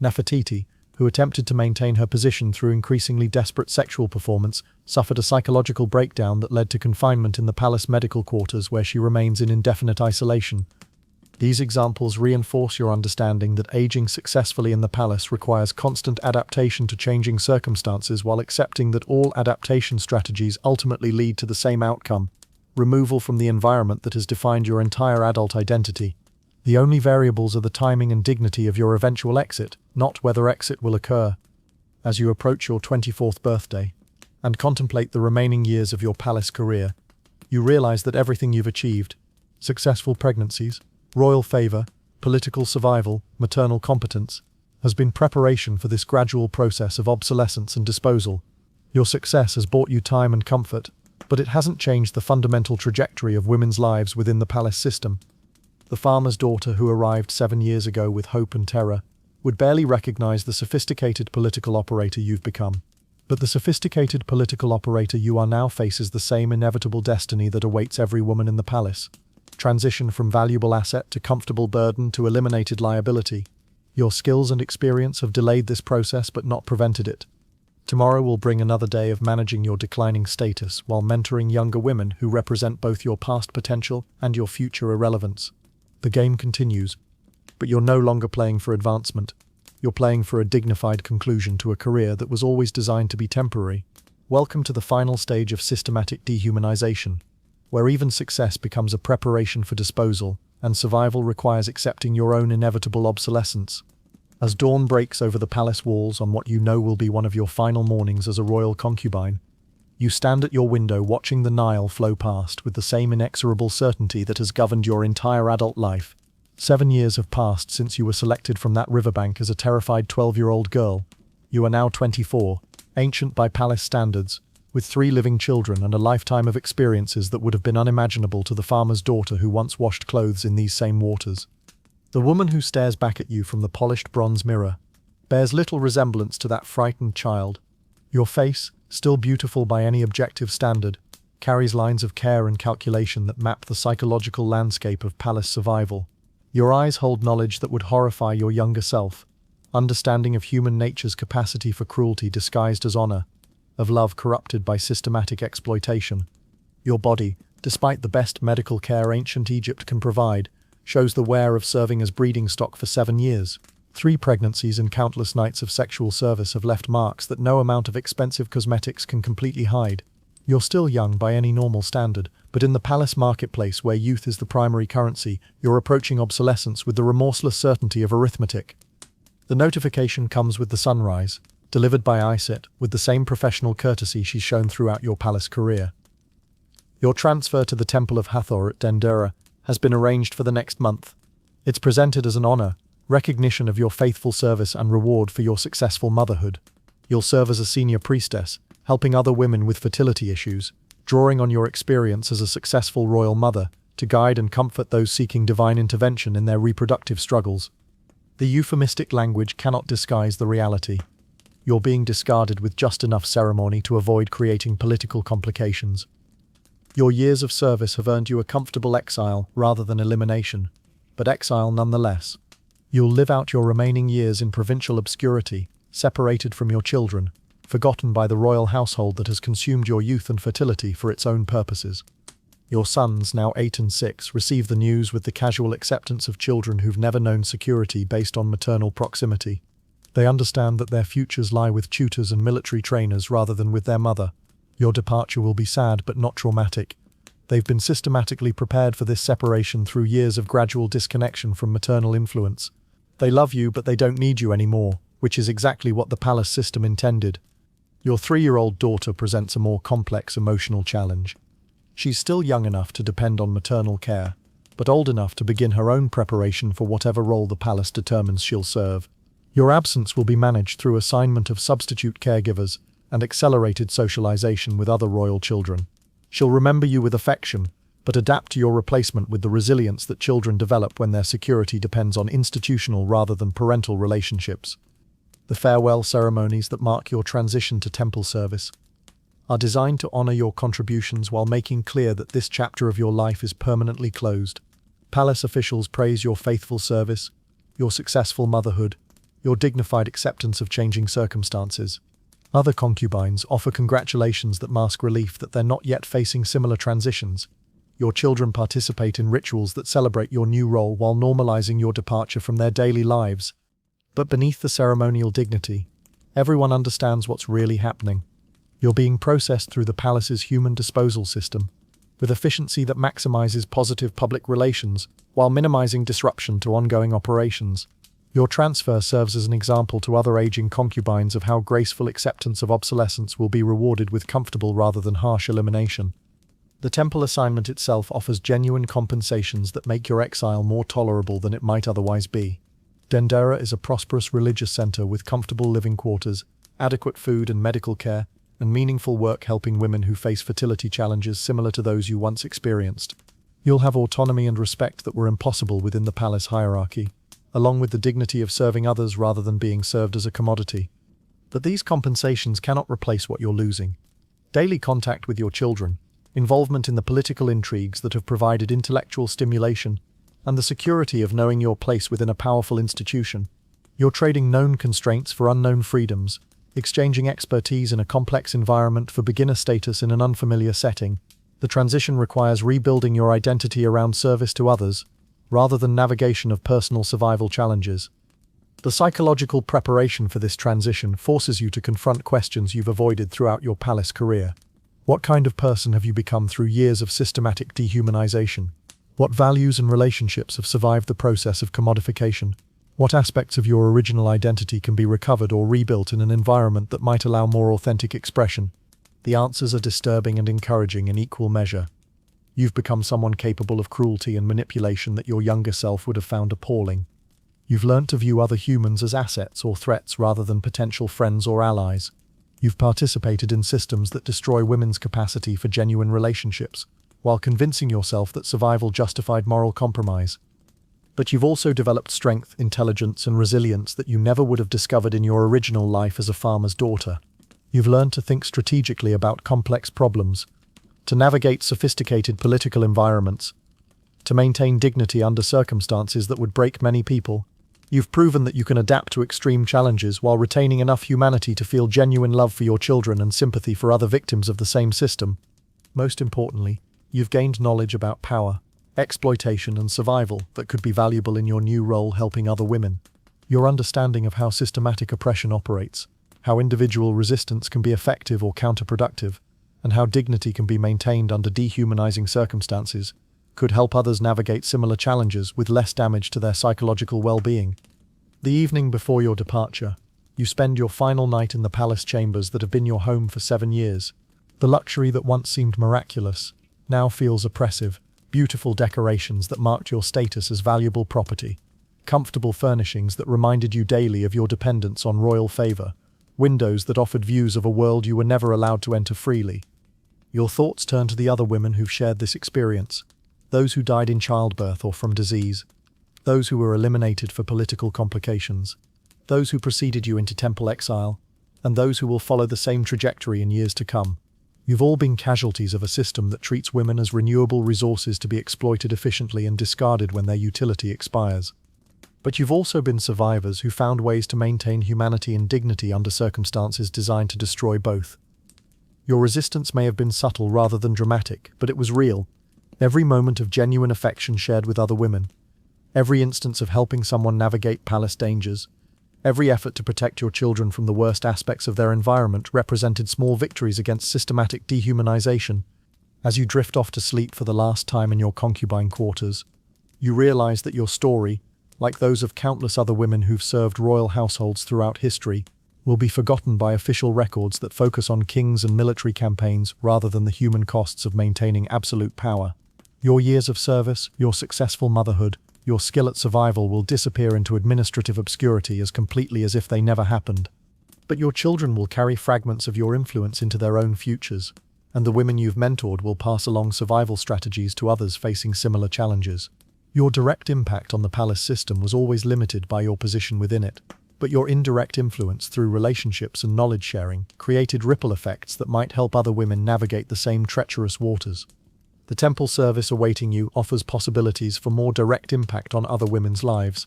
Nefertiti, who attempted to maintain her position through increasingly desperate sexual performance, suffered a psychological breakdown that led to confinement in the palace medical quarters where she remains in indefinite isolation. These examples reinforce your understanding that aging successfully in the palace requires constant adaptation to changing circumstances while accepting that all adaptation strategies ultimately lead to the same outcome: removal from the environment that has defined your entire adult identity. The only variables are the timing and dignity of your eventual exit, not whether exit will occur. As you approach your 24th birthday and contemplate the remaining years of your palace career, you realize that everything you've achieved — successful pregnancies, royal favor, political survival, maternal competence — has been preparation for this gradual process of obsolescence and disposal. Your success has brought you time and comfort, but it hasn't changed the fundamental trajectory of women's lives within the palace system. The farmer's daughter who arrived 7 years ago with hope and terror would barely recognize the sophisticated political operator you've become. But the sophisticated political operator you are now faces the same inevitable destiny that awaits every woman in the palace: transition from valuable asset to comfortable burden to eliminated liability. Your skills and experience have delayed this process but not prevented it. Tomorrow will bring another day of managing your declining status while mentoring younger women who represent both your past potential and your future irrelevance. The game continues, but you're no longer playing for advancement. You're playing for a dignified conclusion to a career that was always designed to be temporary. Welcome to the final stage of systematic dehumanization, where even success becomes a preparation for disposal, and survival requires accepting your own inevitable obsolescence. As dawn breaks over the palace walls on what you know will be one of your final mornings as a royal concubine, you stand at your window watching the Nile flow past with the same inexorable certainty that has governed your entire adult life. 7 years have passed since you were selected from that riverbank as a terrified 12-year-old girl. You are now 24, ancient by palace standards, with 3 living children and a lifetime of experiences that would have been unimaginable to the farmer's daughter who once washed clothes in these same waters. The woman who stares back at you from the polished bronze mirror bears little resemblance to that frightened child. Your face, still beautiful by any objective standard, carries lines of care and calculation that map the psychological landscape of palace survival. Your eyes hold knowledge that would horrify your younger self, understanding of human nature's capacity for cruelty disguised as honor, of love corrupted by systematic exploitation. Your body, despite the best medical care ancient Egypt can provide, shows the wear of serving as breeding stock for 7 years. 3 pregnancies and countless nights of sexual service have left marks that no amount of expensive cosmetics can completely hide. You're still young by any normal standard, but in the palace marketplace where youth is the primary currency, you're approaching obsolescence with the remorseless certainty of arithmetic. The notification comes with the sunrise, delivered by Iset with the same professional courtesy she's shown throughout your palace career. Your transfer to the Temple of Hathor at Dendera has been arranged for the next month. It's presented as an honor, recognition of your faithful service and reward for your successful motherhood. You'll serve as a senior priestess, helping other women with fertility issues, drawing on your experience as a successful royal mother to guide and comfort those seeking divine intervention in their reproductive struggles. The euphemistic language cannot disguise the reality. You're being discarded with just enough ceremony to avoid creating political complications. Your years of service have earned you a comfortable exile rather than elimination, but exile nonetheless. You'll live out your remaining years in provincial obscurity, separated from your children, forgotten by the royal household that has consumed your youth and fertility for its own purposes. Your sons, now 8 and 6, receive the news with the casual acceptance of children who've never known security based on maternal proximity. They understand that their futures lie with tutors and military trainers rather than with their mother. Your departure will be sad but not traumatic. They've been systematically prepared for this separation through years of gradual disconnection from maternal influence. They love you but they don't need you anymore, which is exactly what the palace system intended. Your 3-year-old daughter presents a more complex emotional challenge. She's still young enough to depend on maternal care, but old enough to begin her own preparation for whatever role the palace determines she'll serve. Your absence will be managed through assignment of substitute caregivers and accelerated socialization with other royal children. She'll remember you with affection, but adapt to your replacement with the resilience that children develop when their security depends on institutional rather than parental relationships. The farewell ceremonies that mark your transition to temple service are designed to honor your contributions while making clear that this chapter of your life is permanently closed. Palace officials praise your faithful service, your successful motherhood, your dignified acceptance of changing circumstances. Other concubines offer congratulations that mask relief that they're not yet facing similar transitions. Your children participate in rituals that celebrate your new role while normalizing your departure from their daily lives. But beneath the ceremonial dignity, everyone understands what's really happening. You're being processed through the palace's human disposal system, with efficiency that maximizes positive public relations while minimizing disruption to ongoing operations. Your transfer serves as an example to other aging concubines of how graceful acceptance of obsolescence will be rewarded with comfortable rather than harsh elimination. The temple assignment itself offers genuine compensations that make your exile more tolerable than it might otherwise be. Dendera is a prosperous religious center with comfortable living quarters, adequate food and medical care, and meaningful work helping women who face fertility challenges similar to those you once experienced. You'll have autonomy and respect that were impossible within the palace hierarchy, along with the dignity of serving others rather than being served as a commodity. But these compensations cannot replace what you're losing. Daily contact with your children, involvement in the political intrigues that have provided intellectual stimulation, and the security of knowing your place within a powerful institution. You're trading known constraints for unknown freedoms, exchanging expertise in a complex environment for beginner status in an unfamiliar setting. The transition requires rebuilding your identity around service to others, rather than navigation of personal survival challenges. The psychological preparation for this transition forces you to confront questions you've avoided throughout your palace career. What kind of person have you become through years of systematic dehumanization? What values and relationships have survived the process of commodification? What aspects of your original identity can be recovered or rebuilt in an environment that might allow more authentic expression? The answers are disturbing and encouraging in equal measure. You've become someone capable of cruelty and manipulation that your younger self would have found appalling. You've learnt to view other humans as assets or threats rather than potential friends or allies. You've participated in systems that destroy women's capacity for genuine relationships, while convincing yourself that survival justified moral compromise. But you've also developed strength, intelligence, and resilience that you never would have discovered in your original life as a farmer's daughter. You've learned to think strategically about complex problems, to navigate sophisticated political environments, to maintain dignity under circumstances that would break many people. You've proven that you can adapt to extreme challenges while retaining enough humanity to feel genuine love for your children and sympathy for other victims of the same system. Most importantly, you've gained knowledge about power, exploitation, and survival that could be valuable in your new role helping other women. Your understanding of how systematic oppression operates, how individual resistance can be effective or counterproductive, and how dignity can be maintained under dehumanizing circumstances, could help others navigate similar challenges with less damage to their psychological well-being. The evening before your departure, you spend your final night in the palace chambers that have been your home for 7 years. The luxury that once seemed miraculous now feels oppressive. Beautiful decorations that marked your status as valuable property. Comfortable furnishings that reminded you daily of your dependence on royal favor. Windows that offered views of a world you were never allowed to enter freely. Your thoughts turn to the other women who've shared this experience. Those who died in childbirth or from disease. Those who were eliminated for political complications. Those who preceded you into temple exile. And those who will follow the same trajectory in years to come. You've all been casualties of a system that treats women as renewable resources to be exploited efficiently and discarded when their utility expires. But you've also been survivors who found ways to maintain humanity and dignity under circumstances designed to destroy both. Your resistance may have been subtle rather than dramatic, but it was real. Every moment of genuine affection shared with other women, every instance of helping someone navigate palace dangers, every effort to protect your children from the worst aspects of their environment represented small victories against systematic dehumanization. As you drift off to sleep for the last time in your concubine quarters, you realize that your story, like those of countless other women who've served royal households throughout history, will be forgotten by official records that focus on kings and military campaigns rather than the human costs of maintaining absolute power. Your years of service, your successful motherhood, your skill at survival will disappear into administrative obscurity as completely as if they never happened. But your children will carry fragments of your influence into their own futures, and the women you've mentored will pass along survival strategies to others facing similar challenges. Your direct impact on the palace system was always limited by your position within it, but your indirect influence through relationships and knowledge sharing created ripple effects that might help other women navigate the same treacherous waters. The temple service awaiting you offers possibilities for more direct impact on other women's lives.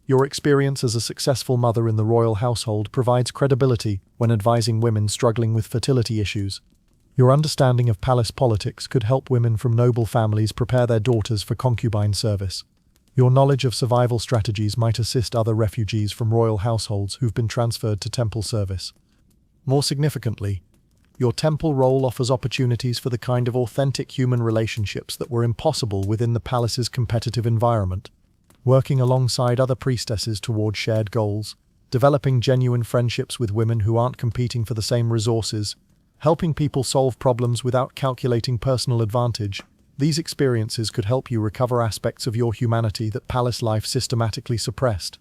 Your experience as a successful mother in the royal household provides credibility when advising women struggling with fertility issues. Your understanding of palace politics could help women from noble families prepare their daughters for concubine service. Your knowledge of survival strategies might assist other refugees from royal households who've been transferred to temple service. More significantly, your temple role offers opportunities for the kind of authentic human relationships that were impossible within the palace's competitive environment. Working alongside other priestesses toward shared goals, developing genuine friendships with women who aren't competing for the same resources, helping people solve problems without calculating personal advantage. These experiences could help you recover aspects of your humanity that palace life systematically suppressed.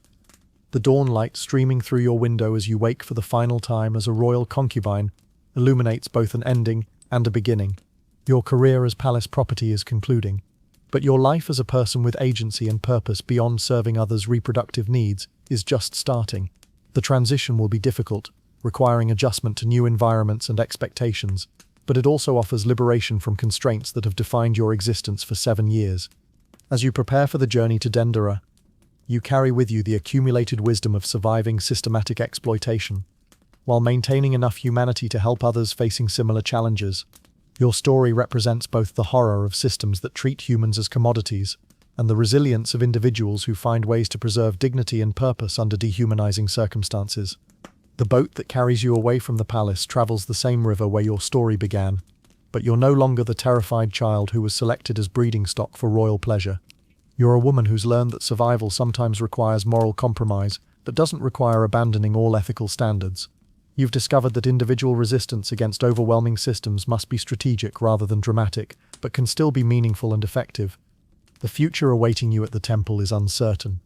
The dawn light streaming through your window as you wake for the final time as a royal concubine illuminates both an ending and a beginning. Your career as palace property is concluding, but your life as a person with agency and purpose beyond serving others' reproductive needs is just starting. The transition will be difficult, requiring adjustment to new environments and expectations, but it also offers liberation from constraints that have defined your existence for 7 years. As you prepare for the journey to Dendera, you carry with you the accumulated wisdom of surviving systematic exploitation, while maintaining enough humanity to help others facing similar challenges. Your story represents both the horror of systems that treat humans as commodities and the resilience of individuals who find ways to preserve dignity and purpose under dehumanizing circumstances. The boat that carries you away from the palace travels the same river where your story began, but you're no longer the terrified child who was selected as breeding stock for royal pleasure. You're a woman who's learned that survival sometimes requires moral compromise, but doesn't require abandoning all ethical standards. You've discovered that individual resistance against overwhelming systems must be strategic rather than dramatic, but can still be meaningful and effective. The future awaiting you at the temple is uncertain,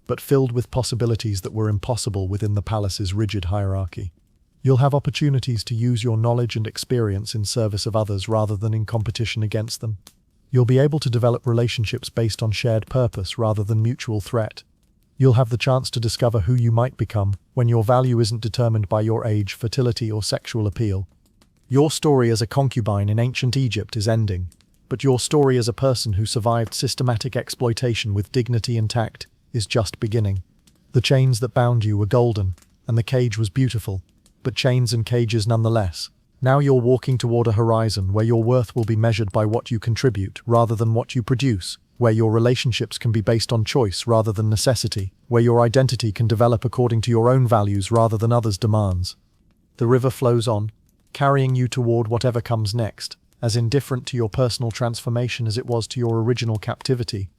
but filled with possibilities that were impossible within the palace's rigid hierarchy. You'll have opportunities to use your knowledge and experience in service of others rather than in competition against them. You'll be able to develop relationships based on shared purpose rather than mutual threat. You'll have the chance to discover who you might become when your value isn't determined by your age, fertility, or sexual appeal. Your story as a concubine in ancient Egypt is ending, but your story as a person who survived systematic exploitation with dignity and tact is just beginning. The chains that bound you were golden, and the cage was beautiful, but chains and cages nonetheless. Now you're walking toward a horizon where your worth will be measured by what you contribute rather than what you produce, where your relationships can be based on choice rather than necessity, where your identity can develop according to your own values rather than others' demands. The river flows on, carrying you toward whatever comes next, as indifferent to your personal transformation as it was to your original captivity.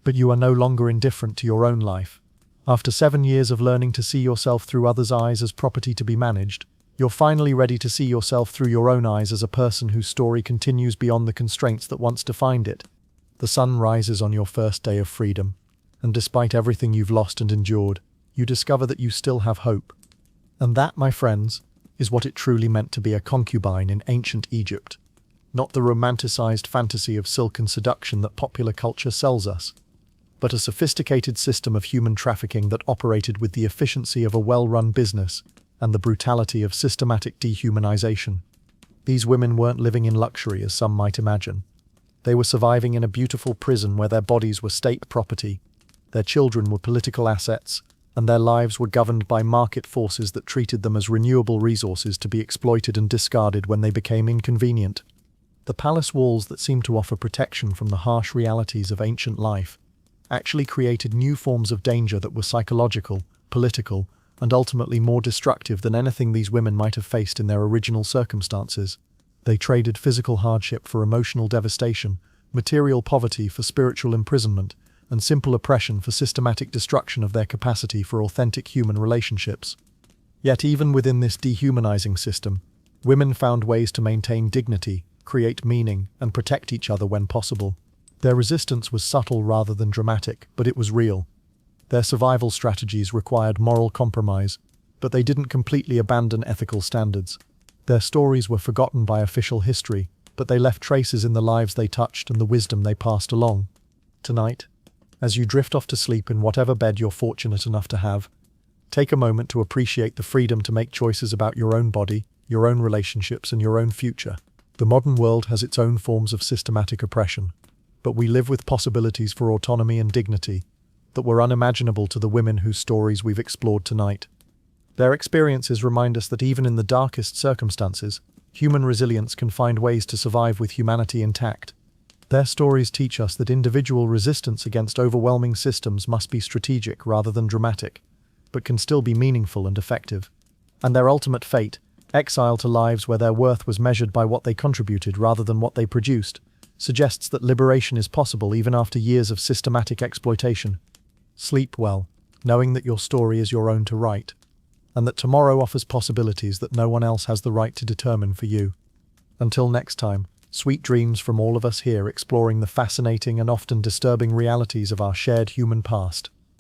But you are no longer indifferent to your own life. After 7 years of learning to see yourself through others' eyes as property to be managed, you're finally ready to see yourself through your own eyes as a person whose story continues beyond the constraints that once defined it. The sun rises on your first day of freedom, and despite everything you've lost and endured, you discover that you still have hope. And that, my friends, is what it truly meant to be a concubine in ancient Egypt. Not the romanticized fantasy of silken seduction that popular culture sells us, but a sophisticated system of human trafficking that operated with the efficiency of a well-run business and the brutality of systematic dehumanization. These women weren't living in luxury as some might imagine. They were surviving in a beautiful prison where their bodies were state property, their children were political assets, and their lives were governed by market forces that treated them as renewable resources to be exploited and discarded when they became inconvenient. The palace walls that seemed to offer protection from the harsh realities of ancient life actually created new forms of danger that were psychological, political, and ultimately more destructive than anything these women might have faced in their original circumstances. They traded physical hardship for emotional devastation, material poverty for spiritual imprisonment, and simple oppression for systematic destruction of their capacity for authentic human relationships. Yet even within this dehumanizing system, women found ways to maintain dignity, create meaning, and protect each other when possible. Their resistance was subtle rather than dramatic, but it was real. Their survival strategies required moral compromise, but they didn't completely abandon ethical standards. Their stories were forgotten by official history, but they left traces in the lives they touched and the wisdom they passed along. Tonight, as you drift off to sleep in whatever bed you're fortunate enough to have, take a moment to appreciate the freedom to make choices about your own body, your own relationships, and your own future. The modern world has its own forms of systematic oppression, but we live with possibilities for autonomy and dignity that were unimaginable to the women whose stories we've explored tonight. Their experiences remind us that even in the darkest circumstances, human resilience can find ways to survive with humanity intact. Their stories teach us that individual resistance against overwhelming systems must be strategic rather than dramatic, but can still be meaningful and effective. And their ultimate fate, exile to lives where their worth was measured by what they contributed rather than what they produced, suggests that liberation is possible even after years of systematic exploitation. Sleep well, knowing that your story is your own to write, and that tomorrow offers possibilities that no one else has the right to determine for you. Until next time, sweet dreams from all of us here exploring the fascinating and often disturbing realities of our shared human past.